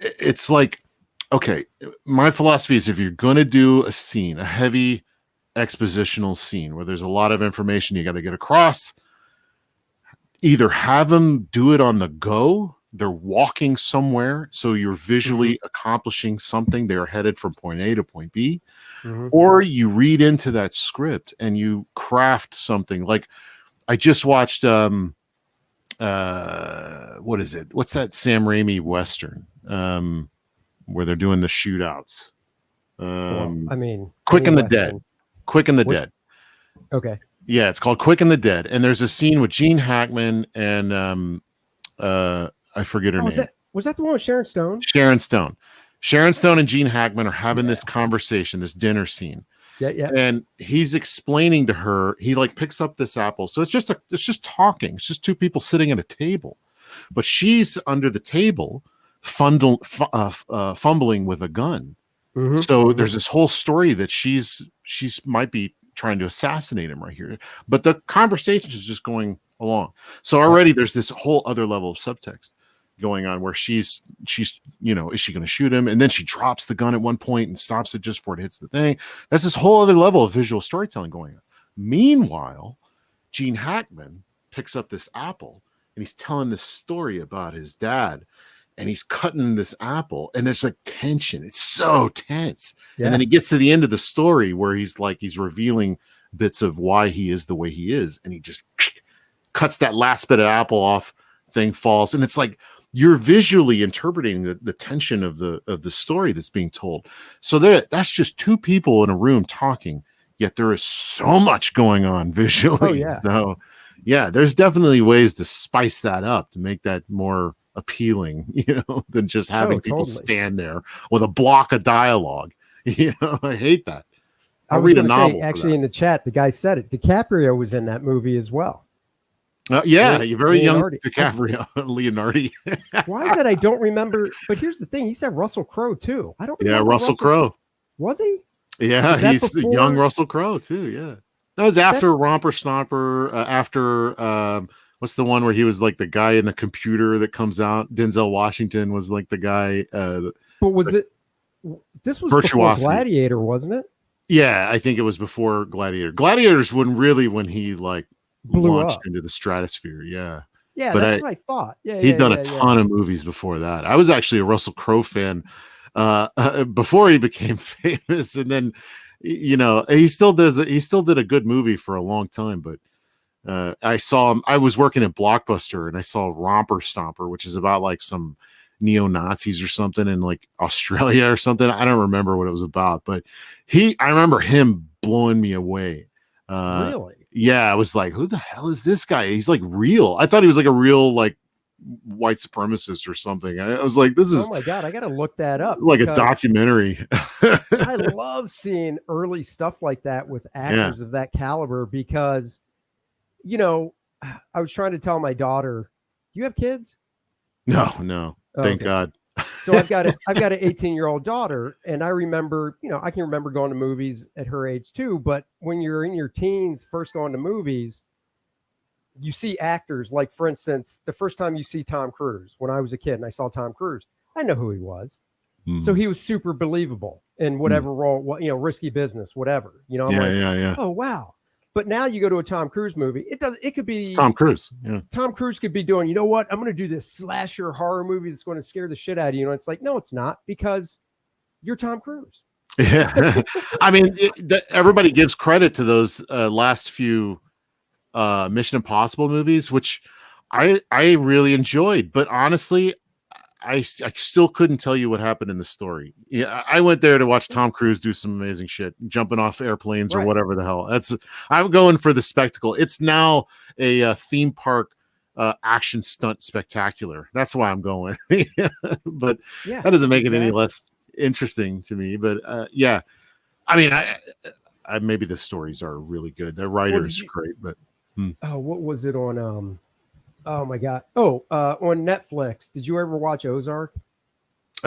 it's like, okay, my philosophy is if you're going to do a scene, a heavy expositional scene where there's a lot of information you got to get across, either have them do it on the go. They're walking somewhere, so you're visually accomplishing something. They're headed from point A to point B, or you read into that script and you craft something. Like I just watched, what is it? What's that Sam Raimi Western where they're doing the shootouts? I mean, Quick and the Dead. Quick and the Dead. Okay. Yeah, it's called Quick and the Dead, and there's a scene with Gene Hackman and I forget her name. Was that the one with Sharon Stone? Sharon Stone. Sharon Stone and Gene Hackman are having this conversation, this dinner scene. Yeah. And he's explaining to her, he like picks up this apple. So it's just talking. It's just 2 people sitting at a table. But she's under the table fumbling with a gun. So there's this whole story that she's might be trying to assassinate him right here. But the conversation is just going along. So already there's this whole other level of subtext going on where she's, you know, is she going to shoot him? And then she drops the gun at one point and stops it just before it hits the thing. That's this whole other level of visual storytelling going on. Meanwhile, Gene Hackman picks up this apple and he's telling this story about his dad, and he's cutting this apple, and there's like tension. It's so tense. Yeah. And then he gets to the end of the story where he's revealing bits of why he is the way he is, and he just cuts that last bit of apple off, thing falls, and it's like you're visually interpreting the tension of the story that's being told. So that's just two people in a room talking, yet there is so much going on visually. Oh, yeah. So yeah, there's definitely ways to spice that up to make that more appealing, than just having people stand there with a block of dialogue. I hate that. I'll read a novel. Actually, in the chat, the guy said it. DiCaprio was in that movie as well. Yeah, you're very young, DiCaprio, Leonardo. Why is it I don't remember? But here's the thing: he said Russell Crowe too. I don't. Yeah, Russell Crowe. Was he? Yeah, he's young Russell Crowe too. Yeah, that was after Romper Stomper. After what's the one where he was like the guy in the computer that comes out? Denzel Washington was like the guy. But was it? This was before Gladiator, wasn't it? Yeah, I think it was before Gladiator. Gladiator's when he like blew launched up into the stratosphere. Yeah. Yeah, but that's what I thought. Yeah, he'd done a ton of movies before that. I was actually a Russell Crowe fan before he became famous, and then he still did a good movie for a long time. But I saw him. I was working at Blockbuster, and I saw Romper Stomper, which is about like some neo-Nazis or something in like Australia or something. I don't remember what it was about, but I remember him blowing me away. Really? Yeah, I was like, who the hell is this guy? He's like real. I thought he was like a real like white supremacist or something. I was like, this is, oh my God, I gotta look that up. Like a documentary. I love seeing early stuff like that with actors of that caliber, because I was trying to tell my daughter, do you have kids? No. Thank God. So I've got an 18-year-old daughter, and I remember, I can remember going to movies at her age too. But when you're in your teens, first going to movies, you see actors like, for instance, the first time you see Tom Cruise, when I was a kid and I saw Tom Cruise, I know who he was. So he was super believable in whatever role, Risky Business, whatever, Yeah. Oh, wow. But now you go to a Tom Cruise movie. It could be Tom Cruise. Yeah. Tom Cruise could be doing, you know what? I'm going to do this slasher horror movie that's going to scare the shit out of you. And it's like, no, it's not, because you're Tom Cruise. Yeah. I mean, everybody gives credit to those last few Mission Impossible movies, which I really enjoyed. But honestly, I still couldn't tell you what happened in the story. Yeah, I went there to watch Tom Cruise do some amazing shit, jumping off airplanes or whatever the hell. I'm going for the spectacle. It's now a theme park action stunt spectacular. That's why I'm going. But that doesn't make it any less interesting to me. But I mean, I maybe the stories are really good. The writer's great, but what was it on? Oh my God! On Netflix. Did you ever watch Ozark?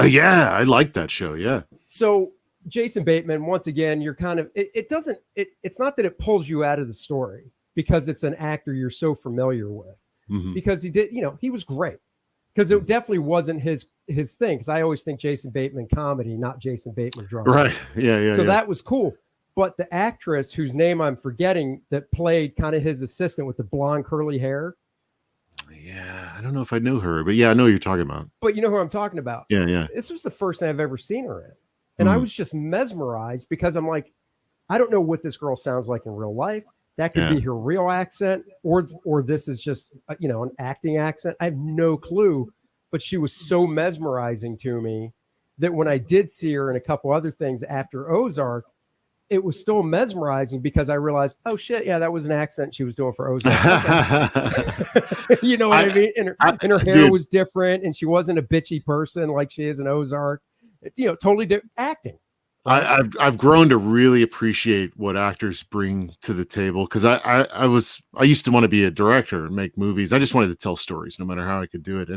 Yeah, I like that show. Yeah. So Jason Bateman, once again, you're kind of it's not that it pulls you out of the story, because it's an actor you're so familiar with, because he did, he was great, because it definitely wasn't his thing. Because I always think Jason Bateman comedy, not Jason Bateman drama. Right. Yeah. So that was cool. But the actress whose name I'm forgetting that played kind of his assistant with the blonde curly hair. Yeah, I don't know if I know her, but yeah, I know what you're talking about. But you know who I'm talking about. Yeah. This was the first thing I've ever seen her in. And I was just mesmerized, because I'm like, I don't know what this girl sounds like in real life. That could be her real accent, or this is just, an acting accent. I have no clue. But she was so mesmerizing to me that when I did see her in a couple other things after Ozark, it was still mesmerizing, because I realized, oh shit, yeah, that was an accent she was doing for Ozark. You know what I mean? And her hair was different, and she wasn't a bitchy person like she is in Ozark. Totally different acting. I've grown to really appreciate what actors bring to the table, because I used to want to be a director and make movies. I just wanted to tell stories, no matter how I could do it.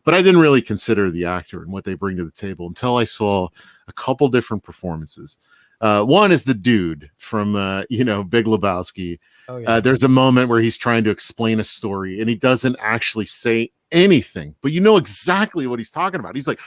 But I didn't really consider the actor and what they bring to the table until I saw a couple different performances. One is the dude from Big Lebowski. Oh yeah. There's a moment where he's trying to explain a story and he doesn't actually say anything, but you know exactly what he's talking about. He's like,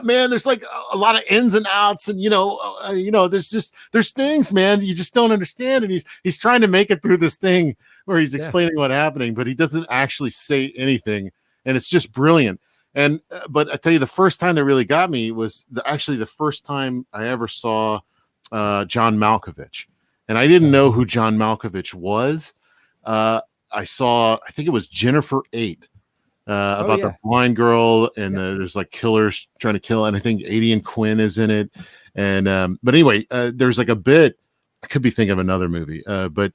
man, there's like a lot of ins and outs, and there's things, man, you just don't understand. And he's trying to make it through this thing where he's explaining what's happening, but he doesn't actually say anything, and it's just brilliant. And but I tell you, the first time that really got me was actually the first time I ever saw John Malkovich, and I didn't know who John Malkovich was. I think it was Jennifer 8, about the blind girl, and there's like killers trying to kill, and I think Aidan Quinn is in it. And but anyway, there's like a bit, I could be thinking of another movie, but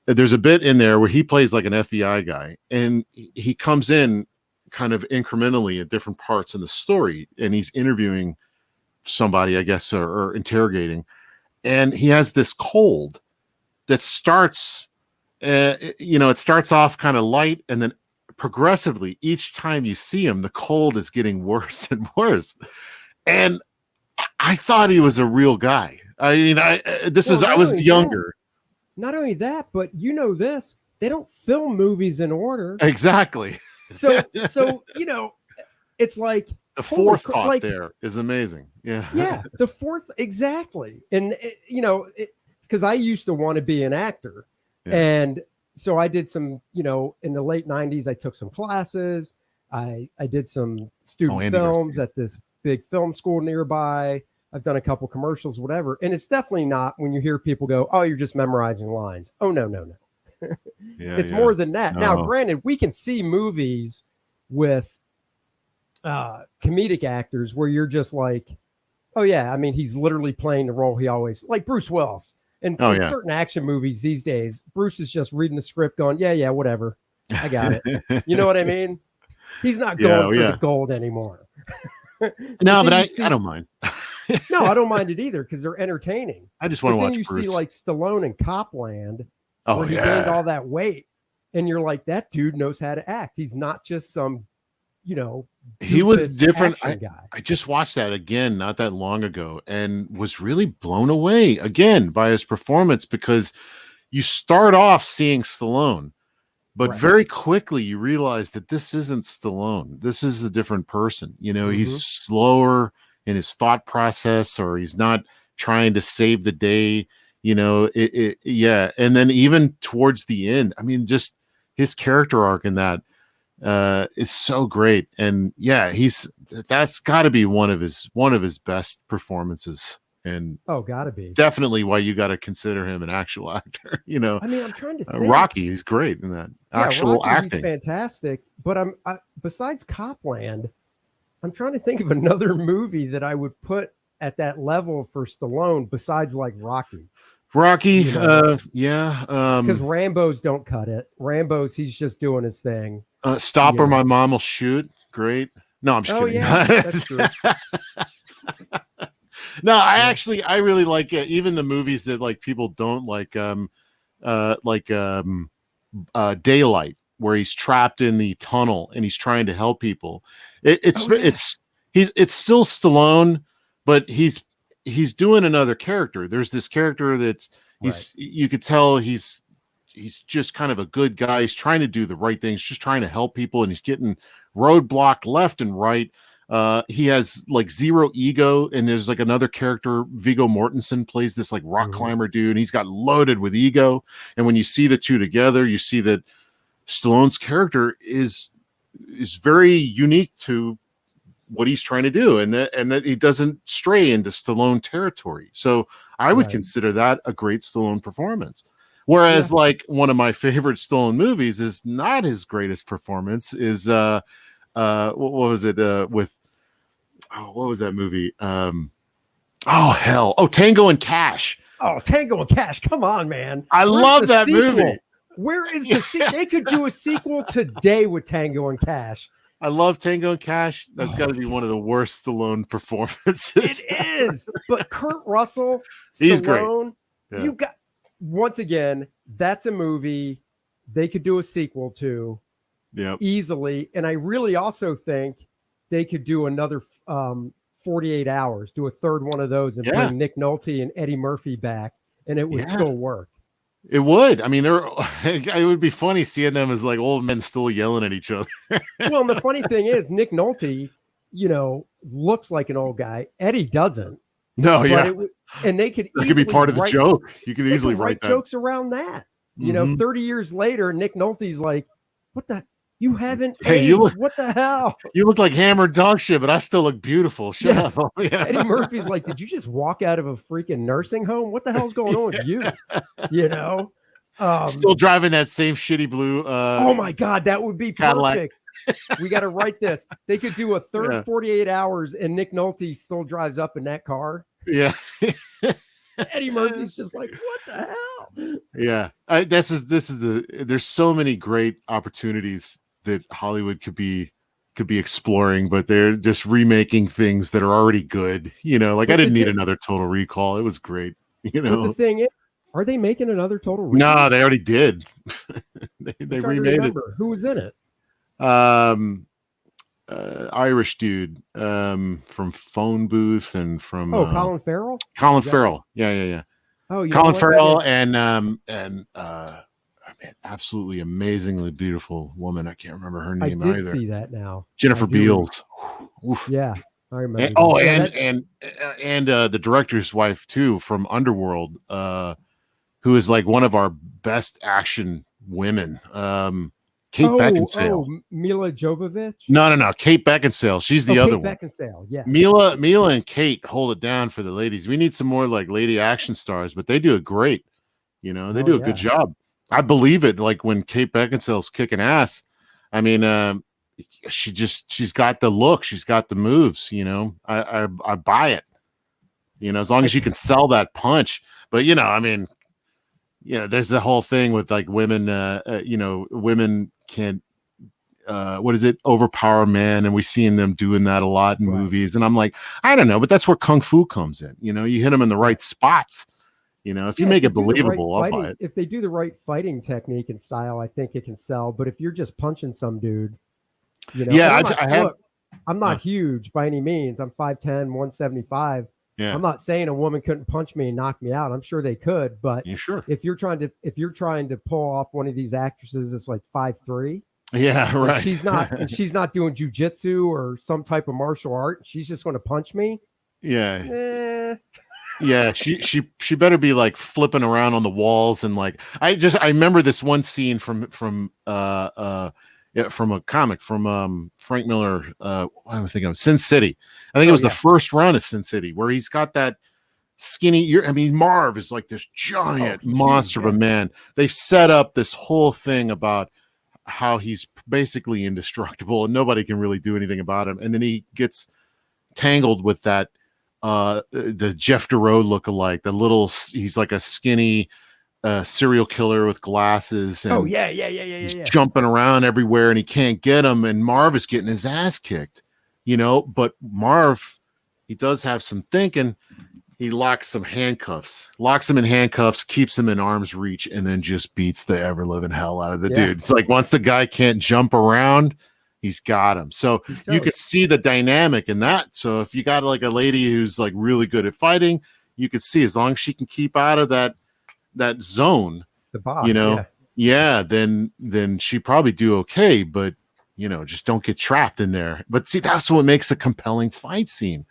there's a bit in there where he plays like an FBI guy, and he comes in kind of incrementally at different parts in the story, and he's interviewing somebody, I guess, or interrogating. And he has this cold that starts, it starts off kind of light, and then progressively, each time you see him, the cold is getting worse and worse. And I thought he was a real guy. I mean, I was younger. Not only that, but this, they don't film movies in order. Exactly. So it's like the forethought there is amazing. Yeah. Yeah. The fourth. Exactly. And because I used to want to be an actor. Yeah. And so I did some, in the late 90s, I took some classes. I did some student films at this big film school nearby. I've done a couple commercials, whatever. And it's definitely not when you hear people go, oh, you're just memorizing lines. Oh, no. It's more than that. No. Now, granted, we can see movies with comedic actors where you're just like, oh yeah, I mean, he's literally playing the role he always, like Bruce Willis. And in certain action movies these days, Bruce is just reading the script going, yeah, whatever. I got it. You know what I mean? He's not going for the gold anymore. No, but I don't mind. No, I don't mind it either because they're entertaining. I just want to watch you Bruce. See like Stallone in Copland where he gained all that weight. And you're like, that dude knows how to act. He's not just some, he was different. I just watched that again not that long ago and was really blown away again by his performance, because you start off seeing Stallone, but very quickly you realize that this isn't Stallone. This is a different person. He's slower in his thought process, or he's not trying to save the day. And then even towards the end, I mean, just his character arc in that is so great. And that's got to be one of his best performances. And gotta be definitely why you got to consider him an actual actor. I mean, I'm trying to think. Rocky, he's great in that actual Rocky, acting. He's fantastic. But besides Copland, I'm trying to think of another movie that I would put at that level for Stallone besides like Rocky. Because Rambo's don't cut it. Rambo's, he's just doing his thing. Stop or My Mom Will Shoot. Great. No, I'm just kidding. Yeah, that's true. No, I really like even the movies that like people don't like, Daylight, where he's trapped in the tunnel and he's trying to help people. It's still Stallone, but he's doing another character. There's this character that's you could tell he's just kind of a good guy. He's trying to do the right things, just trying to help people, and he's getting roadblocked left and right. He has like zero ego, and there's like another character, Viggo Mortensen plays this like rock climber dude, and he's got loaded with ego. And when you see the two together, you see that Stallone's character is very unique to what he's trying to do, and that he doesn't stray into Stallone territory. So I would consider that a great Stallone performance. Whereas like one of my favorite Stallone movies is not his greatest performance is what was it with what was that movie? Tango and Cash. Oh, Tango and Cash. Come on, man. I love that movie. Where is the sequel? They could do a sequel today with Tango and Cash. I love Tango and Cash. That's got to be one of the worst Stallone performances. It is. But Kurt Russell, Stallone, he's great. Yeah. You got, once again, that's a movie they could do a sequel to easily. And I really also think they could do another 48 hours, do a third one of those, and bring Nick Nolte and Eddie Murphy back, and it would still work. It would. I mean, it would be funny seeing them as like old men still yelling at each other. Well, and the funny thing is, Nick Nolte, looks like an old guy. Eddie doesn't. No, yeah. And they could be part of the joke. You could easily write that. Jokes around that. 30 years later, Nick Nolte's like, "What the? You haven't aged. What the hell? You look like hammered dog shit, but I still look beautiful. Shut up." Eddie Murphy's like, "Did you just walk out of a freaking nursing home? What the hell's going on with you?" Still driving that same shitty blue. Oh my God, that would be Cadillac. perfect. We got to write this. They could do a third 48 hours, and Nick Nolte still drives up in that car. Yeah. Eddie Murphy's just like, what the hell? Yeah. There's so many great opportunities that Hollywood could be exploring, but they're just remaking things that are already good. Like I didn't need another Total Recall. It was great. But the thing is, are they making another Total Recall? No, they already did. they remade it. Who was in it? Irish dude from Phone Booth and from Colin Farrell. Colin Farrell, yeah. Oh, Colin Farrell and absolutely amazingly beautiful woman. I can't remember her name either. I did see that now. Jennifer Beals. Yeah, I remember. And the director's wife too from Underworld, who is like one of our best action women. Kate Beckinsale. Mila Jovovich? No. Kate Beckinsale. She's the other one. Beckinsale, yeah. Mila and Kate hold it down for the ladies. We need some more like lady action stars, but they do it great. They do a good job. I believe it. Like when Kate Beckinsale's kicking ass, I mean, she's got the look, she's got the moves. I buy it. As long as you can sell that punch. But I mean, there's the whole thing with like women. Women can't. What is it? Overpower men, and we've seen them doing that a lot in movies. And I'm like, I don't know, but that's where kung fu comes in. You hit them in the right spots. If you make it believable, I'll buy it. If they do the right fighting technique and style, I think it can sell. But if you're just punching some dude, I'm not huge by any means. I'm 5'10", 175. Yeah. I'm not saying a woman couldn't punch me and knock me out. I'm sure they could, but if you're trying to pull off one of these actresses that's like 5'3", yeah, right. She's not doing jujitsu or some type of martial art. She's just going to punch me. Yeah. Yeah, she better be like flipping around on the walls and like I remember this one scene from a comic from Frank Miller. I'm thinking of Sin City. I think it was the first run of Sin City where he's got that skinny. Marv is like this giant monster of a man. They've set up this whole thing about how he's basically indestructible and nobody can really do anything about him. And then he gets tangled with that. The Jeff Duro lookalike, he's like a skinny serial killer with glasses. And he's jumping around everywhere and he can't get him. And Marv is getting his ass kicked, but Marv, he does have some thinking. He locks him in handcuffs, keeps him in arm's reach, and then just beats the ever living hell out of the dude. It's like once the guy can't jump around, he's got him. So you could see the dynamic in that. So if you got like a lady who's like really good at fighting, you could see as long as she can keep out of that zone, the box, then she probably do okay. But just don't get trapped in there. But see, that's what makes a compelling fight scene.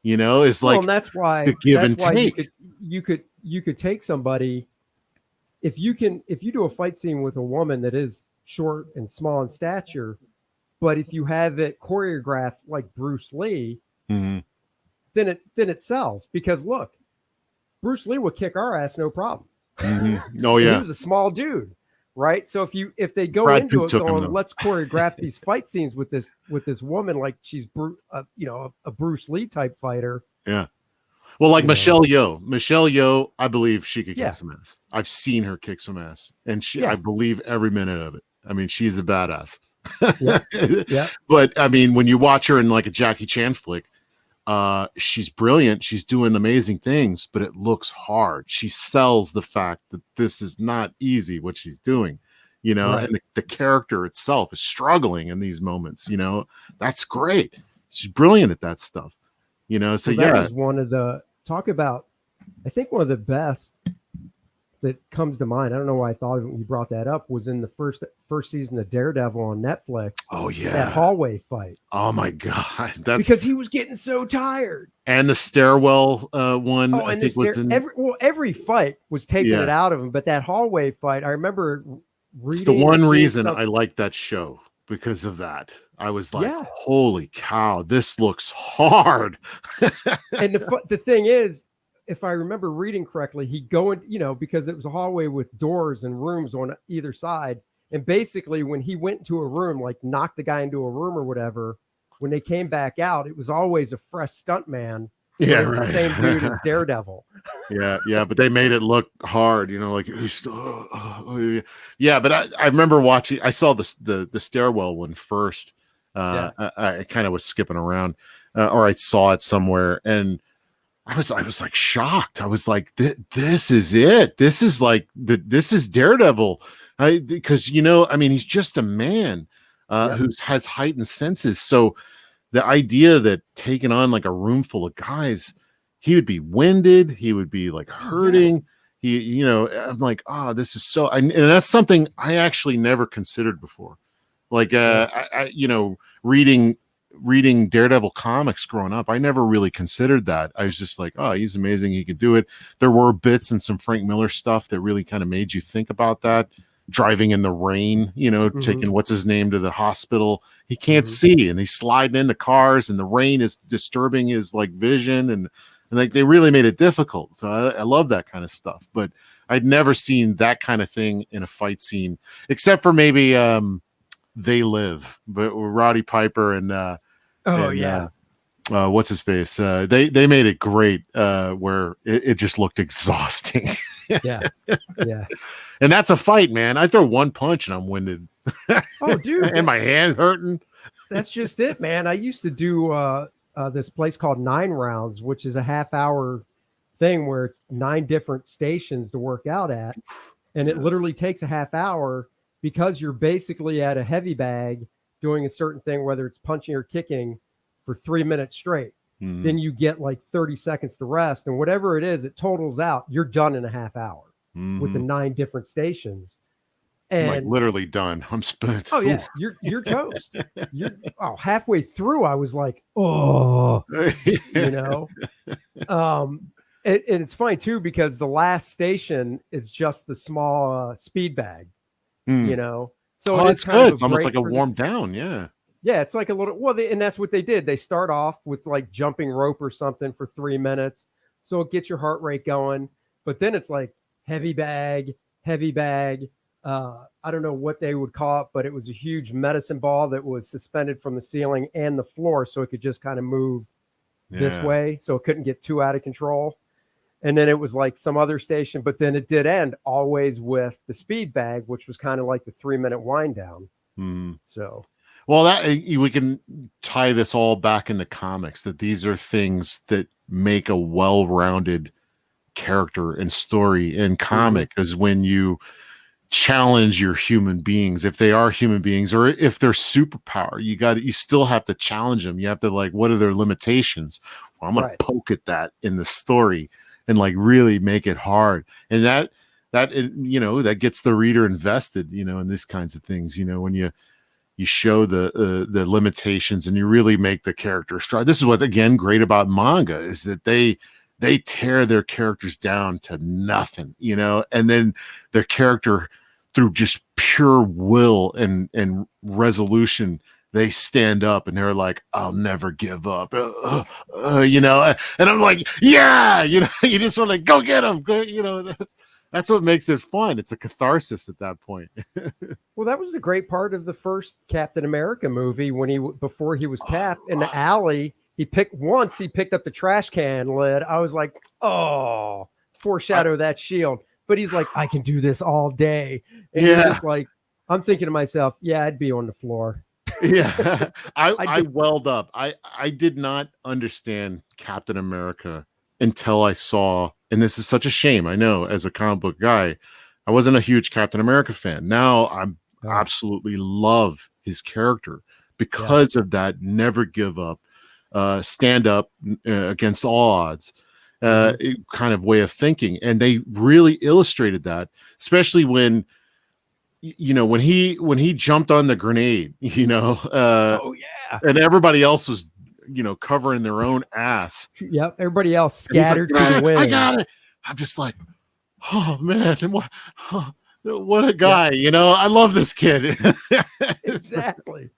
Is like and that's why the give and take. You could take somebody if you do a fight scene with a woman that is short and small in stature. But if you have it choreographed like Bruce Lee, then it sells. Because look, Bruce Lee would kick our ass no problem. Mm-hmm. Oh yeah, he was a small dude, right? So if they go into it going, let's choreograph these fight scenes with this woman like she's a Bruce Lee type fighter. Yeah. Well, like Michelle Yeoh, I believe she could kick some ass. I've seen her kick some ass, and I believe every minute of it. I mean, she's a badass. Yeah. But I mean, when you watch her in like a Jackie Chan flick, she's brilliant. She's doing amazing things, but it looks hard. She sells the fact that this is not easy what she's doing, and the character itself is struggling in these moments. That's great. She's brilliant at that stuff. So Well, that yeah. was one of the talk about. I think one of the best that comes to mind. I don't know why I thought of it when you brought that up. Was in the first season of Daredevil on Netflix. Oh That yeah. hallway fight. Oh my God. That's Because he was getting so tired. and the stairwell one Oh, I and think was in. every fight was taking Yeah. it out of him, but that hallway fight, I remember It's the reading or one seeing reason something. I like that show because of that. I was like, Yeah. holy cow, this looks hard. And the thing is, if I remember reading correctly, he'd go in, because it was a hallway with doors and rooms on either side. And basically, when he went into a room, like knocked the guy into a room or whatever, when they came back out, it was always a fresh stuntman. Yeah, But it was right. the same dude as Daredevil. Yeah, but they made it look hard, like yeah. But I remember watching. I saw the stairwell one first. Yeah. I kind of was skipping around, or I saw it somewhere, and I was like shocked. I was like, this is it. This is like this is Daredevil. Because I mean, he's just a man who has heightened senses. So the idea that taking on like a room full of guys, he would be winded, he would be like hurting. I'm like, this is so, and that's something I actually never considered before. Like, reading Daredevil comics growing up, I never really considered that. I was just like, oh, he's amazing, he could do it. There were bits and some Frank Miller stuff that really kind of made you think about that. Driving in the rain, taking what's his name to the hospital. He can't see, and he's sliding into cars, and the rain is disturbing his like vision, and like they really made it difficult. So I love that kind of stuff. But I'd never seen that kind of thing in a fight scene, except for maybe They Live, but with Roddy Piper and what's his face? They made it great, where it just looked exhausting. Yeah. And that's a fight, man. I throw one punch and I'm winded. Oh, dude. And my hand's hurting. That's just it, man. I used to do this place called 9 Rounds, which is a half-hour thing where it's 9 different stations to work out at. And it literally takes a half hour because you're basically at a heavy bag doing a certain thing, whether it's punching or kicking, for 3 minutes straight. Then you get like 30 seconds to rest. And whatever it is, it totals out. You're done in a half hour with the 9 different stations. And like literally done. I'm spent. Oh yeah, you're toast. Halfway through, I was like, oh, and it's funny too because the last station is just the small speed bag, So it's good. It's almost like a warm down. Yeah. Yeah, it's like a little. Well, and that's what they did. They start off with like jumping rope or something for 3 minutes, so it gets your heart rate going. But then it's like heavy bag. I don't know what they would call it, but it was a huge medicine ball that was suspended from the ceiling and the floor, so it could just kind of move this way, so it couldn't get too out of control. And then it was like some other station, but then it did end always with the speed bag, which was kind of like the 3 minute wind down. So. Well, that we can tie this all back into comics, that these are things that make a well-rounded character and story in comic is when you challenge your human beings, if they are human beings or if they're superpower, you still have to challenge them. You have to like, what are their limitations? Well, I'm going to poke at that in the story and like really make it hard. And that gets the reader invested, in these kinds of things, when you show the limitations and you really make the character strong. This is what's again great about manga is that they tear their characters down to nothing, and then their character through just pure will and resolution, they stand up and they're like, I'll never give up, and I'm like, yeah, you just want to go get them, that's what makes it fun. It's a catharsis at that point. Well, that was the great part of the first Captain America movie before he was Cap in the alley. He picked up the trash can lid. I was like, oh, foreshadow that shield. But he's like, I can do this all day. And he's just like, I'm thinking to myself, yeah, I'd be on the floor. Yeah. I welled up. I did not understand Captain America until I saw, and this is such a shame, I know, as a comic book guy, I wasn't a huge Captain America fan. Now I'm absolutely love his character because of that never give up, stand up against all odds kind of way of thinking. And they really illustrated that, especially when, when he jumped on the grenade, Oh yeah. and everybody else was, covering their own ass. Yep. Everybody else scattered to the wind. I got it. I'm just like, oh man, what a guy. I love this kid. Exactly.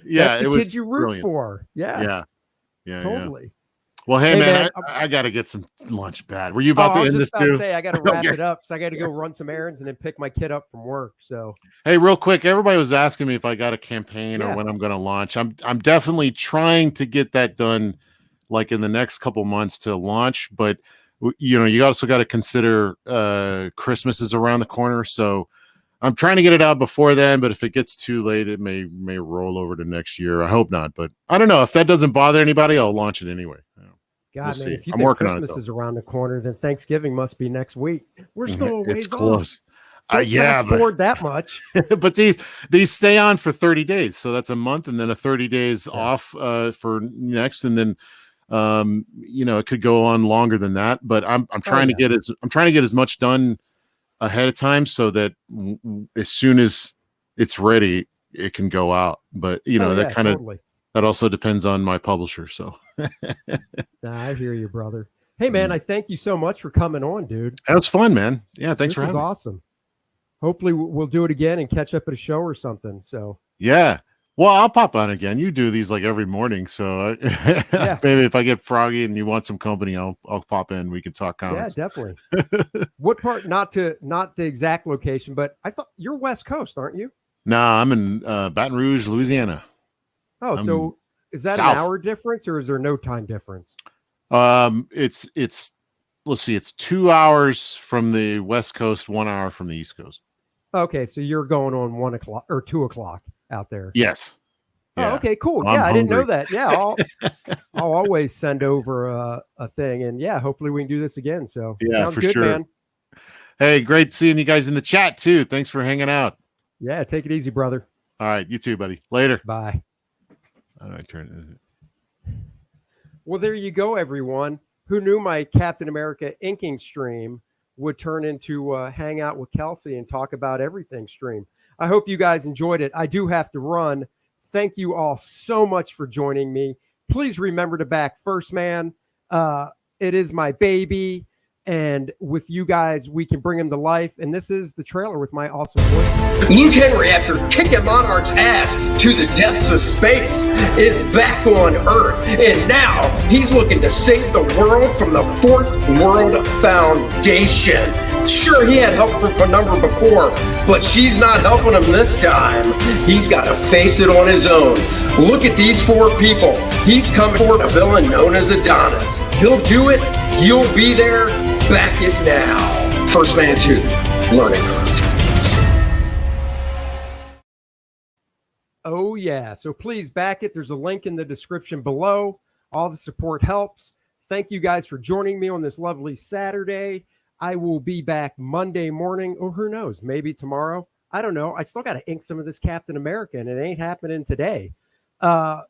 Yeah. That's the it was kid you root brilliant. for. Yeah. Yeah. Totally. Well, hey man, I got to get some lunch bad. Were you about to end this too? I got to wrap it up. So I got to go run some errands and then pick my kid up from work. So, hey, real quick, everybody was asking me if I got a campaign or when I'm going to launch. I'm definitely trying to get that done, like in the next couple months to launch. But you also got to consider Christmas is around the corner, so I'm trying to get it out before then. But if it gets too late, it may roll over to next year. I hope not, but I don't know. If that doesn't bother anybody, I'll launch it anyway. God, we'll man, if you I'm think working Christmas on it, is around the corner, then Thanksgiving must be next week. We're still a ways it's close. Fast forward that much. But these stay on for 30 days, so that's a month, and then a 30 days off for next, and then it could go on longer than that. But I'm trying to get as much done ahead of time so that as soon as it's ready, it can go out. But that kind of that also depends on my publisher. So I hear you, brother. Hey man, I thank you so much for coming on, dude. That was fun, man. Yeah, thanks for having me. This was awesome. Hopefully we'll do it again and catch up at a show or something. So yeah. Well, I'll pop on again. You do these like every morning, so maybe if I get froggy and you want some company, I'll pop in. We can talk comics. Yeah, definitely. What part? Not the exact location, but I thought you're West Coast, aren't you? No, I'm in Baton Rouge, Louisiana. Oh, so is that south. An hour difference, or is there no time difference? It's let's see, it's 2 hours from the West Coast, 1 hour from the East Coast. Okay, so you're going on 1 o'clock or 2 o'clock out there. Yes. Yeah. Oh, okay, cool. Well, I didn't know that. Yeah, I'll always send over a thing, and hopefully we can do this again. So yeah, for good, sure. Man. Hey, great seeing you guys in the chat too. Thanks for hanging out. Yeah, take it easy, brother. All right, you too, buddy. Later. Bye. How do I turn it? Well, there you go, everyone. Who knew my Captain America inking stream would turn into hang out with Kelsey and talk about everything stream. I hope you guys enjoyed it. I do have to run. Thank you all so much for joining me. Please remember to back First Man. It is my baby. And with you guys, we can bring him to life. And this is the trailer with my awesome voice. Luke Henry, after kicking Monarch's ass to the depths of space, is back on Earth. And now he's looking to save the world from the Fourth World Foundation. Sure, he had help from Penumbra before, but she's not helping him this time. He's got to face it on his own. Look at these four people. He's coming for a villain known as Adonis. He'll do it. You'll be there. Back it now. First Man 2, Learning Curve. Oh, yeah. So please back it. There's a link in the description below. All the support helps. Thank you guys for joining me on this lovely Saturday. I will be back Monday morning, or who knows, maybe tomorrow. I don't know. I still got to ink some of this Captain America, and it ain't happening today. Val,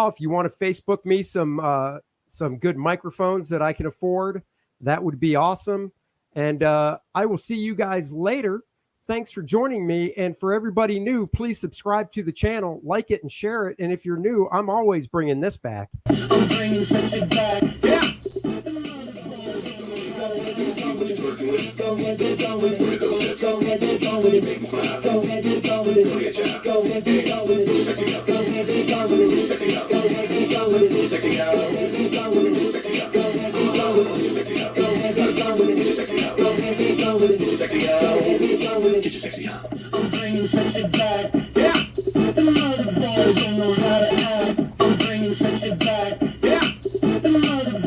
if you want to Facebook me some good microphones that I can afford, that would be awesome. And I will see you guys later. Thanks for joining me. And for everybody new, please subscribe to the channel, like it, and share it. And if you're new, I'm always bringing this back. I'm bringing sexy back. Yeah. Get your sexy on. I'm bringing sexy back.